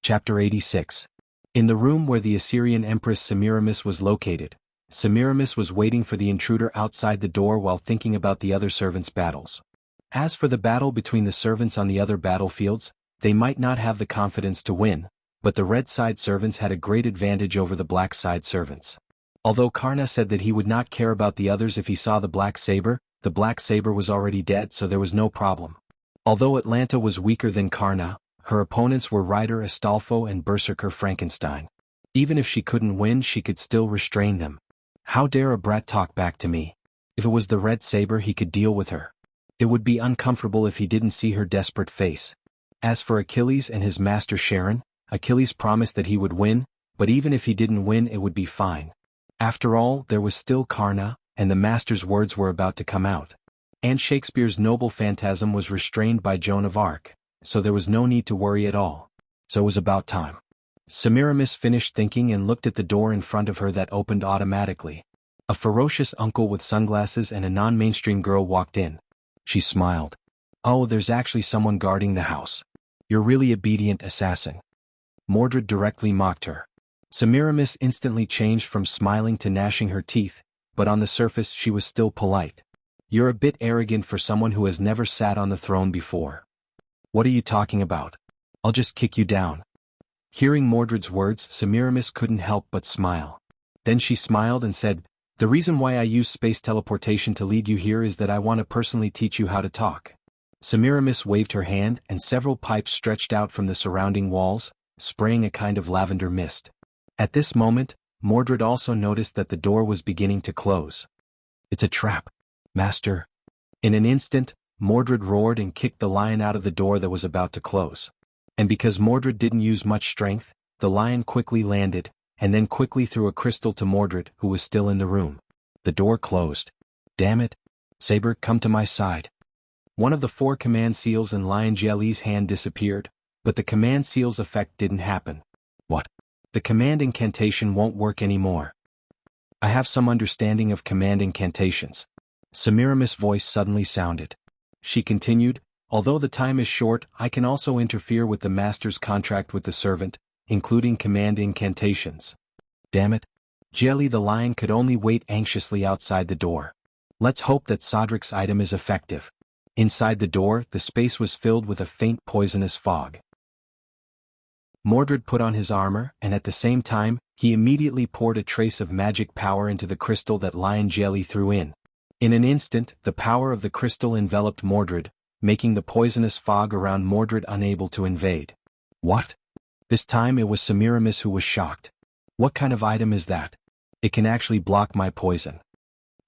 Chapter 86. In the room where the Assyrian Empress Semiramis was located, Semiramis was waiting for the intruder outside the door while thinking about the other servants' battles. As for the battle between the servants on the other battlefields, they might not have the confidence to win, but the red side servants had a great advantage over the black side servants. Although Karna said that he would not care about the others if he saw the black saber was already dead, so there was no problem. Although Atlanta was weaker than Karna, her opponents were Rider Astolfo and Berserker Frankenstein. Even if she couldn't win, she could still restrain them. How dare a brat talk back to me? If it was the red saber, he could deal with her. It would be uncomfortable if he didn't see her desperate face. As for Achilles and his master Sharon, Achilles promised that he would win, but even if he didn't win, it would be fine. After all, there was still Karna, and the master's words were about to come out. And Shakespeare's noble phantasm was restrained by Joan of Arc, so there was no need to worry at all. So it was about time. Semiramis finished thinking and looked at the door in front of her that opened automatically. A ferocious uncle with sunglasses and a non-mainstream girl walked in. She smiled. "Oh, there's actually someone guarding the house. You're really obedient assassin." Mordred directly mocked her. Semiramis instantly changed from smiling to gnashing her teeth, but on the surface she was still polite. "You're a bit arrogant for someone who has never sat on the throne before." "What are you talking about? I'll just kick you down." Hearing Mordred's words, Semiramis couldn't help but smile. Then she smiled and said, "The reason why I use space teleportation to lead you here is that I want to personally teach you how to talk." Semiramis waved her hand and several pipes stretched out from the surrounding walls, spraying a kind of lavender mist. At this moment, Mordred also noticed that the door was beginning to close. "It's a trap, Master." In an instant, Mordred roared and kicked the lion out of the door that was about to close. And because Mordred didn't use much strength, the lion quickly landed, and then quickly threw a crystal to Mordred, who was still in the room. The door closed. "Damn it! Saber, come to my side." One of the 4 command seals in Lion Jelly's hand disappeared, but the command seal's effect didn't happen. "What? The command incantation won't work anymore." "I have some understanding of command incantations." Semiramis' voice suddenly sounded. She continued, "Although the time is short, I can also interfere with the master's contract with the servant, including command incantations." "Damn it." Jelly the lion could only wait anxiously outside the door. Let's hope that Sodric's item is effective. Inside the door, the space was filled with a faint poisonous fog. Mordred put on his armor, and at the same time, he immediately poured a trace of magic power into the crystal that Lion Jelly threw in. In an instant, the power of the crystal enveloped Mordred, making the poisonous fog around Mordred unable to invade. "What?" This time it was Semiramis who was shocked. "What kind of item is that? It can actually block my poison."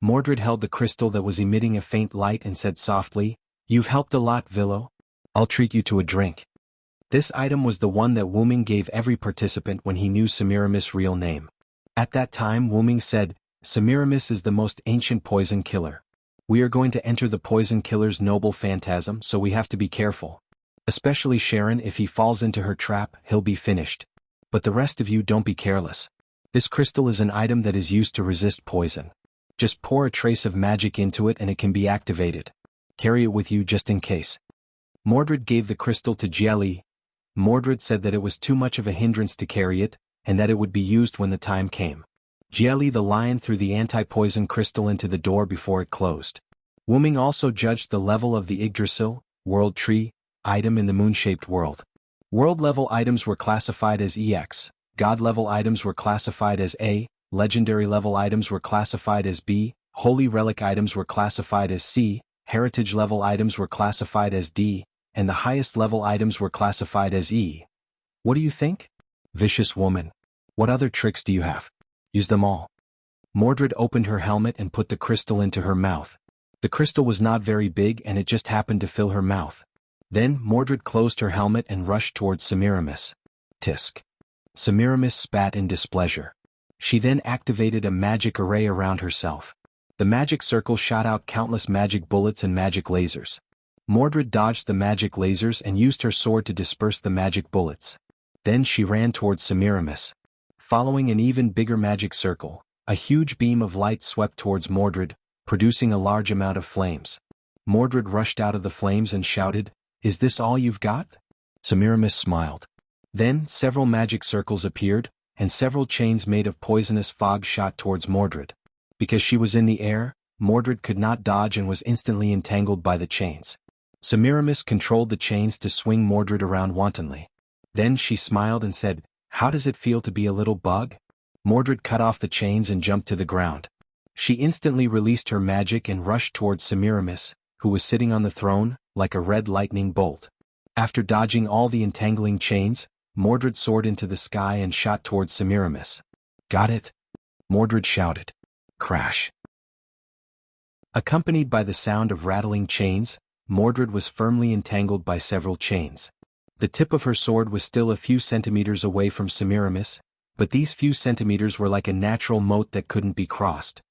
Mordred held the crystal that was emitting a faint light and said softly, "You've helped a lot, Villo. I'll treat you to a drink." This item was the one that Wuming gave every participant when he knew Semiramis' real name. At that time Wuming said, "Semiramis is the most ancient poison killer. We are going to enter the poison killer's noble phantasm, so we have to be careful. Especially Sharon, if he falls into her trap, he'll be finished. But the rest of you, don't be careless. This crystal is an item that is used to resist poison. Just pour a trace of magic into it and it can be activated. Carry it with you just in case." Mordred gave the crystal to Jelly. Mordred said that it was too much of a hindrance to carry it, and that it would be used when the time came. Jelly the lion threw the anti-poison crystal into the door before it closed. Wuming also judged the level of the Yggdrasil, world tree, item in the moon-shaped world. World-level items were classified as EX, God-level items were classified as A, Legendary-level items were classified as B, Holy Relic items were classified as C, Heritage-level items were classified as D, and the highest-level items were classified as E. What do you think? Vicious woman. What other tricks do you have? Use them all. Mordred opened her helmet and put the crystal into her mouth. The crystal was not very big and it just happened to fill her mouth. Then Mordred closed her helmet and rushed towards Semiramis. Tisk. Semiramis spat in displeasure. She then activated a magic array around herself. The magic circle shot out countless magic bullets and magic lasers. Mordred dodged the magic lasers and used her sword to disperse the magic bullets. Then she ran towards Semiramis. Following an even bigger magic circle, a huge beam of light swept towards Mordred, producing a large amount of flames. Mordred rushed out of the flames and shouted, "Is this all you've got?" Semiramis smiled. Then, several magic circles appeared, and several chains made of poisonous fog shot towards Mordred. Because she was in the air, Mordred could not dodge and was instantly entangled by the chains. Semiramis controlled the chains to swing Mordred around wantonly. Then she smiled and said, "How does it feel to be a little bug?" Mordred cut off the chains and jumped to the ground. She instantly released her magic and rushed towards Semiramis, who was sitting on the throne, like a red lightning bolt. After dodging all the entangling chains, Mordred soared into the sky and shot towards Semiramis. "Got it?" Mordred shouted. Crash. Accompanied by the sound of rattling chains, Mordred was firmly entangled by several chains. The tip of her sword was still a few centimeters away from Semiramis, but these few centimeters were like a natural moat that couldn't be crossed.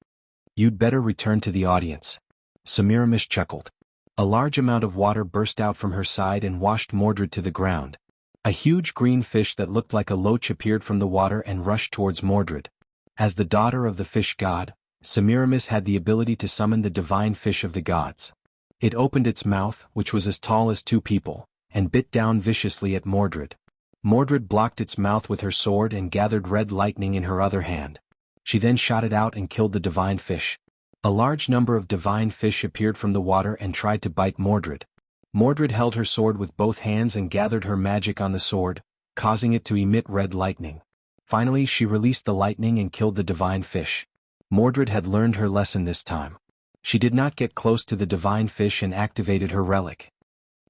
"You'd better return to the audience." Semiramis chuckled. A large amount of water burst out from her side and washed Mordred to the ground. A huge green fish that looked like a loach appeared from the water and rushed towards Mordred. As the daughter of the fish god, Semiramis had the ability to summon the divine fish of the gods. It opened its mouth, which was as tall as two people, and bit down viciously at Mordred. Mordred blocked its mouth with her sword and gathered red lightning in her other hand. She then shot it out and killed the divine fish. A large number of divine fish appeared from the water and tried to bite Mordred. Mordred held her sword with both hands and gathered her magic on the sword, causing it to emit red lightning. Finally she released the lightning and killed the divine fish. Mordred had learned her lesson this time. She did not get close to the divine fish and activated her relic.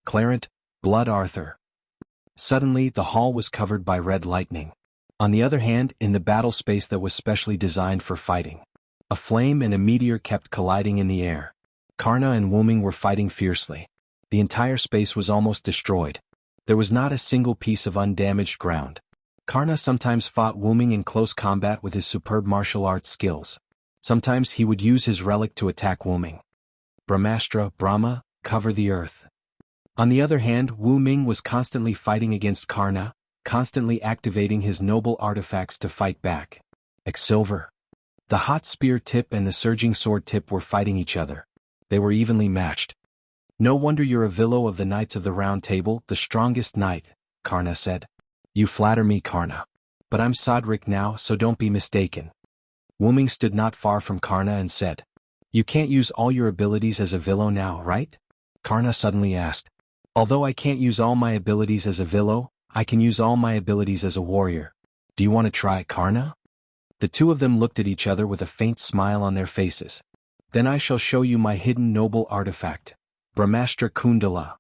Clarent, Blood Arthur. Suddenly the hall was covered by red lightning. On the other hand, in the battle space that was specially designed for fighting, a flame and a meteor kept colliding in the air. Karna and Wuming were fighting fiercely. The entire space was almost destroyed. There was not a single piece of undamaged ground. Karna sometimes fought Wuming in close combat with his superb martial arts skills. Sometimes he would use his relic to attack Wuming. Brahmastra, Brahma, cover the earth. On the other hand, Wuming was constantly fighting against Karna, constantly activating his noble artifacts to fight back. Exsilver. The hot spear tip and the surging sword tip were fighting each other. They were evenly matched. "No wonder you're a Villo of the Knights of the Round Table, the strongest knight," Karna said. "You flatter me, Karna. But I'm Sodric now, so don't be mistaken." Wuming stood not far from Karna and said, "You can't use all your abilities as a Villo now, right?" Karna suddenly asked. "Although I can't use all my abilities as a Villo, I can use all my abilities as a warrior. Do you want to try, Karna?" The two of them looked at each other with a faint smile on their faces. "Then I shall show you my hidden noble artifact, Brahmastra Kundala.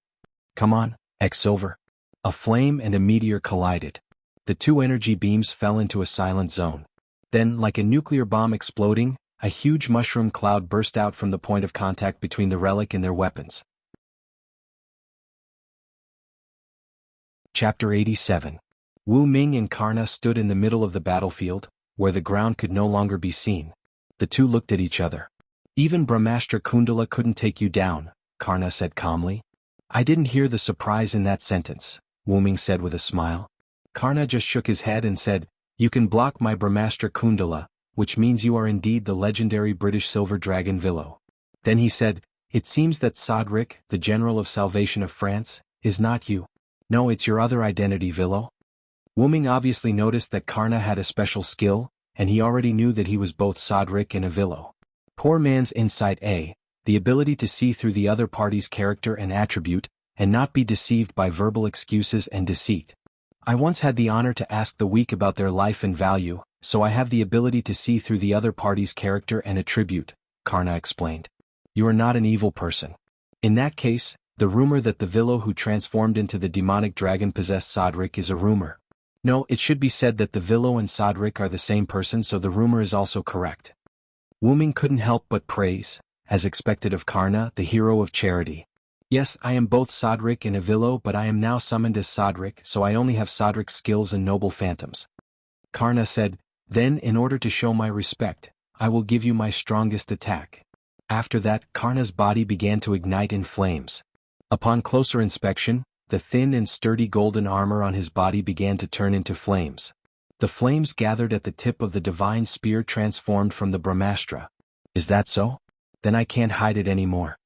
Come on, Exsilver." A flame and a meteor collided. The two energy beams fell into a silent zone. Then, like a nuclear bomb exploding, a huge mushroom cloud burst out from the point of contact between the relic and their weapons. Chapter 87. Wu Ming and Karna stood in the middle of the battlefield, where the ground could no longer be seen. The two looked at each other. "Even Brahmastra Kundala couldn't take you down," Karna said calmly. "I didn't hear the surprise in that sentence," Wu Ming said with a smile. Karna just shook his head and said, "You can block my Brahmastra Kundala, which means you are indeed the legendary British Silver Dragon Villo." Then he said, "It seems that Sodric, the General of Salvation of France, is not you. No, it's your other identity, Villo." Wuming obviously noticed that Karna had a special skill, and he already knew that he was both Sodric and a Villo. Poor man's insight A, the ability to see through the other party's character and attribute, and not be deceived by verbal excuses and deceit. "I once had the honor to ask the weak about their life and value, so I have the ability to see through the other party's character and attribute," Karna explained. "You are not an evil person. In that case, the rumor that the Villo who transformed into the demonic dragon possessed Sodric is a rumor. No, it should be said that the Villo and Sodric are the same person, so the rumor is also correct." Wuming couldn't help but praise, as expected of Karna, the hero of charity. "Yes, I am both Sodric and a Villo, but I am now summoned as Sodric, so I only have Sodric's skills and noble phantoms." Karna said, "Then, in order to show my respect, I will give you my strongest attack." After that, Karna's body began to ignite in flames. Upon closer inspection, the thin and sturdy golden armor on his body began to turn into flames. The flames gathered at the tip of the divine spear transformed from the Brahmastra. "Is that so? Then I can't hide it anymore."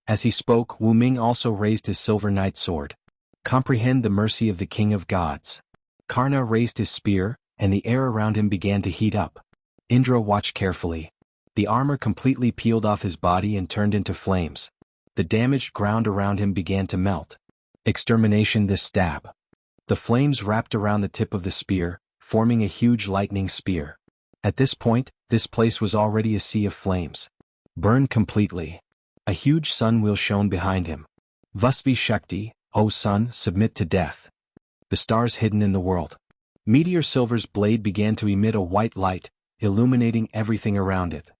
As he spoke, Wu Ming also raised his silver knight sword. "Comprehend the mercy of the King of Gods." Karna raised his spear, and the air around him began to heat up. Indra watched carefully. The armor completely peeled off his body and turned into flames. The damaged ground around him began to melt. Extermination this stab. The flames wrapped around the tip of the spear, forming a huge lightning spear. At this point, this place was already a sea of flames. Burned completely. A huge sun wheel shone behind him. Vasvi Shakti, O sun, submit to death. The stars hidden in the world. Meteor Silver's blade began to emit a white light, illuminating everything around it.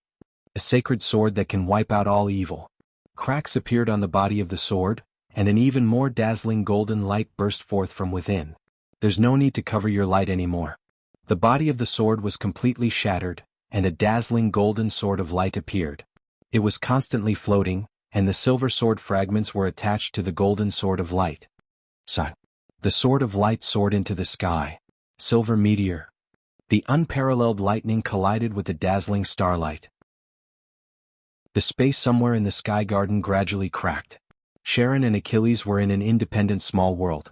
A sacred sword that can wipe out all evil. Cracks appeared on the body of the sword, and an even more dazzling golden light burst forth from within. There's no need to cover your light anymore. The body of the sword was completely shattered, and a dazzling golden sword of light appeared. It was constantly floating, and the silver sword fragments were attached to the golden sword of light. The sword of light soared into the sky. Silver meteor. The unparalleled lightning collided with the dazzling starlight. The space somewhere in the sky garden gradually cracked. Sharon and Achilles were in an independent small world.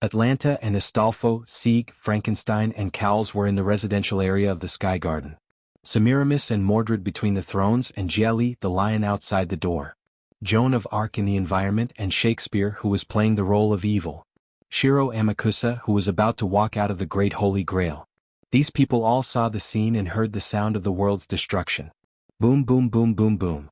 Atlanta and Astolfo, Sieg, Frankenstein and Cowles were in the residential area of the sky garden. Semiramis and Mordred between the thrones and Gialli the lion outside the door. Joan of Arc in the environment and Shakespeare who was playing the role of evil. Shiro Amakusa who was about to walk out of the Great Holy Grail. These people all saw the scene and heard the sound of the world's destruction. Boom boom boom boom boom.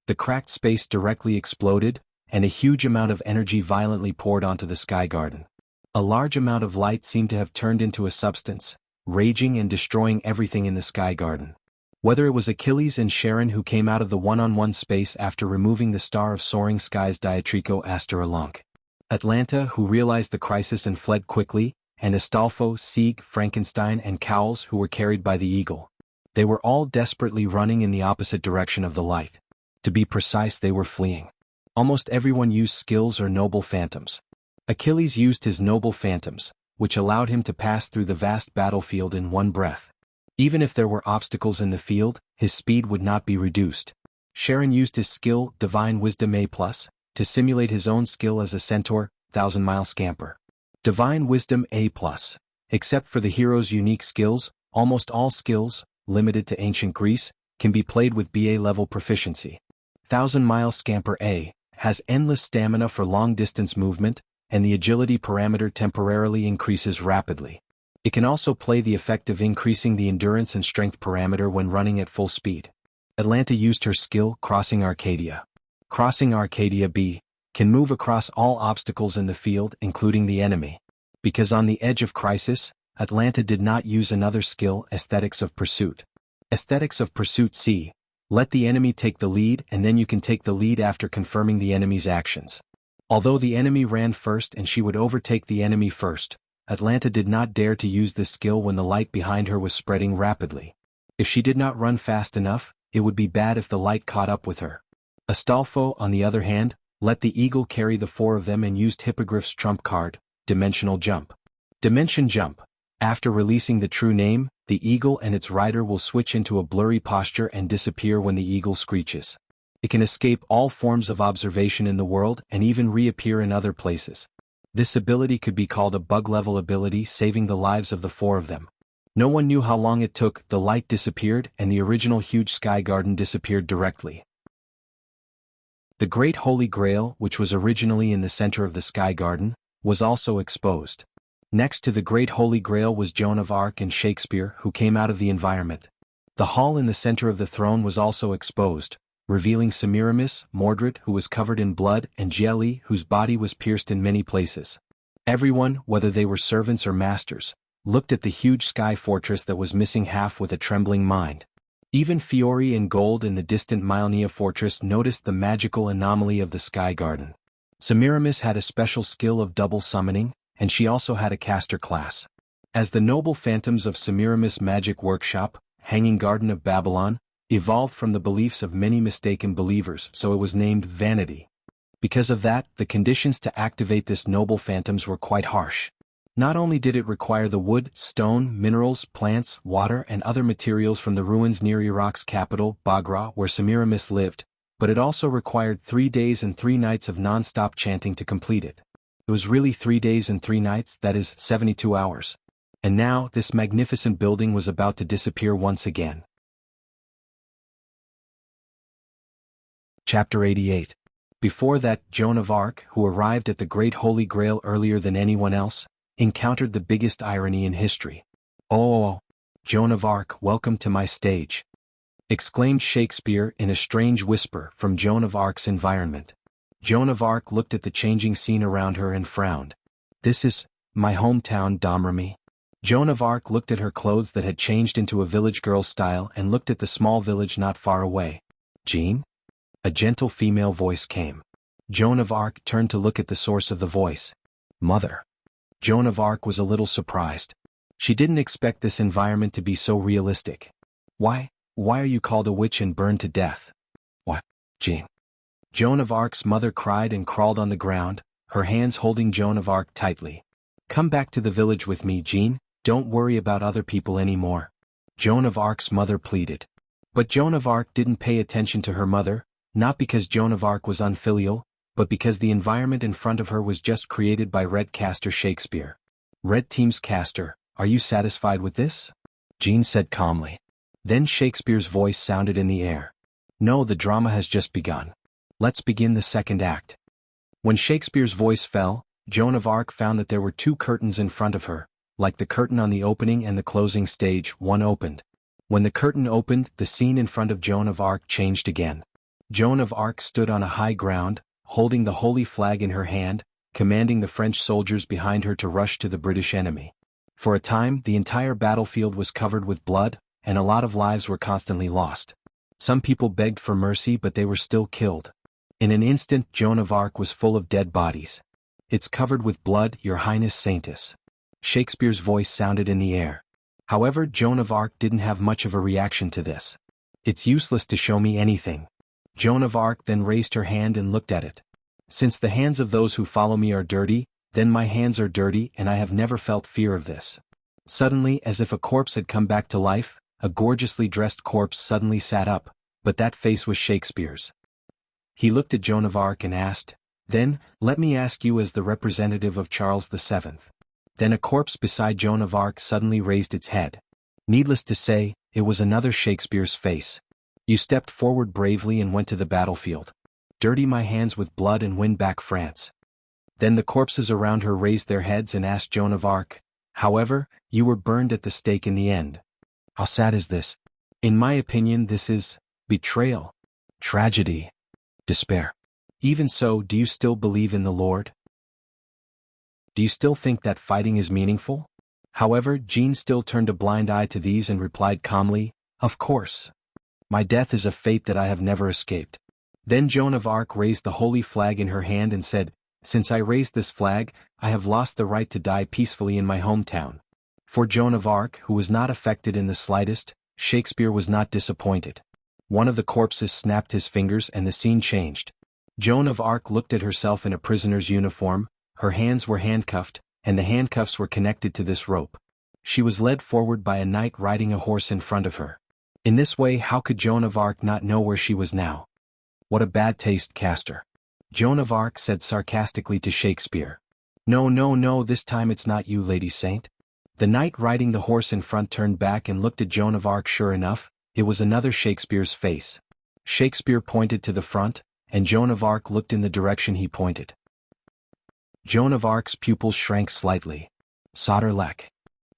The cracked space directly exploded, and a huge amount of energy violently poured onto the sky garden. A large amount of light seemed to have turned into a substance, raging and destroying everything in the sky garden. Whether it was Achilles and Sharon who came out of the one-on-one space after removing the star of soaring skies Dietricho Asteralonk. Atlanta who realized the crisis and fled quickly, and Astolfo, Sieg, Frankenstein and Cowles who were carried by the eagle. They were all desperately running in the opposite direction of the light. To be precise, they were fleeing. Almost everyone used skills or noble phantoms. Achilles used his noble phantoms, which allowed him to pass through the vast battlefield in one breath. Even if there were obstacles in the field, his speed would not be reduced. Sharon used his skill, Divine Wisdom A+, to simulate his own skill as a centaur, 1,000-mile scamper. Divine Wisdom A+. Except for the hero's unique skills, almost all skills, limited to ancient Greece, can be played with BA-level proficiency. 1,000-mile scamper A has endless stamina for long-distance movement, and the agility parameter temporarily increases rapidly. It can also play the effect of increasing the endurance and strength parameter when running at full speed. Atlanta used her skill, Crossing Arcadia. Crossing Arcadia B can move across all obstacles in the field, including the enemy. Because on the edge of crisis, Atlanta did not use another skill, Aesthetics of Pursuit. Aesthetics of Pursuit C. Let the enemy take the lead and then you can take the lead after confirming the enemy's actions. Although the enemy ran first and she would overtake the enemy first, Atlanta did not dare to use this skill when the light behind her was spreading rapidly. If she did not run fast enough, it would be bad if the light caught up with her. Astolfo, on the other hand, let the eagle carry the four of them and used Hippogriff's trump card, Dimensional Jump. Dimension Jump. After releasing the true name, the eagle and its rider will switch into a blurry posture and disappear when the eagle screeches. It can escape all forms of observation in the world and even reappear in other places. This ability could be called a bug-level ability, saving the lives of the four of them. No one knew how long it took, the light disappeared and the original huge sky garden disappeared directly. The Great Holy Grail, which was originally in the center of the sky garden, was also exposed. Next to the Great Holy Grail was Joan of Arc and Shakespeare, who came out of the environment. The hall in the center of the throne was also exposed, revealing Semiramis, Mordred, who was covered in blood, and Gialli, whose body was pierced in many places. Everyone, whether they were servants or masters, looked at the huge sky fortress that was missing half with a trembling mind. Even Fiori and Gold in the distant Mylnia fortress noticed the magical anomaly of the sky garden. Semiramis had a special skill of double summoning, and she also had a caster class. As the noble phantoms of Semiramis' magic workshop, Hanging Garden of Babylon, evolved from the beliefs of many mistaken believers, so it was named Vanity. Because of that, the conditions to activate this noble phantoms were quite harsh. Not only did it require the wood, stone, minerals, plants, water and other materials from the ruins near Iraq's capital, Baghra, where Semiramis lived, but it also required 3 days and 3 nights of non-stop chanting to complete it. It was really 3 days and 3 nights, that is, 72 hours. And now, this magnificent building was about to disappear once again. Chapter 88. Before that, Joan of Arc, who arrived at the Great Holy Grail earlier than anyone else, encountered the biggest irony in history. "Oh, Joan of Arc, welcome to my stage," exclaimed Shakespeare in a strange whisper from Joan of Arc's environment. Joan of Arc looked at the changing scene around her and frowned. "This is my hometown, Domremy." Joan of Arc looked at her clothes that had changed into a village girl style and looked at the small village not far away. "Jean?" A gentle female voice came. Joan of Arc turned to look at the source of the voice. "Mother." Joan of Arc was a little surprised. She didn't expect this environment to be so realistic. Why are you called a witch and burned to death?" "What, Jean?" Joan of Arc's mother cried and crawled on the ground, her hands holding Joan of Arc tightly. "Come back to the village with me, Jean, don't worry about other people anymore," Joan of Arc's mother pleaded. But Joan of Arc didn't pay attention to her mother, not because Joan of Arc was unfilial, but because the environment in front of her was just created by Red Caster Shakespeare. "Red Team's caster, are you satisfied with this?" Jean said calmly. Then Shakespeare's voice sounded in the air. "No, the drama has just begun. Let's begin the second act." When Shakespeare's voice fell, Joan of Arc found that there were two curtains in front of her, like the curtain on the opening and the closing stage. One opened. When the curtain opened, the scene in front of Joan of Arc changed again. Joan of Arc stood on a high ground, holding the holy flag in her hand, commanding the French soldiers behind her to rush to the British enemy. For a time, the entire battlefield was covered with blood, and a lot of lives were constantly lost. Some people begged for mercy, but they were still killed. In an instant, Joan of Arc was full of dead bodies. "It's covered with blood, Your Highness Saintess." Shakespeare's voice sounded in the air. However, Joan of Arc didn't have much of a reaction to this. "It's useless to show me anything." Joan of Arc then raised her hand and looked at it. "Since the hands of those who follow me are dirty, then my hands are dirty, and I have never felt fear of this." Suddenly, as if a corpse had come back to life, a gorgeously dressed corpse suddenly sat up, but that face was Shakespeare's. He looked at Joan of Arc and asked, "Then, let me ask you as the representative of Charles VII. Then a corpse beside Joan of Arc suddenly raised its head. Needless to say, it was another Shakespeare's face. "You stepped forward bravely and went to the battlefield. Dirty my hands with blood and win back France." Then the corpses around her raised their heads and asked Joan of Arc, "However, you were burned at the stake in the end. How sad is this? In my opinion, this is betrayal, tragedy, despair. Even so, do you still believe in the Lord? Do you still think that fighting is meaningful?" However, Jean still turned a blind eye to these and replied calmly, "Of course. My death is a fate that I have never escaped." Then Joan of Arc raised the holy flag in her hand and said, "Since I raised this flag, I have lost the right to die peacefully in my hometown." For Joan of Arc, who was not affected in the slightest, Shakespeare was not disappointed. One of the corpses snapped his fingers and the scene changed. Joan of Arc looked at herself in a prisoner's uniform, her hands were handcuffed, and the handcuffs were connected to this rope. She was led forward by a knight riding a horse in front of her. In this way, how could Joan of Arc not know where she was now? "What a bad taste, Caster," Joan of Arc said sarcastically to Shakespeare. No, this time it's not you, Lady Saint." The knight riding the horse in front turned back and looked at Joan of Arc. Sure enough, it was another Shakespeare's face. Shakespeare pointed to the front, and Joan of Arc looked in the direction he pointed. Joan of Arc's pupils shrank slightly. Sauterlec.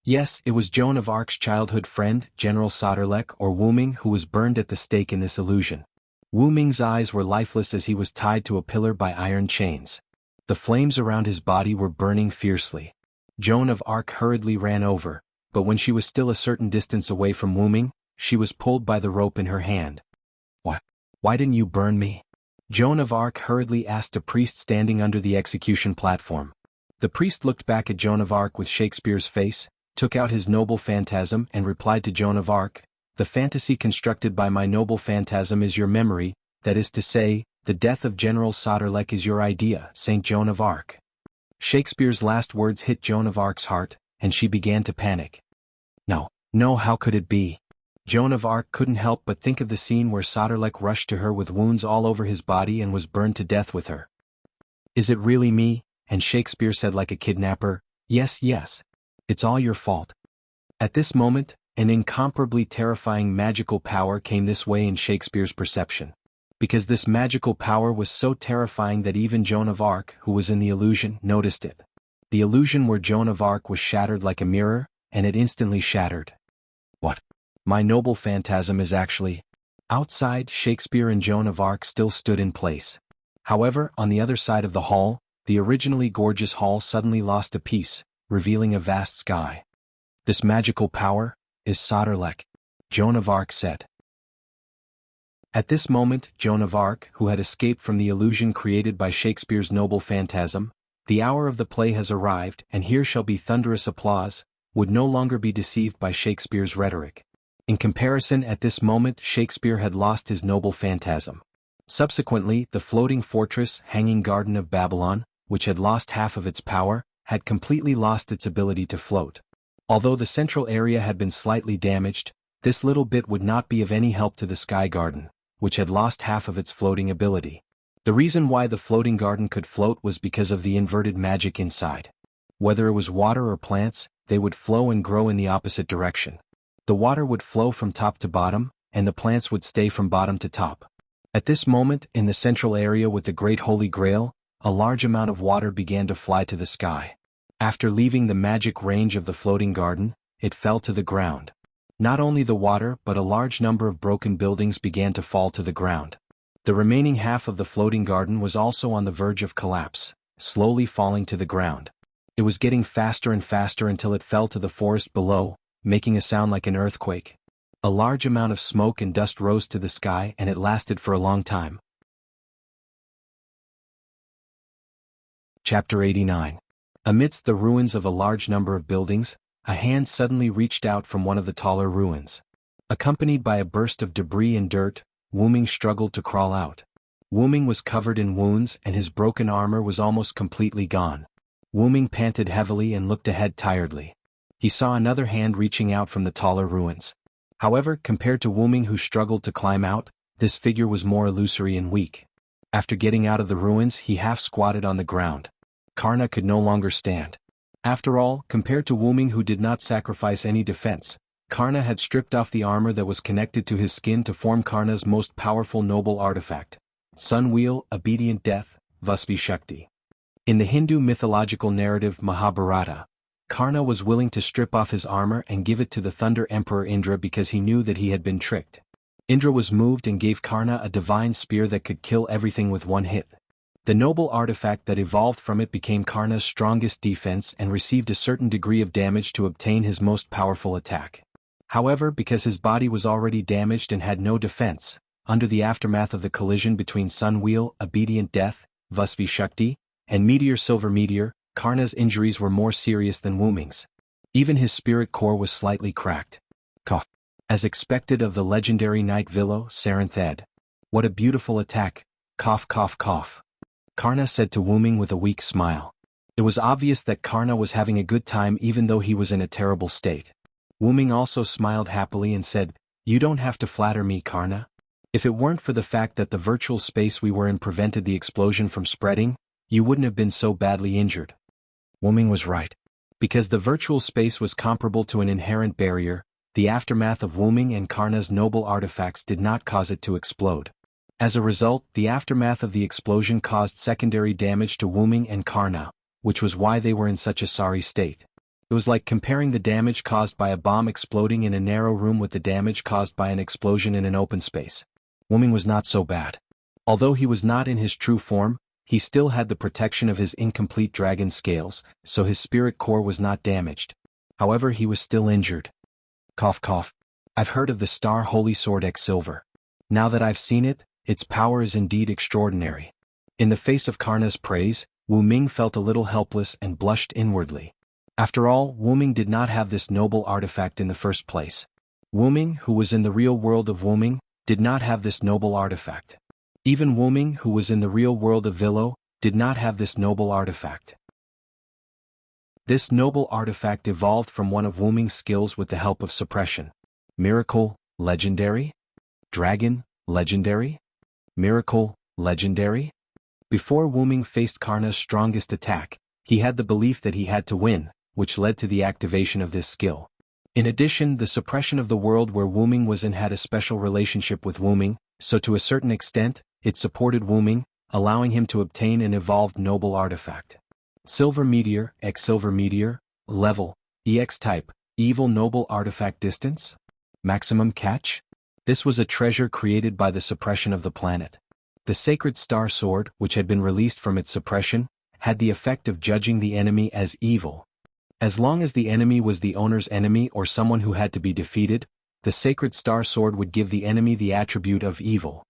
Yes, it was Joan of Arc's childhood friend, General Sauterlec or Wu Ming, who was burned at the stake in this illusion. Wu Ming's eyes were lifeless as he was tied to a pillar by iron chains. The flames around his body were burning fiercely. Joan of Arc hurriedly ran over, but when she was still a certain distance away from Wu Ming, she was pulled by the rope in her hand. Why didn't you burn me?" Joan of Arc hurriedly asked a priest standing under the execution platform. The priest looked back at Joan of Arc with Shakespeare's face, took out his noble phantasm and replied to Joan of Arc, "The fantasy constructed by my noble phantasm is your memory, that is to say, the death of General Sauterlec is your idea, Saint Joan of Arc." Shakespeare's last words hit Joan of Arc's heart, and she began to panic. No, how could it be? Joan of Arc couldn't help but think of the scene where Sauterlec rushed to her with wounds all over his body and was burned to death with her. "Is it really me?" And Shakespeare said like a kidnapper, Yes. It's all your fault. At this moment, an incomparably terrifying magical power came this way in Shakespeare's perception. Because this magical power was so terrifying that even Joan of Arc, who was in the illusion, noticed it. The illusion where Joan of Arc was shattered like a mirror, and it instantly shattered. What? My noble phantasm is actually... Outside, Shakespeare and Joan of Arc still stood in place. However, on the other side of the hall, the originally gorgeous hall suddenly lost a piece, revealing a vast sky. This magical power is Soderlek, Joan of Arc said. At this moment, Joan of Arc, who had escaped from the illusion created by Shakespeare's noble phantasm, the hour of the play has arrived and here shall be thunderous applause, would no longer be deceived by Shakespeare's rhetoric. In comparison, at this moment Shakespeare had lost his noble phantasm. Subsequently, the floating fortress, hanging garden of Babylon, which had lost half of its power, had completely lost its ability to float. Although the central area had been slightly damaged, this little bit would not be of any help to the sky garden, which had lost half of its floating ability. The reason why the floating garden could float was because of the inverted magic inside. Whether it was water or plants, they would flow and grow in the opposite direction. The water would flow from top to bottom, and the plants would stay from bottom to top. At this moment, in the central area with the Great Holy Grail, a large amount of water began to fly to the sky. After leaving the magic range of the floating garden, it fell to the ground. Not only the water but a large number of broken buildings began to fall to the ground. The remaining half of the floating garden was also on the verge of collapse, slowly falling to the ground. It was getting faster and faster until it fell to the forest below, making a sound like an earthquake. A large amount of smoke and dust rose to the sky and it lasted for a long time. Chapter 89. Amidst the ruins of a large number of buildings, a hand suddenly reached out from one of the taller ruins. Accompanied by a burst of debris and dirt, Wu Ming struggled to crawl out. Wu Ming was covered in wounds and his broken armor was almost completely gone. Wu Ming panted heavily and looked ahead tiredly. He saw another hand reaching out from the taller ruins. However, compared to Wu Ming who struggled to climb out, this figure was more illusory and weak. After getting out of the ruins, he half squatted on the ground. Karna could no longer stand. After all, compared to Wu Ming who did not sacrifice any defense, Karna had stripped off the armor that was connected to his skin to form Karna's most powerful noble artifact, Sun Wheel, Obedient Death, Vasvi Shakti. In the Hindu mythological narrative Mahabharata, Karna was willing to strip off his armor and give it to the Thunder Emperor Indra because he knew that he had been tricked. Indra was moved and gave Karna a divine spear that could kill everything with one hit. The noble artifact that evolved from it became Karna's strongest defense and received a certain degree of damage to obtain his most powerful attack. However, because his body was already damaged and had no defense, under the aftermath of the collision between Sun Wheel, Obedient Death, Vasvi Shakti, and Meteor Silver Meteor, Karna's injuries were more serious than Wu Ming's. Even his spirit core was slightly cracked. Cough. As expected of the legendary knight Vilo, Saranthed. What a beautiful attack. Cough cough cough. Karna said to Wu Ming with a weak smile. It was obvious that Karna was having a good time even though he was in a terrible state. Wu Ming also smiled happily and said, "You don't have to flatter me, Karna. If it weren't for the fact that the virtual space we were in prevented the explosion from spreading, you wouldn't have been so badly injured." Wu Ming was right. Because the virtual space was comparable to an inherent barrier, the aftermath of Wu Ming and Karna's noble artifacts did not cause it to explode. As a result, the aftermath of the explosion caused secondary damage to Wu Ming and Karna, which was why they were in such a sorry state. It was like comparing the damage caused by a bomb exploding in a narrow room with the damage caused by an explosion in an open space. Wu Ming was not so bad. Although he was not in his true form, he still had the protection of his incomplete dragon scales, so his spirit core was not damaged. However, he was still injured. Cough cough. I've heard of the Star Holy Sword X Silver. Now that I've seen it, its power is indeed extraordinary. In the face of Karna's praise, Wu Ming felt a little helpless and blushed inwardly. After all, Wu Ming did not have this noble artifact in the first place. Wu Ming, who was in the real world of Wu Ming, did not have this noble artifact. Even Wu Ming, who was in the real world of Vilo, did not have this noble artifact. This noble artifact evolved from one of Wu Ming's skills with the help of suppression. Miracle, legendary? Dragon, legendary? Miracle, legendary? Before Wu Ming faced Karna's strongest attack, he had the belief that he had to win, which led to the activation of this skill. In addition, the suppression of the world where Wuming was in had a special relationship with Wuming, so to a certain extent, it supported Wuming, allowing him to obtain an evolved noble artifact. Silver Meteor, X Silver Meteor, Level, EX Type, Evil Noble Artifact Distance? Maximum Catch? This was a treasure created by the suppression of the planet. The Sacred Star Sword, which had been released from its suppression, had the effect of judging the enemy as evil. As long as the enemy was the owner's enemy or someone who had to be defeated, the Sacred Star Sword would give the enemy the attribute of evil.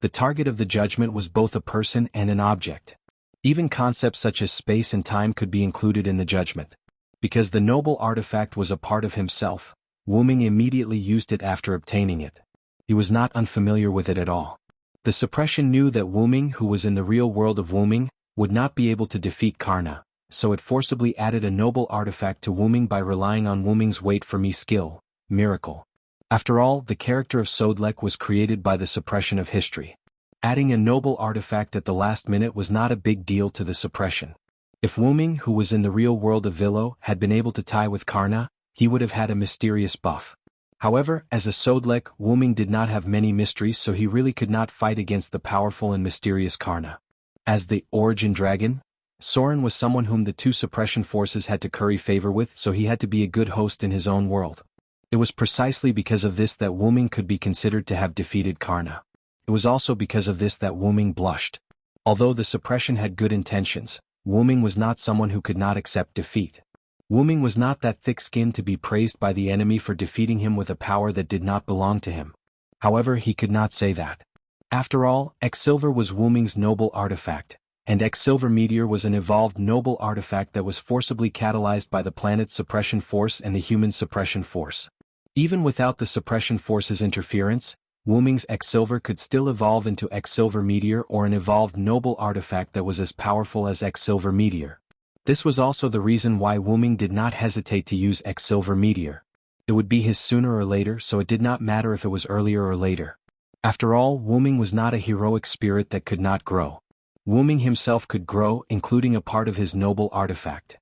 The target of the judgment was both a person and an object. Even concepts such as space and time could be included in the judgment. Because the noble artifact was a part of himself, Wuming immediately used it after obtaining it. He was not unfamiliar with it at all. The suppression knew that Wuming, who was in the real world of Wuming, would not be able to defeat Karna, so it forcibly added a noble artifact to Wuming by relying on Wuming's wait for me skill, Miracle. After all, the character of Sodlek was created by the suppression of history. Adding a noble artifact at the last minute was not a big deal to the suppression. If Wuming, who was in the real world of Villo, had been able to tie with Karna, he would have had a mysterious buff. However, as a Sodlek, Wuming did not have many mysteries, so he really could not fight against the powerful and mysterious Karna. As the Origin Dragon, Soren was someone whom the two suppression forces had to curry favor with, so he had to be a good host in his own world. It was precisely because of this that Wuming could be considered to have defeated Karna. It was also because of this that Wuming blushed. Although the suppression had good intentions, Wuming was not someone who could not accept defeat. Wuming was not that thick-skinned to be praised by the enemy for defeating him with a power that did not belong to him. However, he could not say that. After all, X-Silver was Wuming's noble artifact, and X-Silver Meteor was an evolved noble artifact that was forcibly catalyzed by the planet's suppression force and the human suppression force. Even without the suppression force's interference, Wuming's X-Silver could still evolve into X-Silver Meteor or an evolved noble artifact that was as powerful as X-Silver Meteor. This was also the reason why Wuming did not hesitate to use X-Silver Meteor. It would be his sooner or later, so it did not matter if it was earlier or later. After all, Wuming was not a heroic spirit that could not grow. Wuming himself could grow, including a part of his noble artifact.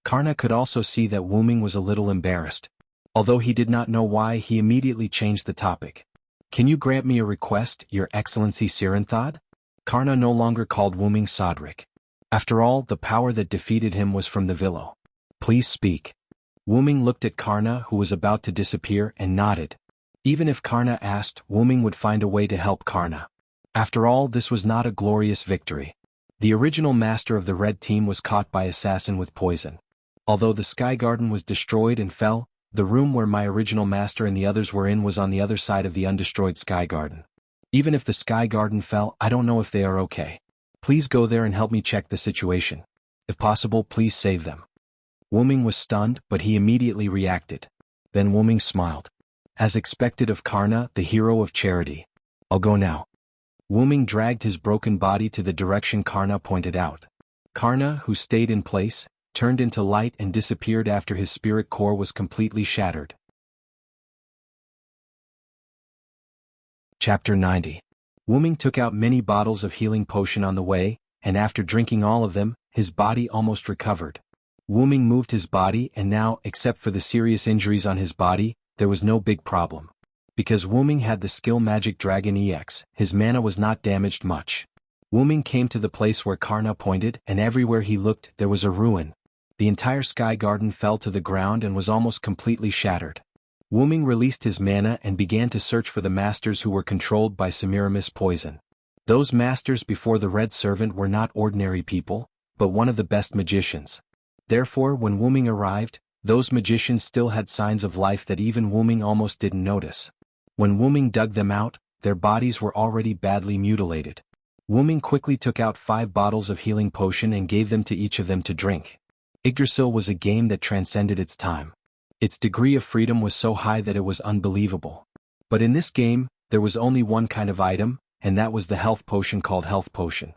Karna could also see that Wuming was a little embarrassed. Although he did not know why, he immediately changed the topic. "Can you grant me a request, Your Excellency Sirenthad?" Karna no longer called Wuming Sodric. After all, the power that defeated him was from the Villo. "Please speak." Wuming looked at Karna, who was about to disappear, and nodded. Even if Karna asked, Wuming would find a way to help Karna. After all, this was not a glorious victory. The original master of the red team was caught by assassin with poison. Although the Sky Garden was destroyed and fell, the room where my original master and the others were in was on the other side of the undestroyed Sky Garden. Even if the Sky Garden fell, I don't know if they are okay. Please go there and help me check the situation. If possible, please save them. Wuming was stunned, but he immediately reacted. Then Wuming smiled. As expected of Karna, the hero of charity. "I'll go now." Wuming dragged his broken body to the direction Karna pointed out. Karna, who stayed in place, turned into light and disappeared after his spirit core was completely shattered. Chapter 90. Wuming took out many bottles of healing potion on the way, and after drinking all of them, his body almost recovered. Wuming moved his body and now, except for the serious injuries on his body, there was no big problem. Because Wuming had the skill Magic Dragon EX, his mana was not damaged much. Wuming came to the place where Karna pointed, and everywhere he looked, there was a ruin. The entire Sky Garden fell to the ground and was almost completely shattered. Wuming released his mana and began to search for the masters who were controlled by Semiramis poison. Those masters before the Red Servant were not ordinary people, but one of the best magicians. Therefore, when Wuming arrived, those magicians still had signs of life that even Wuming almost didn't notice. When Wuming dug them out, their bodies were already badly mutilated. Wuming quickly took out 5 bottles of healing potion and gave them to each of them to drink. Yggdrasil was a game that transcended its time. Its degree of freedom was so high that it was unbelievable. But in this game, there was only one kind of item, and that was the health potion called Health Potion.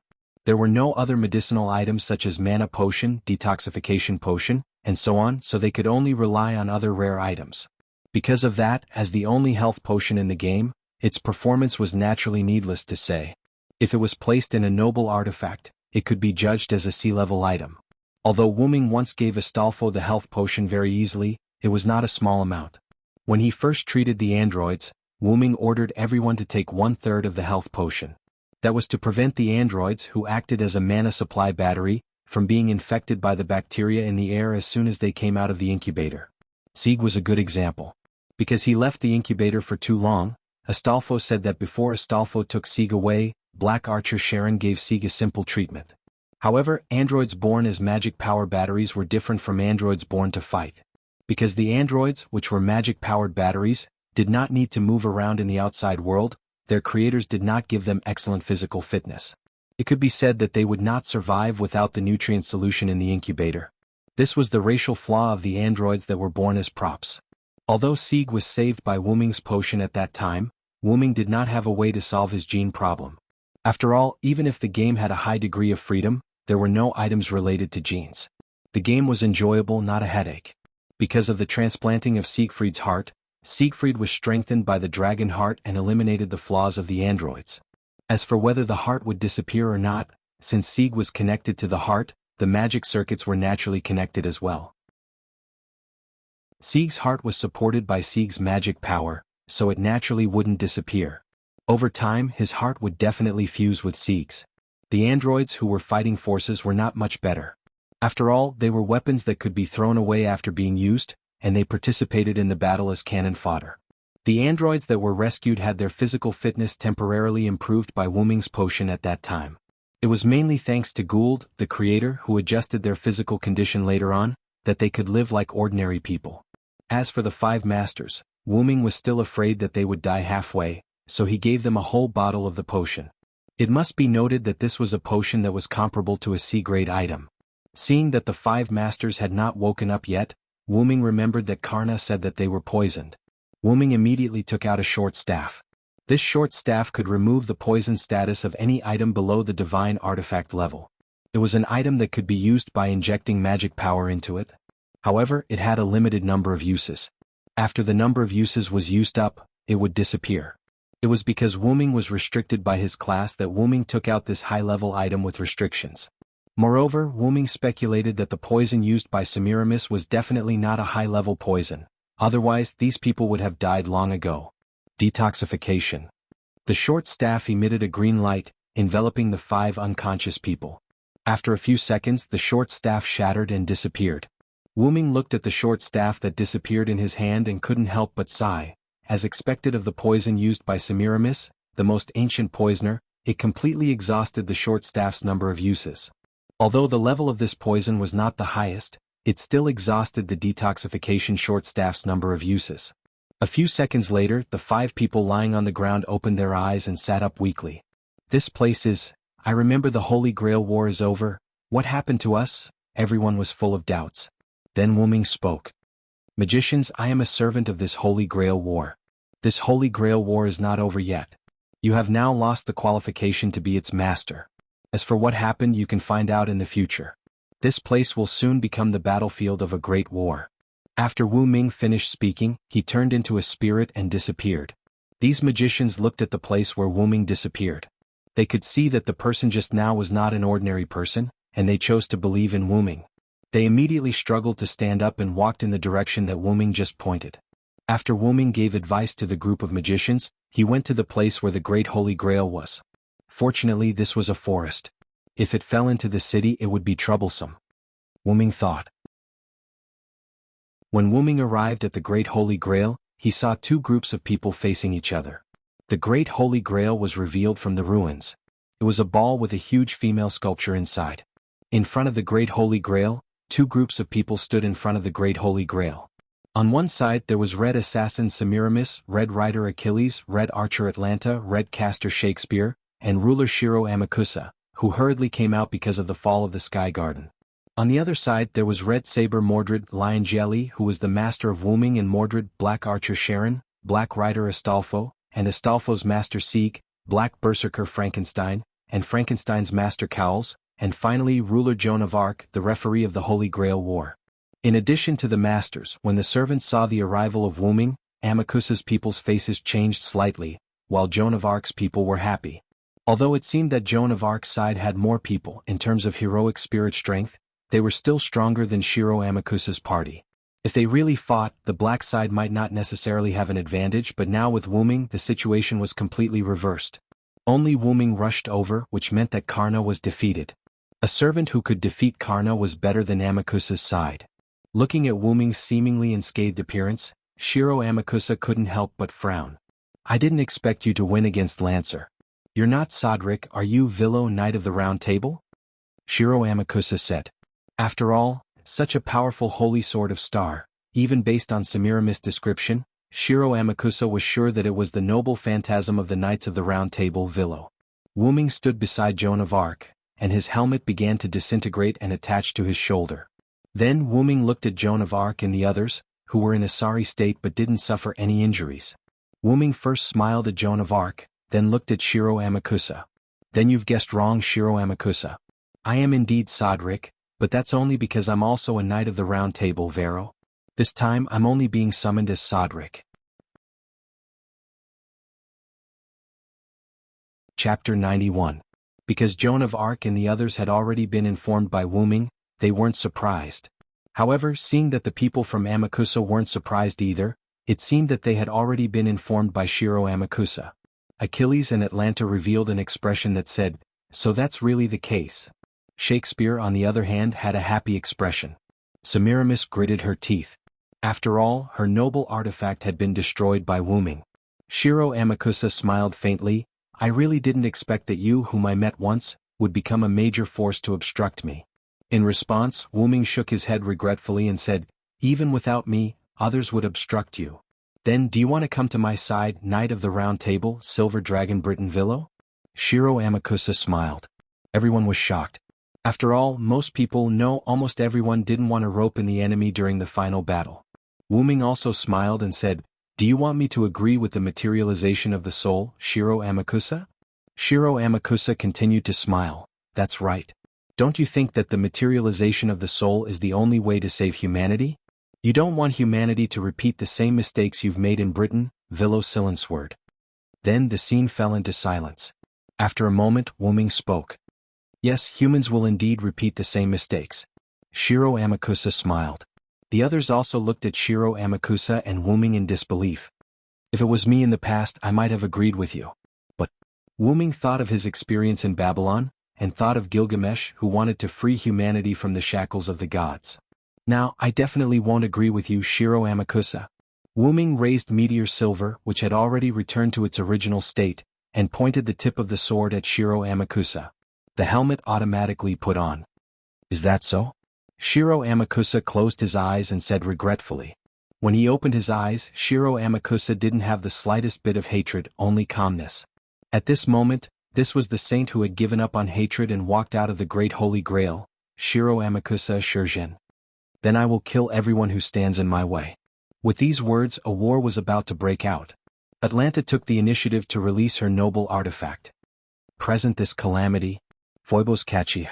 There were no other medicinal items such as Mana Potion, Detoxification Potion, and so on, so they could only rely on other rare items. Because of that, as the only health potion in the game, its performance was naturally needless to say. If it was placed in a noble artifact, it could be judged as a sea-level item. Although Wu-Ming once gave Astolfo the health potion very easily, it was not a small amount. When he first treated the androids, Wu-Ming ordered everyone to take 1/3 of the health potion. That was to prevent the androids, who acted as a mana supply battery, from being infected by the bacteria in the air as soon as they came out of the incubator. Sieg was a good example. Because he left the incubator for too long, Astolfo said that before Astolfo took Sieg away, Black Archer Sharon gave Sieg a simple treatment. However, androids born as magic power batteries were different from androids born to fight. Because the androids, which were magic-powered batteries, did not need to move around in the outside world, their creators did not give them excellent physical fitness. It could be said that they would not survive without the nutrient solution in the incubator. This was the racial flaw of the androids that were born as props. Although Sieg was saved by Wu-Ming's potion at that time, Wu-Ming did not have a way to solve his gene problem. After all, even if the game had a high degree of freedom, there were no items related to genes. The game was enjoyable, not a headache. Because of the transplanting of Siegfried's heart, Siegfried was strengthened by the dragon heart and eliminated the flaws of the androids. As for whether the heart would disappear or not, since Sieg was connected to the heart, the magic circuits were naturally connected as well. Sieg's heart was supported by Sieg's magic power, so it naturally wouldn't disappear. Over time, his heart would definitely fuse with Sieg's. The androids who were fighting forces were not much better. After all, they were weapons that could be thrown away after being used, and they participated in the battle as cannon fodder. The androids that were rescued had their physical fitness temporarily improved by Wu-Ming's potion at that time. It was mainly thanks to Gould, the creator, who adjusted their physical condition later on, that they could live like ordinary people. As for the 5 masters, Wu-Ming was still afraid that they would die halfway, so he gave them a whole bottle of the potion. It must be noted that this was a potion that was comparable to a C-grade item. Seeing that the 5 masters had not woken up yet, Wu-Ming remembered that Karna said that they were poisoned. Wu-Ming immediately took out a short staff. This short staff could remove the poison status of any item below the divine artifact level. It was an item that could be used by injecting magic power into it. However, it had a limited number of uses. After the number of uses was used up, it would disappear. It was because Wu-Ming was restricted by his class that Wu-Ming took out this high-level item with restrictions. Moreover, Wu-Ming speculated that the poison used by Semiramis was definitely not a high-level poison. Otherwise, these people would have died long ago. Detoxification. The short staff emitted a green light, enveloping the 5 unconscious people. After a few seconds, the short staff shattered and disappeared. Wu-Ming looked at the short staff that disappeared in his hand and couldn't help but sigh. As expected of the poison used by Semiramis, the most ancient poisoner, it completely exhausted the short staff's number of uses. Although the level of this poison was not the highest, it still exhausted the detoxification short staff's number of uses. A few seconds later, the 5 people lying on the ground opened their eyes and sat up weakly. This place is... I remember the Holy Grail War is over. What happened to us? Everyone was full of doubts. Then Wu-Ming spoke. Magicians, I am a servant of this Holy Grail War. This Holy Grail War is not over yet. You have now lost the qualification to be its master. As for what happened, you can find out in the future. This place will soon become the battlefield of a great war. After Wu-Ming finished speaking, he turned into a spirit and disappeared. These magicians looked at the place where Wu-Ming disappeared. They could see that the person just now was not an ordinary person, and they chose to believe in Wu-Ming. They immediately struggled to stand up and walked in the direction that Wu-Ming just pointed. After Wu-Ming gave advice to the group of magicians, he went to the place where the Great Holy Grail was. Fortunately, this was a forest. If it fell into the city, it would be troublesome. Wu-Ming thought. When Wu-Ming arrived at the Great Holy Grail, he saw 2 groups of people facing each other. The Great Holy Grail was revealed from the ruins. It was a ball with a huge female sculpture inside. In front of the Great Holy Grail, 2 groups of people stood in front of the Great Holy Grail. On one side there was Red Assassin Semiramis, Red Rider Achilles, Red Archer Atlanta, Red Caster Shakespeare, and Ruler Shiro Amakusa, who hurriedly came out because of the fall of the Sky Garden. On the other side there was Red Saber Mordred Lion Jelly, who was the master of Wu-Ming, and Mordred Black Archer Sharon, Black Rider Astolfo, and Astolfo's master Sieg, Black Berserker Frankenstein, and Frankenstein's master Cowles, and finally Ruler Joan of Arc, the referee of the Holy Grail War. In addition to the masters, when the servants saw the arrival of Wu-Ming, Amakusa's people's faces changed slightly, while Joan of Arc's people were happy. Although it seemed that Joan of Arc's side had more people in terms of heroic spirit strength, they were still stronger than Shiro Amakusa's party. If they really fought, the black side might not necessarily have an advantage, but now with Wuming the situation was completely reversed. Only Wuming rushed over, which meant that Karna was defeated. A servant who could defeat Karna was better than Amakusa's side. Looking at Wuming's seemingly unscathed appearance, Shiro Amakusa couldn't help but frown. I didn't expect you to win against Lancer. You're not Sodric, are you Villo, Knight of the Round Table? Shiro Amakusa said. After all, such a powerful holy sword of star, even based on Semiramis' description, Shiro Amakusa was sure that it was the noble phantasm of the Knights of the Round Table Villo. Wuming stood beside Joan of Arc, and his helmet began to disintegrate and attach to his shoulder. Then Wuming looked at Joan of Arc and the others, who were in a sorry state but didn't suffer any injuries. Wuming first smiled at Joan of Arc, then looked at Shiro Amakusa. Then you've guessed wrong, Shiro Amakusa. I am indeed Sodric, but that's only because I'm also a Knight of the Round Table, Vero. This time I'm only being summoned as Sodric. Chapter 91. Because Joan of Arc and the others had already been informed by Wuming, they weren't surprised. However, seeing that the people from Amakusa weren't surprised either, it seemed that they had already been informed by Shiro Amakusa. Achilles and Atlanta revealed an expression that said, "So that's really the case." Shakespeare, on the other hand, had a happy expression. Semiramis gritted her teeth. After all, her noble artifact had been destroyed by Wuming. Shiro Amakusa smiled faintly. I really didn't expect that you, whom I met once, would become a major force to obstruct me. In response, Wuming shook his head regretfully and said, even without me, others would obstruct you. Then do you want to come to my side, Knight of the Round Table, Silver Dragon Britain Villo? Shiro Amakusa smiled. Everyone was shocked. After all, most people, no, almost everyone didn't want to rope in the enemy during the final battle. Wuming also smiled and said, do you want me to agree with the materialization of the soul, Shiro Amakusa? Shiro Amakusa continued to smile. That's right. Don't you think that the materialization of the soul is the only way to save humanity? You don't want humanity to repeat the same mistakes you've made in Britain, Villo Silensword. Then the scene fell into silence. After a moment, Wuming spoke. Yes, humans will indeed repeat the same mistakes. Shiro Amakusa smiled. The others also looked at Shiro Amakusa and Wuming in disbelief. If it was me in the past, I might have agreed with you. But Wuming thought of his experience in Babylon, and thought of Gilgamesh, who wanted to free humanity from the shackles of the gods. Now, I definitely won't agree with you, Shiro Amakusa. Wuming raised Meteor Silver, which had already returned to its original state, and pointed the tip of the sword at Shiro Amakusa. The helmet automatically put on. Is that so? Shiro Amakusa closed his eyes and said regretfully. When he opened his eyes, Shiro Amakusa didn't have the slightest bit of hatred, only calmness. At this moment, this was the saint who had given up on hatred and walked out of the Great Holy Grail, Shiro Amakusa Shurjin. Then I will kill everyone who stands in my way. With these words, a war was about to break out. Atlanta took the initiative to release her noble artifact. Present this calamity, Phoebos Kachia.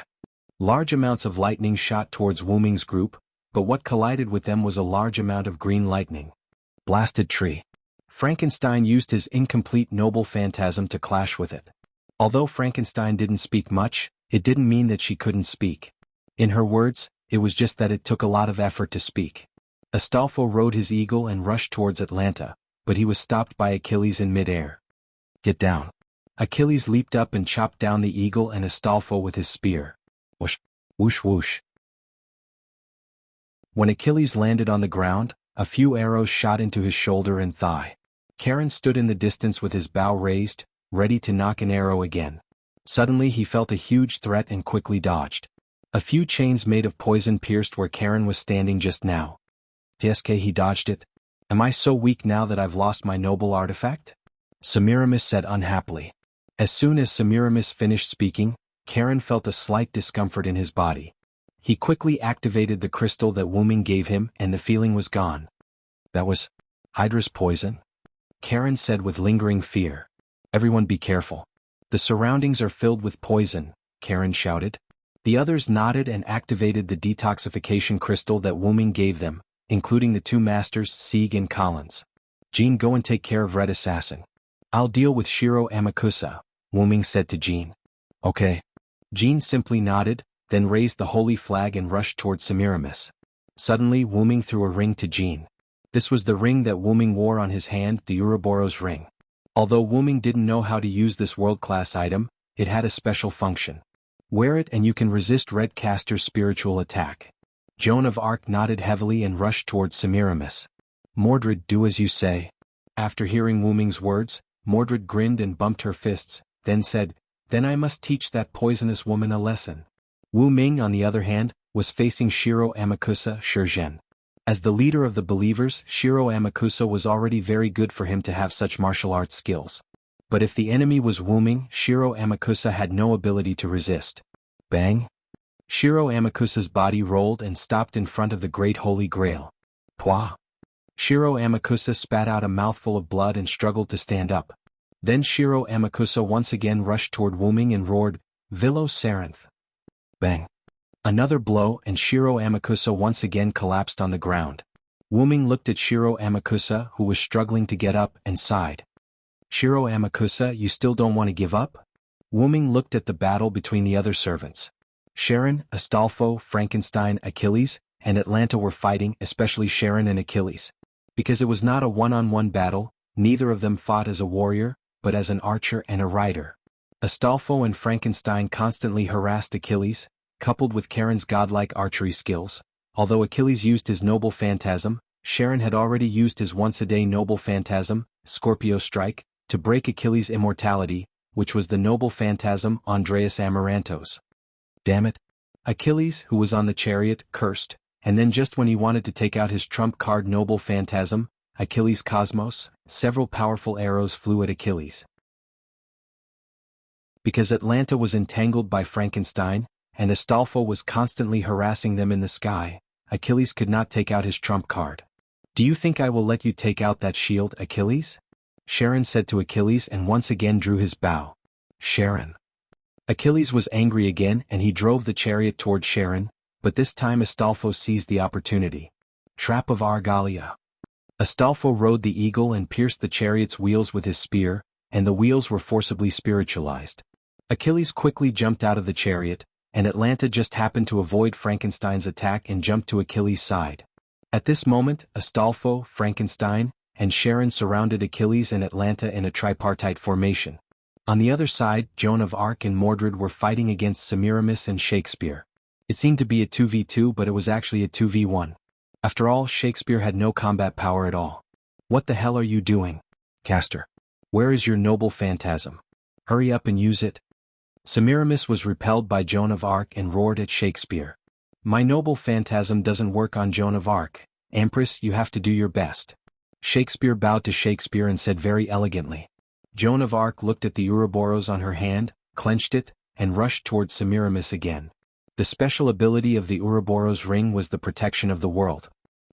Large amounts of lightning shot towards Wuming's group, but what collided with them was a large amount of green lightning. Blasted tree. Frankenstein used his incomplete noble phantasm to clash with it. Although Frankenstein didn't speak much, it didn't mean that she couldn't speak. In her words, it was just that it took a lot of effort to speak. Astolfo rode his eagle and rushed towards Atlanta, but he was stopped by Achilles in midair. Get down. Achilles leaped up and chopped down the eagle and Astolfo with his spear. Whoosh, whoosh, whoosh. When Achilles landed on the ground, a few arrows shot into his shoulder and thigh. Charon stood in the distance with his bow raised, ready to knock an arrow again. Suddenly he felt a huge threat and quickly dodged. A few chains made of poison pierced where Charon was standing just now. TSK, he dodged it. Am I so weak now that I've lost my noble artifact? Semiramis said unhappily. As soon as Semiramis finished speaking, Charon felt a slight discomfort in his body. He quickly activated the crystal that Wuming gave him and the feeling was gone. That was Hydra's poison? Charon said with lingering fear. Everyone be careful. The surroundings are filled with poison, Charon shouted. The others nodded and activated the detoxification crystal that Wuming gave them, including the two masters, Sieg and Collins. Jean, go and take care of Red Assassin. I'll deal with Shiro Amakusa, Wuming said to Jean. Okay. Jean simply nodded, then raised the holy flag and rushed toward Semiramis. Suddenly Wu Ming threw a ring to Jean. This was the ring that Wu Ming wore on his hand, the Ouroboros ring. Although Wu Ming didn't know how to use this world-class item, it had a special function. Wear it and you can resist Red Caster's spiritual attack. Joan of Arc nodded heavily and rushed towards Semiramis. Mordred, do as you say. After hearing Wu Ming's words, Mordred grinned and bumped her fists, then said, Then I must teach that poisonous woman a lesson. Wu Ming, on the other hand, was facing Shiro Amakusa Shurgen. As the leader of the believers, Shiro Amakusa was already very good for him to have such martial arts skills. But if the enemy was Wu Ming, Shiro Amakusa had no ability to resist. Bang! Shiro Amakusa's body rolled and stopped in front of the Great Holy Grail. Pwah! Shiro Amakusa spat out a mouthful of blood and struggled to stand up. Then Shiro Amakusa once again rushed toward Wu Ming and roared, Vilo Saranth! Bang! Another blow and Shiro Amakusa once again collapsed on the ground. Wu Ming looked at Shiro Amakusa, who was struggling to get up, and sighed. Shiro Amakusa, you still don't want to give up? Wu Ming looked at the battle between the other servants. Sharon, Astolfo, Frankenstein, Achilles, and Atlanta were fighting, especially Sharon and Achilles. Because it was not a one-on-one battle, neither of them fought as a warrior, but as an archer and a rider. Astolfo and Frankenstein constantly harassed Achilles, coupled with Charon's godlike archery skills. Although Achilles used his noble phantasm, Sharon had already used his once-a-day noble phantasm, Scorpio Strike, to break Achilles' immortality, which was the noble phantasm Andreas Amarantos. Damn it! Achilles, who was on the chariot, cursed, and then just when he wanted to take out his trump card noble phantasm, Achilles Cosmos, several powerful arrows flew at Achilles. Because Atlanta was entangled by Frankenstein, and Astolfo was constantly harassing them in the sky, Achilles could not take out his trump card. Do you think I will let you take out that shield, Achilles? Sharon said to Achilles and once again drew his bow. Sharon. Achilles was angry again and he drove the chariot toward Sharon, but this time Astolfo seized the opportunity. Trap of Argalia. Astolfo rode the eagle and pierced the chariot's wheels with his spear, and the wheels were forcibly spiritualized. Achilles quickly jumped out of the chariot, and Atlanta just happened to avoid Frankenstein's attack and jumped to Achilles' side. At this moment, Astolfo, Frankenstein, and Sharon surrounded Achilles and Atlanta in a tripartite formation. On the other side, Joan of Arc and Mordred were fighting against Semiramis and Shakespeare. It seemed to be a 2v2, but it was actually a 2v1. After all, Shakespeare had no combat power at all. What the hell are you doing, Castor? Where is your noble phantasm? Hurry up and use it. Semiramis was repelled by Joan of Arc and roared at Shakespeare. My noble phantasm doesn't work on Joan of Arc. Empress, you have to do your best. Shakespeare bowed to Shakespeare and said very elegantly. Joan of Arc looked at the Ouroboros on her hand, clenched it, and rushed towards Semiramis again. The special ability of the Ouroboros ring was the protection of the world.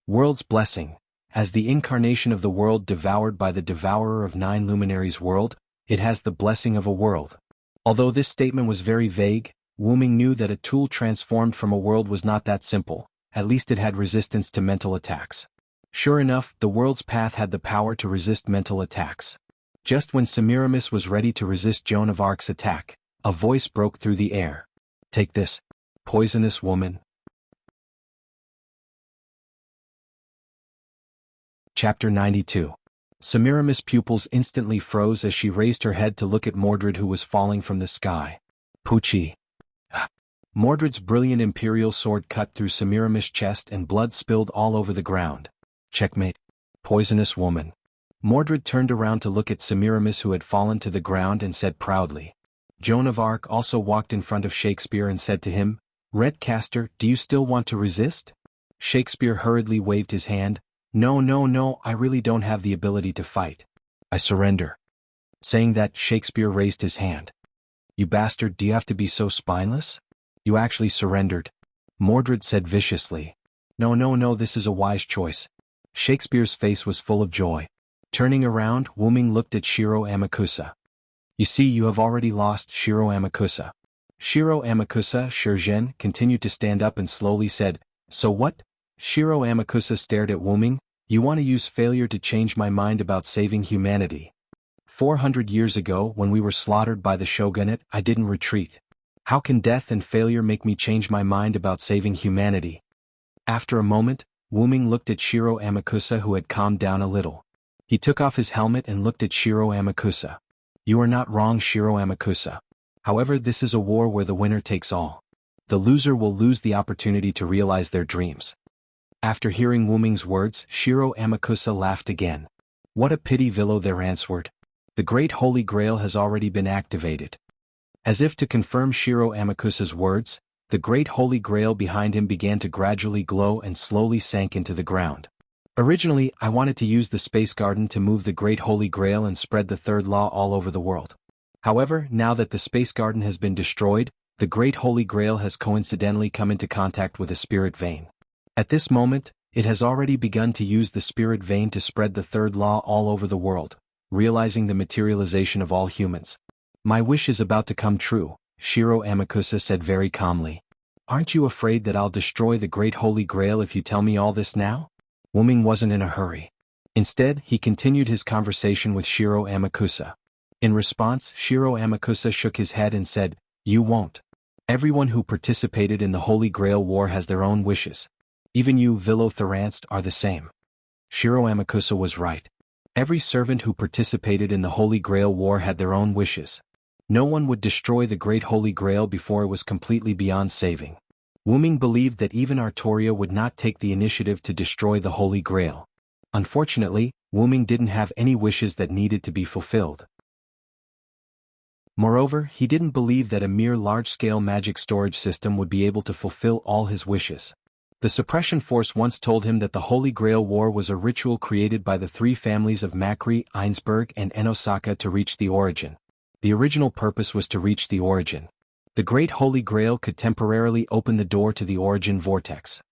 World's blessing. As the incarnation of the world devoured by the devourer of 9 luminaries world, it has the blessing of a world. Although this statement was very vague, Wu Ming knew that a tool transformed from a world was not that simple, at least it had resistance to mental attacks. Sure enough, the world's path had the power to resist mental attacks. Just when Semiramis was ready to resist Joan of Arc's attack, a voice broke through the air. Take this, poisonous woman. Chapter 92. Semiramis' pupils instantly froze as she raised her head to look at Mordred, who was falling from the sky. Poochie. Mordred's brilliant imperial sword cut through Semiramis' chest and blood spilled all over the ground. Checkmate. Poisonous woman. Mordred turned around to look at Semiramis, who had fallen to the ground, and said proudly. Joan of Arc also walked in front of Shakespeare and said to him, Red Castor, do you still want to resist? Shakespeare hurriedly waved his hand. No, I really don't have the ability to fight. I surrender. Saying that, Shakespeare raised his hand. You bastard, do you have to be so spineless? You actually surrendered. Mordred said viciously. No, this is a wise choice. Shakespeare's face was full of joy. Turning around, Wu Ming looked at Shiro Amakusa. You see, you have already lost, Shiro Amakusa. Shiro Amakusa, Shurgen, continued to stand up and slowly said, So what? Shiro Amakusa stared at Wu Ming. You want to use failure to change my mind about saving humanity. 400 years ago, when we were slaughtered by the shogunate, I didn't retreat. How can death and failure make me change my mind about saving humanity? After a moment, Wu Ming looked at Shiro Amakusa, who had calmed down a little. He took off his helmet and looked at Shiro Amakusa. You are not wrong, Shiro Amakusa. However, this is a war where the winner takes all. The loser will lose the opportunity to realize their dreams. After hearing Wu Ming's words, Shiro Amakusa laughed again. What a pity, Vilo there answered. The Great Holy Grail has already been activated. As if to confirm Shiro Amakusa's words, the Great Holy Grail behind him began to gradually glow and slowly sank into the ground. Originally, I wanted to use the Space Garden to move the Great Holy Grail and spread the third law all over the world. However, now that the Space Garden has been destroyed, the Great Holy Grail has coincidentally come into contact with a spirit vein. At this moment, it has already begun to use the spirit vein to spread the third law all over the world, realizing the materialization of all humans. My wish is about to come true, Shiro Amakusa said very calmly. Aren't you afraid that I'll destroy the Great Holy Grail if you tell me all this now? Wu Ming wasn't in a hurry. Instead, he continued his conversation with Shiro Amakusa. In response, Shiro Amakusa shook his head and said, You won't. Everyone who participated in the Holy Grail War has their own wishes. Even you, Vilo Theranst, are the same. Shiro Amakusa was right. Every servant who participated in the Holy Grail War had their own wishes. No one would destroy the Great Holy Grail before it was completely beyond saving. Wu Ming believed that even Artoria would not take the initiative to destroy the Holy Grail. Unfortunately, Wu Ming didn't have any wishes that needed to be fulfilled. Moreover, he didn't believe that a mere large-scale magic storage system would be able to fulfill all his wishes. The suppression force once told him that the Holy Grail War was a ritual created by the three families of Macri, Ainsberg, and Enosaka to reach the origin. The original purpose was to reach the origin. The Great Holy Grail could temporarily open the door to the origin vortex.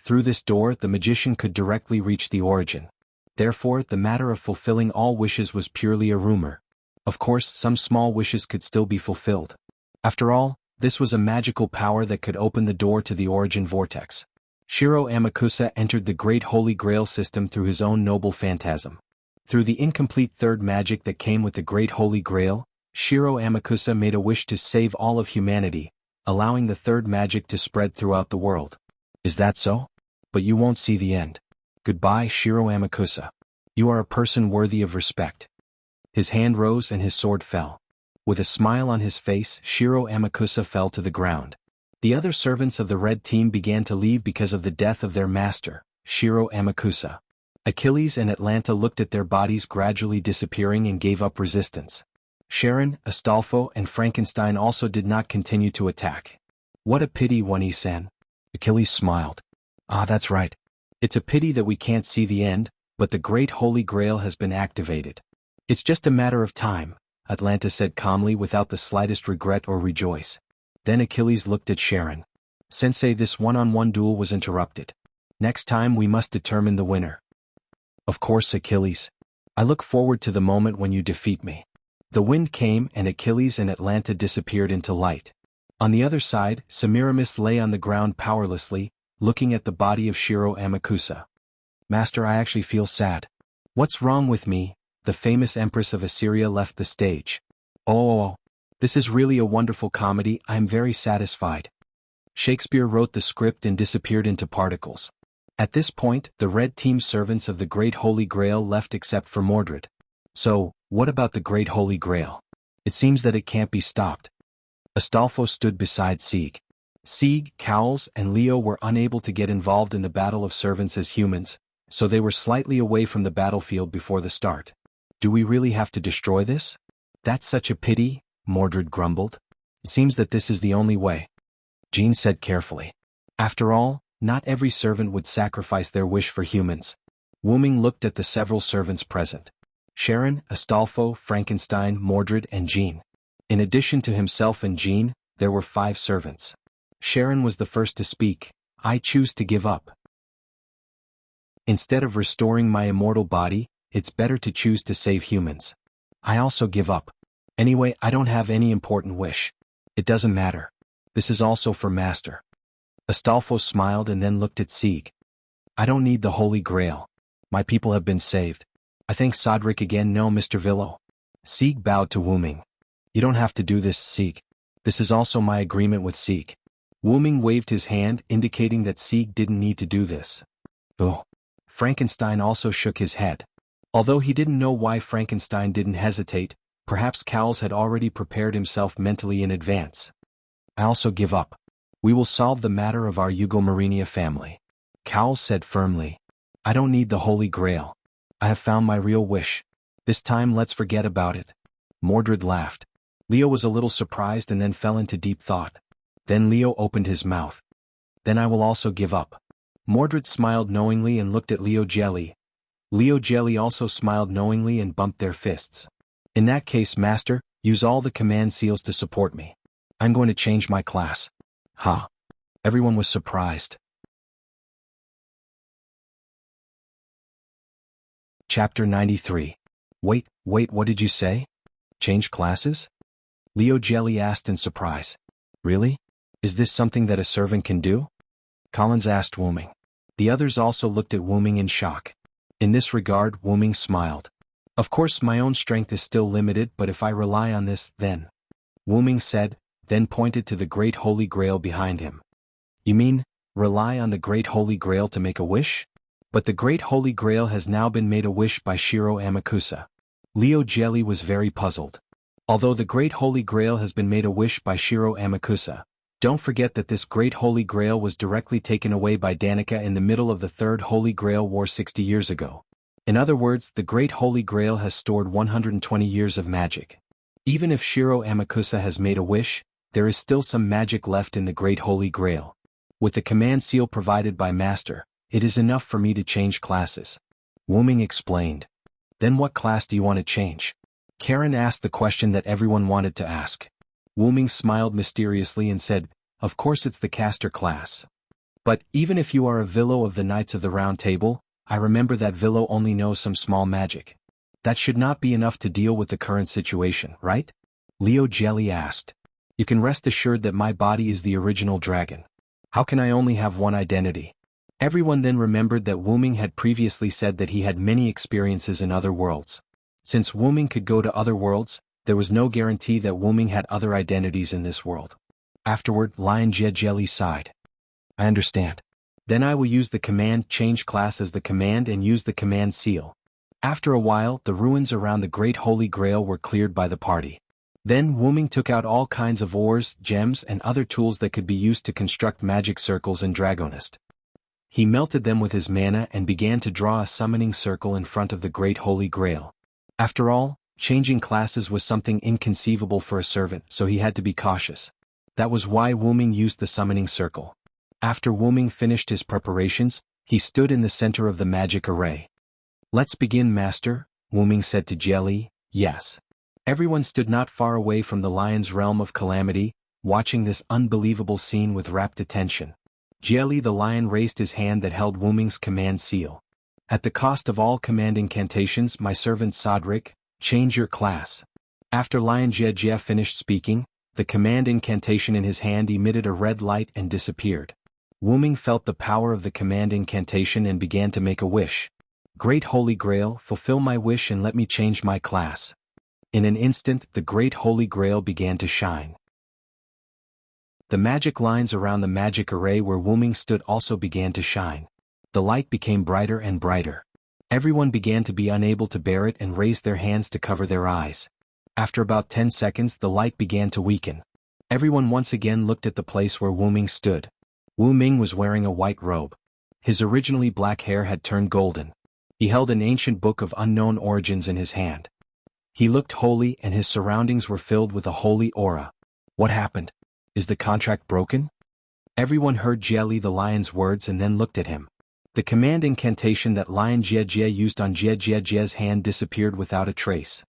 Through this door, the magician could directly reach the origin. Therefore, the matter of fulfilling all wishes was purely a rumor. Of course, some small wishes could still be fulfilled. After all, this was a magical power that could open the door to the origin vortex. Shiro Amakusa entered the Great Holy Grail system through his own noble phantasm. Through the incomplete third magic that came with the Great Holy Grail, Shiro Amakusa made a wish to save all of humanity, allowing the third magic to spread throughout the world. Is that so? But you won't see the end. Goodbye, Shiro Amakusa. You are a person worthy of respect. His hand rose and his sword fell. With a smile on his face, Shiro Amakusa fell to the ground. The other servants of the red team began to leave because of the death of their master, Shiro Amakusa. Achilles and Atlanta looked at their bodies gradually disappearing and gave up resistance. Sharon, Astolfo, and Frankenstein also did not continue to attack. What a pity, One-san. Achilles smiled. Ah, that's right. It's a pity that we can't see the end, but the Great Holy Grail has been activated. It's just a matter of time, Atlanta said calmly without the slightest regret or rejoice. Then Achilles looked at Sharon. Sensei, this one-on-one duel was interrupted. Next time we must determine the winner. Of course, Achilles. I look forward to the moment when you defeat me. The wind came and Achilles and Atlanta disappeared into light. On the other side, Semiramis lay on the ground powerlessly, looking at the body of Shiro Amakusa. Master, I actually feel sad. What's wrong with me? The famous Empress of Assyria left the stage. Oh, this is really a wonderful comedy, I am very satisfied. Shakespeare wrote the script and disappeared into particles. At this point, the red team servants of the Great Holy Grail left except for Mordred. So, what about the Great Holy Grail? It seems that it can't be stopped. Astolfo stood beside Sieg. Sieg, Cowles, and Leo were unable to get involved in the battle of servants as humans, so they were slightly away from the battlefield before the start. Do we really have to destroy this? That's such a pity, Mordred grumbled. It seems that this is the only way. Jean said carefully. After all, not every servant would sacrifice their wish for humans. Wu Ming looked at the several servants present. Sharon, Astolfo, Frankenstein, Mordred, and Jean. In addition to himself and Jean, there were 5 servants. Sharon was the first to speak. I choose to give up. Instead of restoring my immortal body, it's better to choose to save humans. I also give up. Anyway, I don't have any important wish. It doesn't matter. This is also for Master. Astolfo smiled and then looked at Sieg. I don't need the Holy Grail. My people have been saved. I thank Sodric again. No, Mr. Villo. Sieg bowed to Wu Ming. You don't have to do this, Sieg. This is also my agreement with Sieg. Wu Ming waved his hand indicating that Sieg didn't need to do this. Oh. Frankenstein also shook his head. Although he didn't know why Frankenstein didn't hesitate, perhaps Cowles had already prepared himself mentally in advance. I also give up. We will solve the matter of our Eugomarinia family. Cowles said firmly. I don't need the Holy Grail. I have found my real wish. This time let's forget about it. Mordred laughed. Leo was a little surprised and then fell into deep thought. Then Leo opened his mouth. Then I will also give up. Mordred smiled knowingly and looked at Leo Jelly. Leo Jelly also smiled knowingly and bumped their fists. In that case, Master, use all the command seals to support me. I'm going to change my class. Ha. Everyone was surprised. Chapter 93. Wait, what did you say? Change classes? Leo Jelly asked in surprise. Really? Is this something that a servant can do? Collins asked Wu Ming. The others also looked at Wu Ming in shock. In this regard, Wu Ming smiled. Of course my own strength is still limited, but if I rely on this, then... Wu Ming said, then pointed to the Great Holy Grail behind him. You mean, rely on the Great Holy Grail to make a wish? But the Great Holy Grail has now been made a wish by Shiro Amakusa. Leo Jelly was very puzzled. Although the Great Holy Grail has been made a wish by Shiro Amakusa, don't forget that this Great Holy Grail was directly taken away by Danica in the middle of the Third Holy Grail War 60 years ago. In other words, the Great Holy Grail has stored 120 years of magic. Even if Shiro Amakusa has made a wish, there is still some magic left in the Great Holy Grail. With the command seal provided by Master, it is enough for me to change classes. Wu Ming explained. Then what class do you want to change? Karen asked the question that everyone wanted to ask. Wu Ming smiled mysteriously and said, of course it's the caster class. But, even if you are a Villo of the Knights of the Round Table, I remember that Villo only knows some small magic. That should not be enough to deal with the current situation, right? Leo Jelly asked. You can rest assured that my body is the original dragon. How can I only have one identity? Everyone then remembered that Wu Ming had previously said that he had many experiences in other worlds. Since Wu Ming could go to other worlds, there was no guarantee that Wu Ming had other identities in this world. Afterward, Lion Jie Jelly sighed. I understand. Then I will use the command change class as the command and use the command seal. After a while, the ruins around the Great Holy Grail were cleared by the party. Then Wu Ming took out all kinds of ores, gems and other tools that could be used to construct magic circles and Dragonist. He melted them with his mana and began to draw a summoning circle in front of the Great Holy Grail. After all, changing classes was something inconceivable for a servant, so he had to be cautious. That was why Wu Ming used the summoning circle. After Wu Ming finished his preparations, he stood in the center of the magic array. Let's begin, Master, Wu Ming said to Jelly. Yes. Everyone stood not far away from the lion's realm of calamity, watching this unbelievable scene with rapt attention. Jelly the lion raised his hand that held Wu Ming's command seal. At the cost of all command incantations, my servant Sodric, change your class. After Lion Jie finished speaking, the command incantation in his hand emitted a red light and disappeared. Wu Ming felt the power of the command incantation and began to make a wish. Great Holy Grail, fulfill my wish and let me change my class. In an instant, the Great Holy Grail began to shine. The magic lines around the magic array where Wu Ming stood also began to shine. The light became brighter and brighter. Everyone began to be unable to bear it and raised their hands to cover their eyes. After about 10 seconds, the light began to weaken. Everyone once again looked at the place where Wu Ming stood. Wu Ming was wearing a white robe. His originally black hair had turned golden. He held an ancient book of unknown origins in his hand. He looked holy and his surroundings were filled with a holy aura. What happened? Is the contract broken? Everyone heard Jelly the lion's words and then looked at him. The command incantation that Lion Jie used on Jie's hand disappeared without a trace.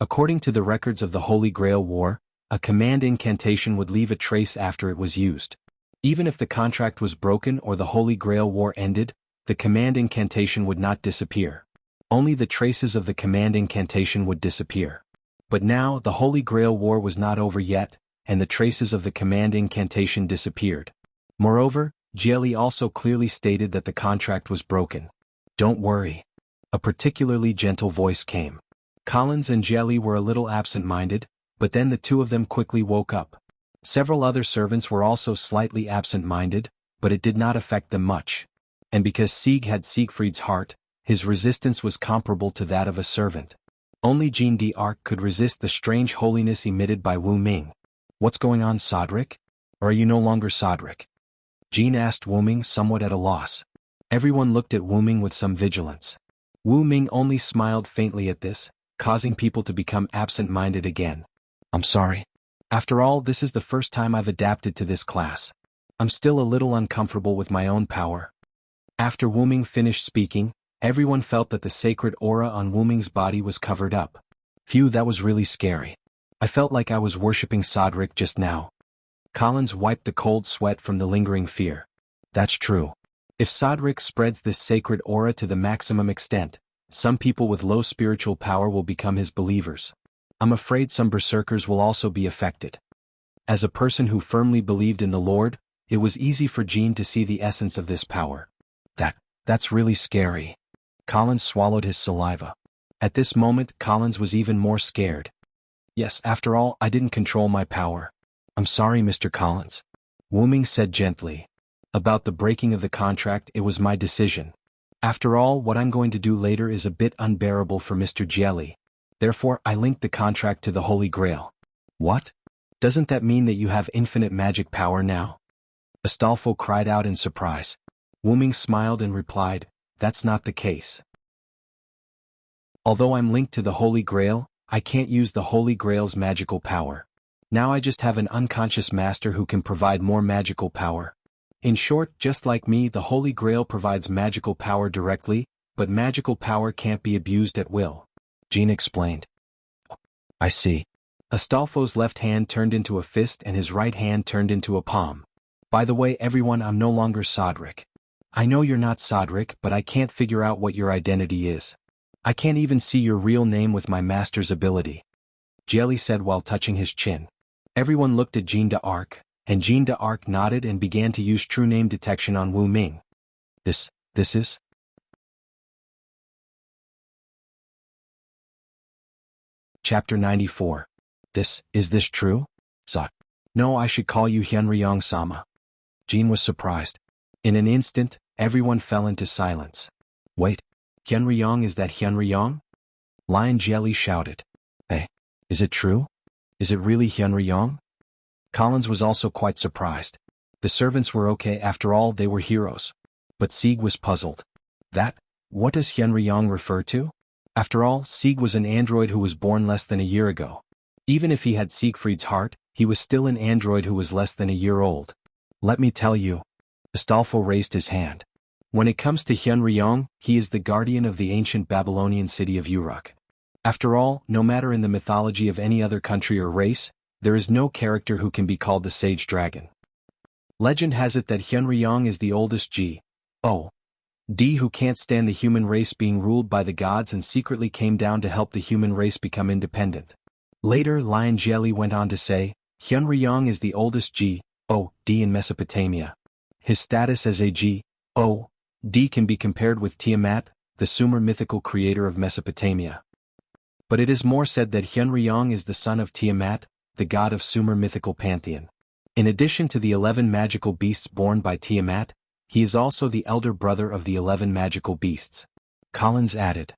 According to the records of the Holy Grail War, a command incantation would leave a trace after it was used. Even if the contract was broken or the Holy Grail War ended, the command incantation would not disappear. Only the traces of the command incantation would disappear. But now, the Holy Grail War was not over yet, and the traces of the command incantation disappeared. Moreover, Jelly also clearly stated that the contract was broken. Don't worry. A particularly gentle voice came. Collins and Jelly were a little absent-minded, but then the two of them quickly woke up. Several other servants were also slightly absent-minded, but it did not affect them much. And because Sieg had Siegfried's heart, his resistance was comparable to that of a servant. Only Jeanne d'Arc could resist the strange holiness emitted by Wu Ming. "What's going on, Sodric? Or are you no longer Sodric?" Jeanne asked Wu Ming, somewhat at a loss. Everyone looked at Wu Ming with some vigilance. Wu Ming only smiled faintly at this, causing people to become absent-minded again. "I'm sorry. After all, this is the first time I've adapted to this class. I'm still a little uncomfortable with my own power." After Wu Ming finished speaking, everyone felt that the sacred aura on Wu Ming's body was covered up. Phew, that was really scary. I felt like I was worshipping Sodric just now. Collins wiped the cold sweat from the lingering fear. That's true. If Sodric spreads this sacred aura to the maximum extent, some people with low spiritual power will become his believers. I'm afraid some berserkers will also be affected. As a person who firmly believed in the Lord, it was easy for Jeanne to see the essence of this power. That's really scary. Collins swallowed his saliva. At this moment, Collins was even more scared. Yes, after all, I didn't control my power. I'm sorry, Mr. Collins. Wu Ming said gently. About the breaking of the contract, it was my decision. After all, what I'm going to do later is a bit unbearable for Mr. Jelly. Therefore, I linked the contract to the Holy Grail. What? Doesn't that mean that you have infinite magic power now? Astolfo cried out in surprise. Wu Ming smiled and replied, "That's not the case. Although I'm linked to the Holy Grail, I can't use the Holy Grail's magical power. Now I just have an unconscious master who can provide more magical power. In short, just like me, the Holy Grail provides magical power directly, but magical power can't be abused at will," Jeanne explained. "I see." Astolfo's left hand turned into a fist and his right hand turned into a palm. "By the way, everyone, I'm no longer Sodric. I know you're not Sodric, but I can't figure out what your identity is. I can't even see your real name with my master's ability," Jelly said while touching his chin. Everyone looked at Jeanne d'Arc, and Jeanne d'Arc nodded and began to use true name detection on Wu Ming. This is? Chapter 94. Is this true? No, I should call you Hyunryong-sama. Jeanne was surprised. In an instant, everyone fell into silence. Wait, Hyunryong, is that Hyunryong? Lion Jelly shouted. Hey, is it true? Is it really Hyunryong? Collins was also quite surprised. The servants were okay, after all, they were heroes. But Sieg was puzzled. What does Hyunryong refer to? After all, Sieg was an android who was born less than a year ago. Even if he had Siegfried's heart, he was still an android who was less than a year old. Let me tell you. Astolfo raised his hand. When it comes to Hyunryong, he is the guardian of the ancient Babylonian city of Uruk. After all, no matter in the mythology of any other country or race, there is no character who can be called the Sage Dragon. Legend has it that Hyunryong is the oldest D who can't stand the human race being ruled by the gods and secretly came down to help the human race become independent. Later, Lion Jelly went on to say, Hyunryong is the oldest D in Mesopotamia. His status as a D can be compared with Tiamat, the Sumer mythical creator of Mesopotamia. But it is more said that Hyunryong is the son of Tiamat, the god of Sumer mythical pantheon. In addition to the 11 magical beasts born by Tiamat, he is also the elder brother of the 11 magical beasts. Collins added.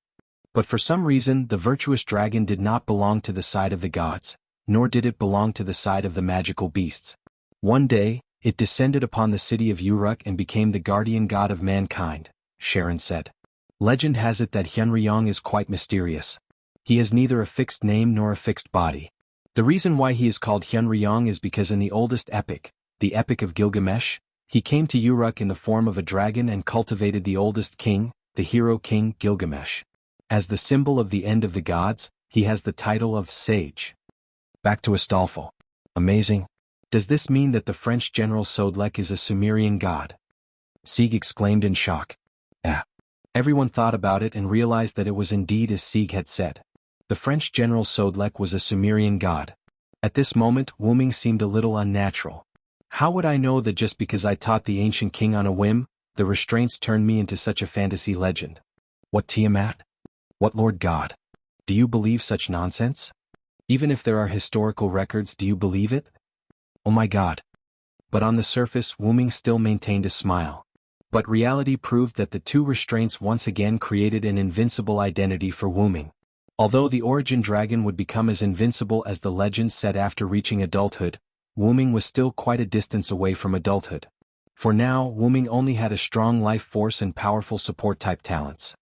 But for some reason, the virtuous dragon did not belong to the side of the gods, nor did it belong to the side of the magical beasts. One day, it descended upon the city of Uruk and became the guardian god of mankind, Sharon said. Legend has it that Hyunryong is quite mysterious. He has neither a fixed name nor a fixed body. The reason why he is called Hyunryong is because in the oldest epic, the Epic of Gilgamesh, he came to Uruk in the form of a dragon and cultivated the oldest king, the hero king Gilgamesh. As the symbol of the end of the gods, he has the title of sage. Back to Astolfo. Amazing. Does this mean that the French general Sodlek is a Sumerian god? Sieg exclaimed in shock. Everyone thought about it and realized that it was indeed as Sieg had said. The French general Sodlek was a Sumerian god. At this moment, Wu Ming seemed a little unnatural. How would I know that just because I taught the ancient king on a whim, the restraints turned me into such a fantasy legend? What Tiamat? What Lord God? Do you believe such nonsense? Even if there are historical records, do you believe it? Oh my god. But on the surface, Wu-Ming still maintained a smile. But reality proved that the two restraints once again created an invincible identity for Wu-Ming. Although the origin dragon would become as invincible as the legends said after reaching adulthood, Wu-Ming was still quite a distance away from adulthood. For now, Wu-Ming only had a strong life force and powerful support-type talents.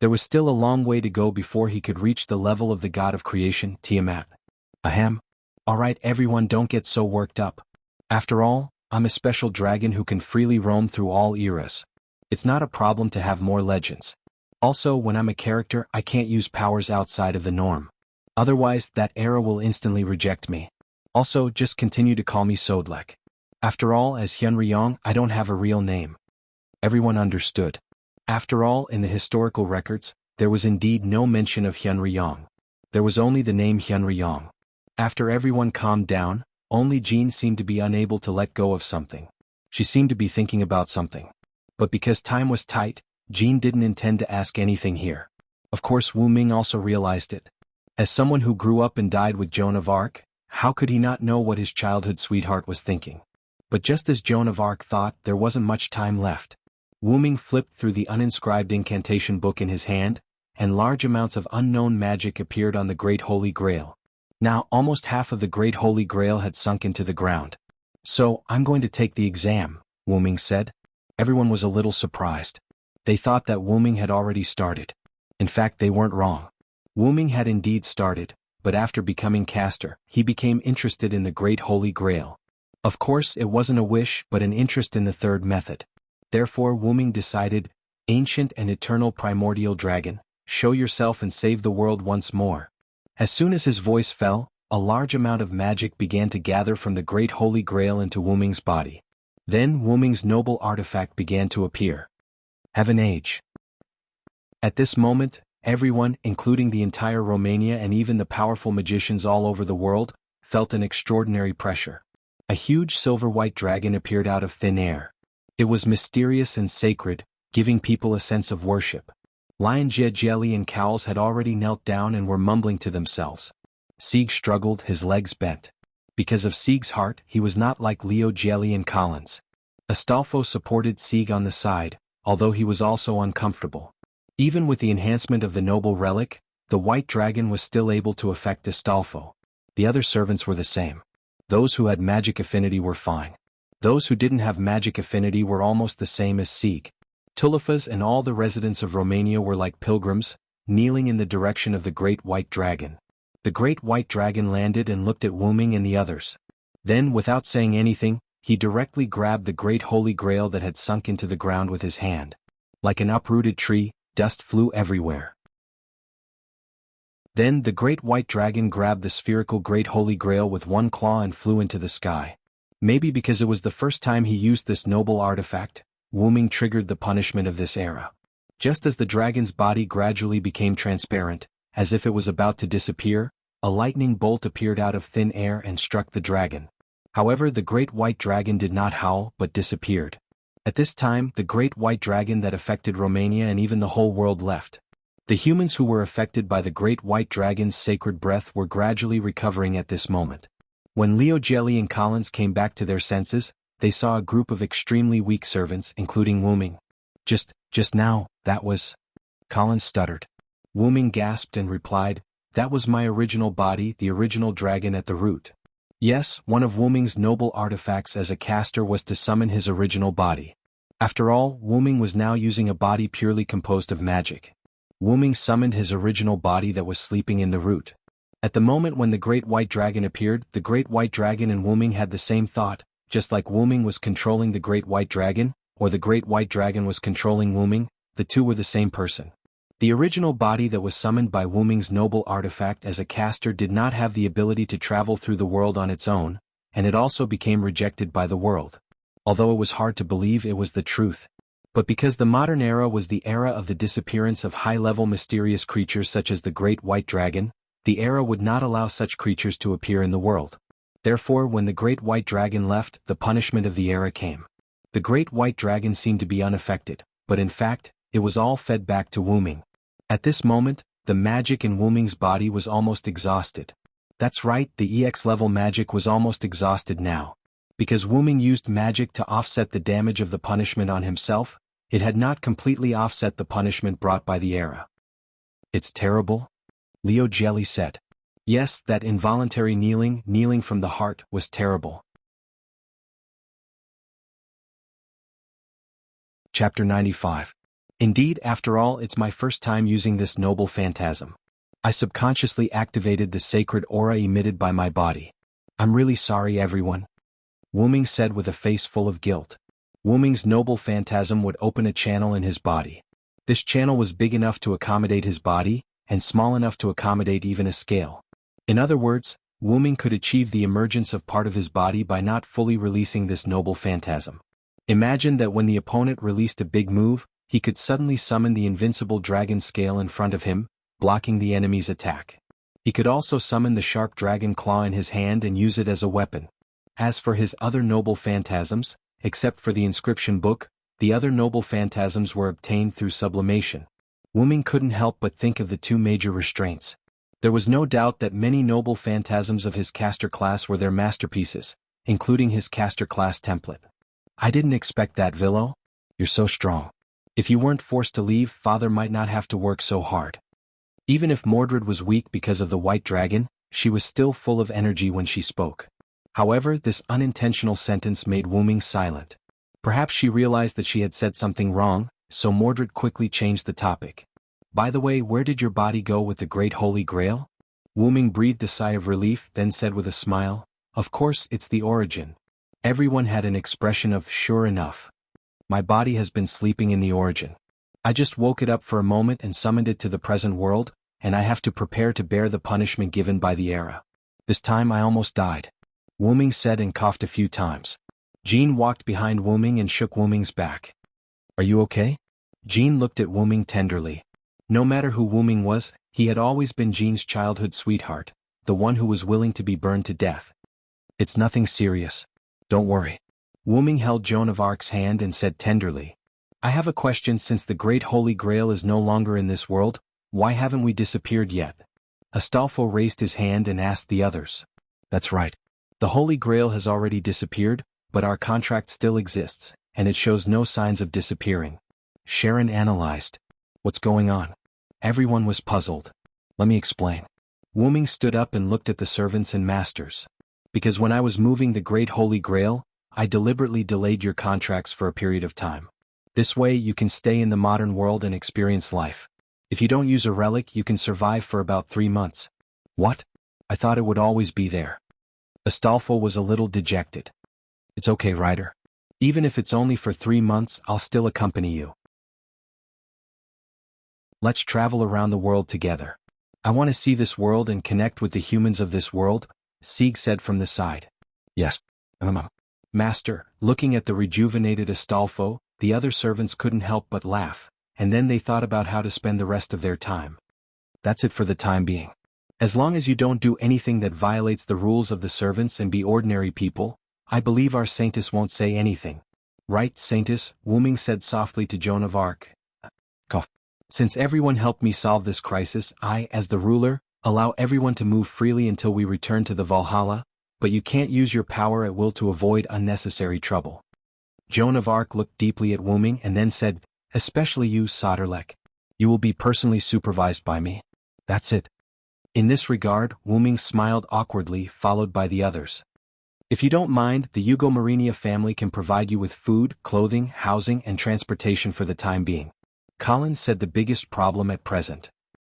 There was still a long way to go before he could reach the level of the god of creation, Tiamat. Ahem. Alright everyone, don't get so worked up. After all, I'm a special dragon who can freely roam through all eras. It's not a problem to have more legends. Also, when I'm a character, I can't use powers outside of the norm. Otherwise, that era will instantly reject me. Also, just continue to call me Sodlek. After all, as Hyunryong, I don't have a real name. Everyone understood. After all, in the historical records, there was indeed no mention of Hyunryong. There was only the name Hyunryong. After everyone calmed down, only Jean seemed to be unable to let go of something. She seemed to be thinking about something. But because time was tight, Jean didn't intend to ask anything here. Of course, Wu-Ming also realized it. As someone who grew up and died with Joan of Arc, how could he not know what his childhood sweetheart was thinking? But just as Joan of Arc thought, there wasn't much time left. Wu-Ming flipped through the uninscribed incantation book in his hand, and large amounts of unknown magic appeared on the Great Holy Grail. Now, almost half of the Great Holy Grail had sunk into the ground. So, I'm going to take the exam, Wu-Ming said. Everyone was a little surprised. They thought that Wu-Ming had already started. In fact, they weren't wrong. Wu-Ming had indeed started, but after becoming caster, he became interested in the Great Holy Grail. Of course, it wasn't a wish but an interest in the third method. Therefore, Wu-Ming decided, Ancient and eternal primordial dragon, show yourself and save the world once more. As soon as his voice fell, a large amount of magic began to gather from the Great Holy Grail into Wu-Ming's body. Then Wu-Ming's noble artifact began to appear. Heaven Age. At this moment, everyone, including the entire Romania and even the powerful magicians all over the world, felt an extraordinary pressure. A huge silver-white dragon appeared out of thin air. It was mysterious and sacred, giving people a sense of worship. Lion Jelly and Cowls had already knelt down and were mumbling to themselves. Sieg struggled, his legs bent. Because of Sieg's heart, he was not like Leo Jelly and Collins. Astolfo supported Sieg on the side, although he was also uncomfortable. Even with the enhancement of the noble relic, the white dragon was still able to affect Astolfo. The other servants were the same. Those who had magic affinity were fine. Those who didn't have magic affinity were almost the same as Sieg. Tulifas and all the residents of Romania were like pilgrims, kneeling in the direction of the Great White Dragon. The Great White Dragon landed and looked at Wu-Ming and the others. Then, without saying anything, he directly grabbed the Great Holy Grail that had sunk into the ground with his hand. Like an uprooted tree, dust flew everywhere. Then the Great White Dragon grabbed the spherical Great Holy Grail with one claw and flew into the sky. Maybe because it was the first time he used this noble artifact, Wu-Ming triggered the punishment of this era. Just as the dragon's body gradually became transparent, as if it was about to disappear, a lightning bolt appeared out of thin air and struck the dragon. However, the Great White Dragon did not howl but disappeared. At this time, the Great White Dragon that affected Romania and even the whole world left. The humans who were affected by the Great White Dragon's sacred breath were gradually recovering at this moment. When Leo Jelly and Collins came back to their senses, they saw a group of extremely weak servants, including Wu-Ming. Just now, that was... Collins stuttered. Wu-Ming gasped and replied, that was my original body, the original dragon at the root. Yes, one of Wu-Ming's noble artifacts as a caster was to summon his original body. After all, Wu-Ming was now using a body purely composed of magic. Wu-Ming summoned his original body that was sleeping in the root. At the moment when the Great White Dragon appeared, the Great White Dragon and Wu-Ming had the same thought, just like Wu-Ming was controlling the Great White Dragon, or the Great White Dragon was controlling Wu-Ming, the two were the same person. The original body that was summoned by Wu-Ming's noble artifact as a caster did not have the ability to travel through the world on its own, and it also became rejected by the world. Although it was hard to believe it was the truth. But because the modern era was the era of the disappearance of high-level mysterious creatures such as the Great White Dragon, the era would not allow such creatures to appear in the world. Therefore, when the Great White Dragon left, the punishment of the era came. The Great White Dragon seemed to be unaffected, but in fact, it was all fed back to Wu-Ming. At this moment, the magic in Wu-Ming's body was almost exhausted. That's right, the EX level magic was almost exhausted now. Because Wu Ming used magic to offset the damage of the punishment on himself, it had not completely offset the punishment brought by the era. It's terrible? Liu Jelly said. Yes, that involuntary kneeling from the heart, was terrible. Chapter 95. Indeed, after all, it's my first time using this noble phantasm. I subconsciously activated the sacred aura emitted by my body. I'm really sorry, everyone. Wu Ming said with a face full of guilt. Wu Ming's noble phantasm would open a channel in his body. This channel was big enough to accommodate his body, and small enough to accommodate even a scale. In other words, Wu Ming could achieve the emergence of part of his body by not fully releasing this noble phantasm. Imagine that when the opponent released a big move, he could suddenly summon the invincible dragon scale in front of him, blocking the enemy's attack. He could also summon the sharp dragon claw in his hand and use it as a weapon. As for his other noble phantasms, except for the inscription book, the other noble phantasms were obtained through sublimation. Wu Ming couldn't help but think of the two major restraints. There was no doubt that many noble phantasms of his caster class were their masterpieces, including his caster class template. I didn't expect that, Villo. You're so strong. If you weren't forced to leave, Father might not have to work so hard. Even if Mordred was weak because of the white dragon, she was still full of energy when she spoke. However, this unintentional sentence made Wu Ming silent. Perhaps she realized that she had said something wrong, so Mordred quickly changed the topic. By the way, where did your body go with the Great Holy Grail? Wu Ming breathed a sigh of relief, then said with a smile, Of course, it's the origin. Everyone had an expression of sure enough. My body has been sleeping in the origin. I just woke it up for a moment and summoned it to the present world, and I have to prepare to bear the punishment given by the era. This time I almost died. Wu Ming said and coughed a few times. Jean walked behind Wu Ming and shook Wu Ming's back. Are you okay? Jean looked at Wu Ming tenderly. No matter who Wu Ming was, he had always been Jean's childhood sweetheart, the one who was willing to be burned to death. It's nothing serious. Don't worry. Wu Ming held Joan of Arc's hand and said tenderly, I have a question. Since the Great Holy Grail is no longer in this world, why haven't we disappeared yet? Astolfo raised his hand and asked the others. That's right. The Holy Grail has already disappeared, but our contract still exists, and it shows no signs of disappearing. Sharon analyzed. What's going on? Everyone was puzzled. Let me explain. Wu Ming stood up and looked at the servants and masters. Because when I was moving the Great Holy Grail, I deliberately delayed your contracts for a period of time. This way you can stay in the modern world and experience life. If you don't use a relic, you can survive for about 3 months. What? I thought it would always be there. Astolfo was a little dejected. It's okay, Ryder. Even if it's only for 3 months, I'll still accompany you. Let's travel around the world together. I want to see this world and connect with the humans of this world, Sieg said from the side. Yes. Master, looking at the rejuvenated Astolfo, the other servants couldn't help but laugh, and then they thought about how to spend the rest of their time. That's it for the time being. As long as you don't do anything that violates the rules of the servants and be ordinary people, I believe our Saintess won't say anything. Right, Saintess, Wu Ming said softly to Joan of Arc. Cough. Since everyone helped me solve this crisis, I, as the ruler, allow everyone to move freely until we return to the Valhalla, but you can't use your power at will to avoid unnecessary trouble. Joan of Arc looked deeply at Wu Ming and then said, Especially you, Soderlek. You will be personally supervised by me. That's it. In this regard, Wu Ming smiled awkwardly, followed by the others. If you don't mind, the Yugo Marinia family can provide you with food, clothing, housing, and transportation for the time being. Collins said the biggest problem at present.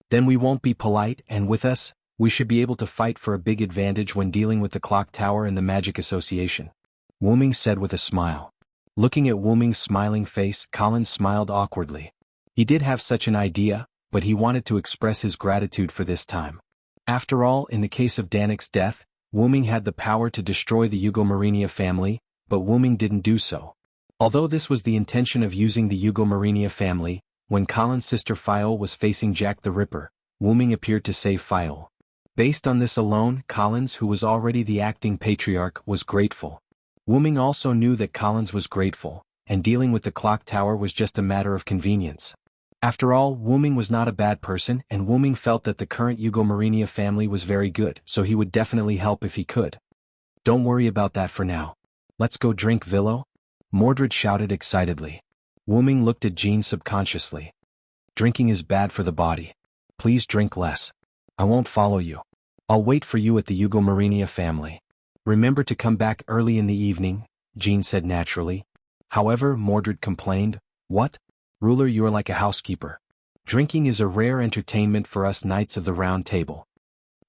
Then we won't be polite, and with us, we should be able to fight for a big advantage when dealing with the Clock Tower and the Magic Association. Wu Ming said with a smile. Looking at Wu Ming's smiling face, Collins smiled awkwardly. He did have such an idea, but he wanted to express his gratitude for this time. After all, in the case of Danik's death, Wu Ming had the power to destroy the Yugo Marinia family, but Wu Ming didn't do so. Although this was the intention of using the Yugo Marinia family, when Collins' sister Fiole was facing Jack the Ripper, Wu Ming appeared to save Fiole. Based on this alone, Collins, who was already the acting patriarch, was grateful. Wu Ming also knew that Collins was grateful, and dealing with the clock tower was just a matter of convenience. After all, Wu Ming was not a bad person, and Wu Ming felt that the current Yugo Marinia family was very good, so he would definitely help if he could. Don't worry about that for now. Let's go drink Villo? Mordred shouted excitedly. Wu Ming looked at Jean subconsciously. Drinking is bad for the body. Please drink less. I won't follow you. I'll wait for you at the Yugo Marinia family. Remember to come back early in the evening, Jean said naturally. However, Mordred complained, What? Ruler, you are like a housekeeper. Drinking is a rare entertainment for us Knights of the Round Table.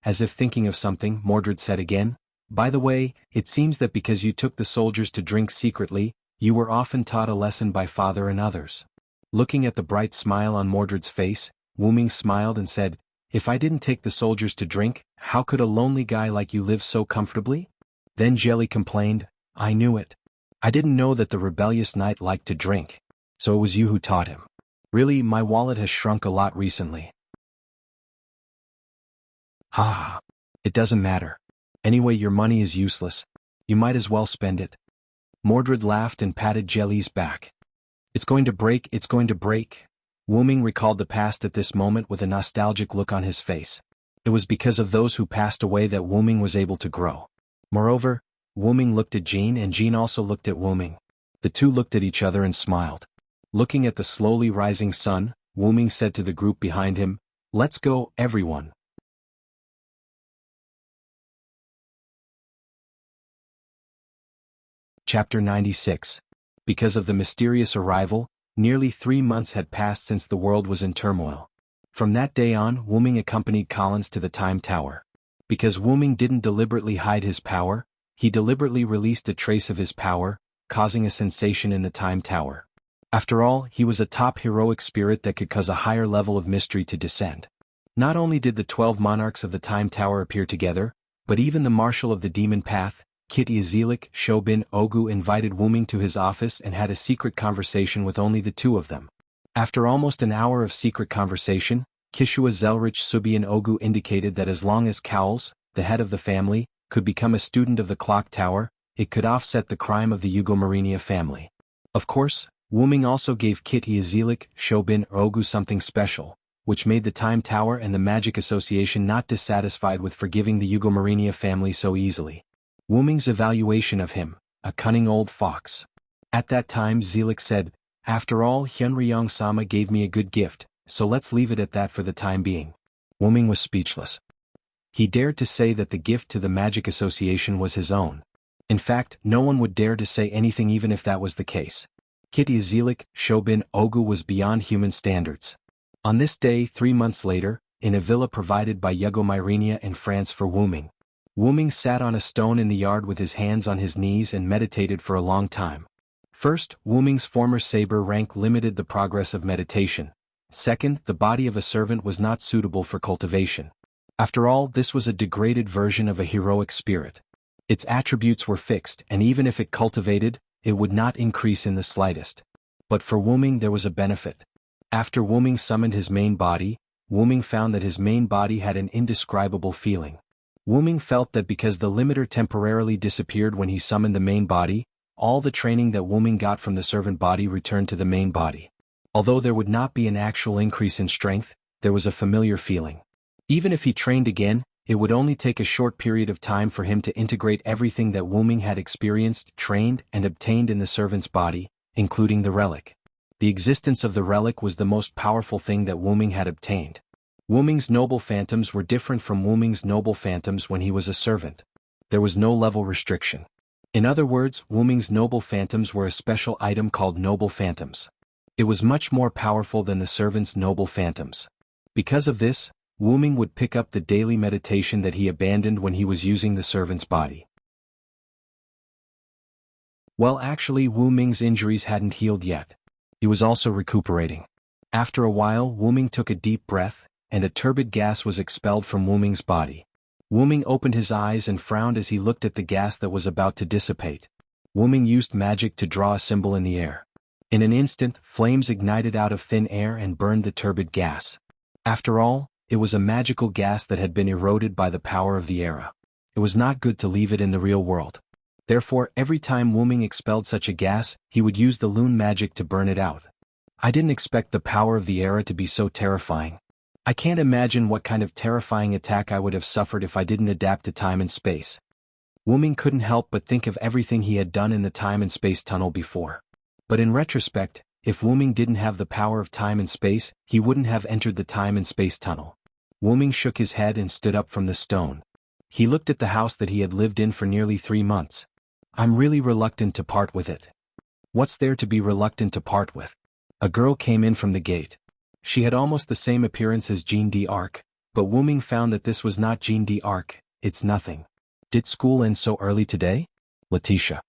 As if thinking of something, Mordred said again, By the way, it seems that because you took the soldiers to drink secretly, you were often taught a lesson by father and others. Looking at the bright smile on Mordred's face, Wu Ming smiled and said, If I didn't take the soldiers to drink, how could a lonely guy like you live so comfortably? Then Jelly complained, I knew it. I didn't know that the rebellious knight liked to drink. So it was you who taught him. Really, my wallet has shrunk a lot recently. Ha! It doesn't matter. Anyway, your money is useless. You might as well spend it. Mordred laughed and patted Jelly's back. It's going to break, it's going to break. Wu Ming recalled the past at this moment with a nostalgic look on his face. It was because of those who passed away that Wu Ming was able to grow. Moreover, Wu Ming looked at Jean and Jean also looked at Wu Ming. The two looked at each other and smiled. Looking at the slowly rising sun, Wu Ming said to the group behind him, Let's go, everyone. Chapter 96. Because of the mysterious arrival, nearly 3 months had passed since the world was in turmoil. From that day on, Wu Ming accompanied Collins to the Time Tower. Because Wu Ming didn't deliberately hide his power, he deliberately released a trace of his power, causing a sensation in the Time Tower. After all, he was a top heroic spirit that could cause a higher level of mystery to descend. Not only did the 12 monarchs of the Time Tower appear together, but even the Marshal of the Demon Path, Kit Yazilik Shobin Ogu invited Wu Ming to his office and had a secret conversation with only the two of them. After almost an hour of secret conversation, Kishua Zelrich Subian Ogu indicated that as long as Cowles, the head of the family, could become a student of the Clock Tower, it could offset the crime of the Yugo Marinia family. Of course, Wu Ming also gave Kit Yazilik Shobin Ogu something special, which made the Time Tower and the Magic Association not dissatisfied with forgiving the Yugo Marinia family so easily. Wu Ming's evaluation of him, a cunning old fox. At that time Zelik said, After all, Hyunryong-sama gave me a good gift, so let's leave it at that for the time being. Wu Ming was speechless. He dared to say that the gift to the Magic Association was his own. In fact, no one would dare to say anything even if that was the case. Kit Yazilik Shobin Ogu was beyond human standards. On this day 3 months later, in a villa provided by Yugo Marinia in France for Wu Ming, Wu Ming sat on a stone in the yard with his hands on his knees and meditated for a long time. First, Wu Ming's former saber rank limited the progress of meditation. Second, the body of a servant was not suitable for cultivation. After all, this was a degraded version of a heroic spirit. Its attributes were fixed, and even if it cultivated, it would not increase in the slightest. But for Wu Ming there was a benefit. After Wu Ming summoned his main body, Wu Ming found that his main body had an indescribable feeling. Wu Ming felt that because the limiter temporarily disappeared when he summoned the main body, all the training that Wu Ming got from the servant body returned to the main body. Although there would not be an actual increase in strength, there was a familiar feeling. Even if he trained again, it would only take a short period of time for him to integrate everything that Wu Ming had experienced, trained, and obtained in the servant's body, including the relic. The existence of the relic was the most powerful thing that Wu Ming had obtained. Wu Ming's noble phantoms were different from Wu Ming's noble phantoms when he was a servant. There was no level restriction. In other words, Wu Ming's noble phantoms were a special item called noble phantoms. It was much more powerful than the servant's noble phantoms. Because of this, Wu Ming would pick up the daily meditation that he abandoned when he was using the servant's body. Well, actually, Wu Ming's injuries hadn't healed yet. He was also recuperating. After a while, Wu Ming took a deep breath, and a turbid gas was expelled from Wu Ming's body. Wu Ming opened his eyes and frowned as he looked at the gas that was about to dissipate. Wu Ming used magic to draw a symbol in the air. In an instant, flames ignited out of thin air and burned the turbid gas. After all, it was a magical gas that had been eroded by the power of the era. It was not good to leave it in the real world. Therefore, every time Wu Ming expelled such a gas, he would use the Lune magic to burn it out. I didn't expect the power of the era to be so terrifying. I can't imagine what kind of terrifying attack I would have suffered if I didn't adapt to time and space. Wuming couldn't help but think of everything he had done in the time and space tunnel before. But in retrospect, if Wuming didn't have the power of time and space, he wouldn't have entered the time and space tunnel. Wuming shook his head and stood up from the stone. He looked at the house that he had lived in for nearly 3 months. I'm really reluctant to part with it. What's there to be reluctant to part with? A girl came in from the gate. She had almost the same appearance as Jean d'Arc, but Wuming found that this was not Jean d'Arc. It's nothing. Did school end so early today? Letitia.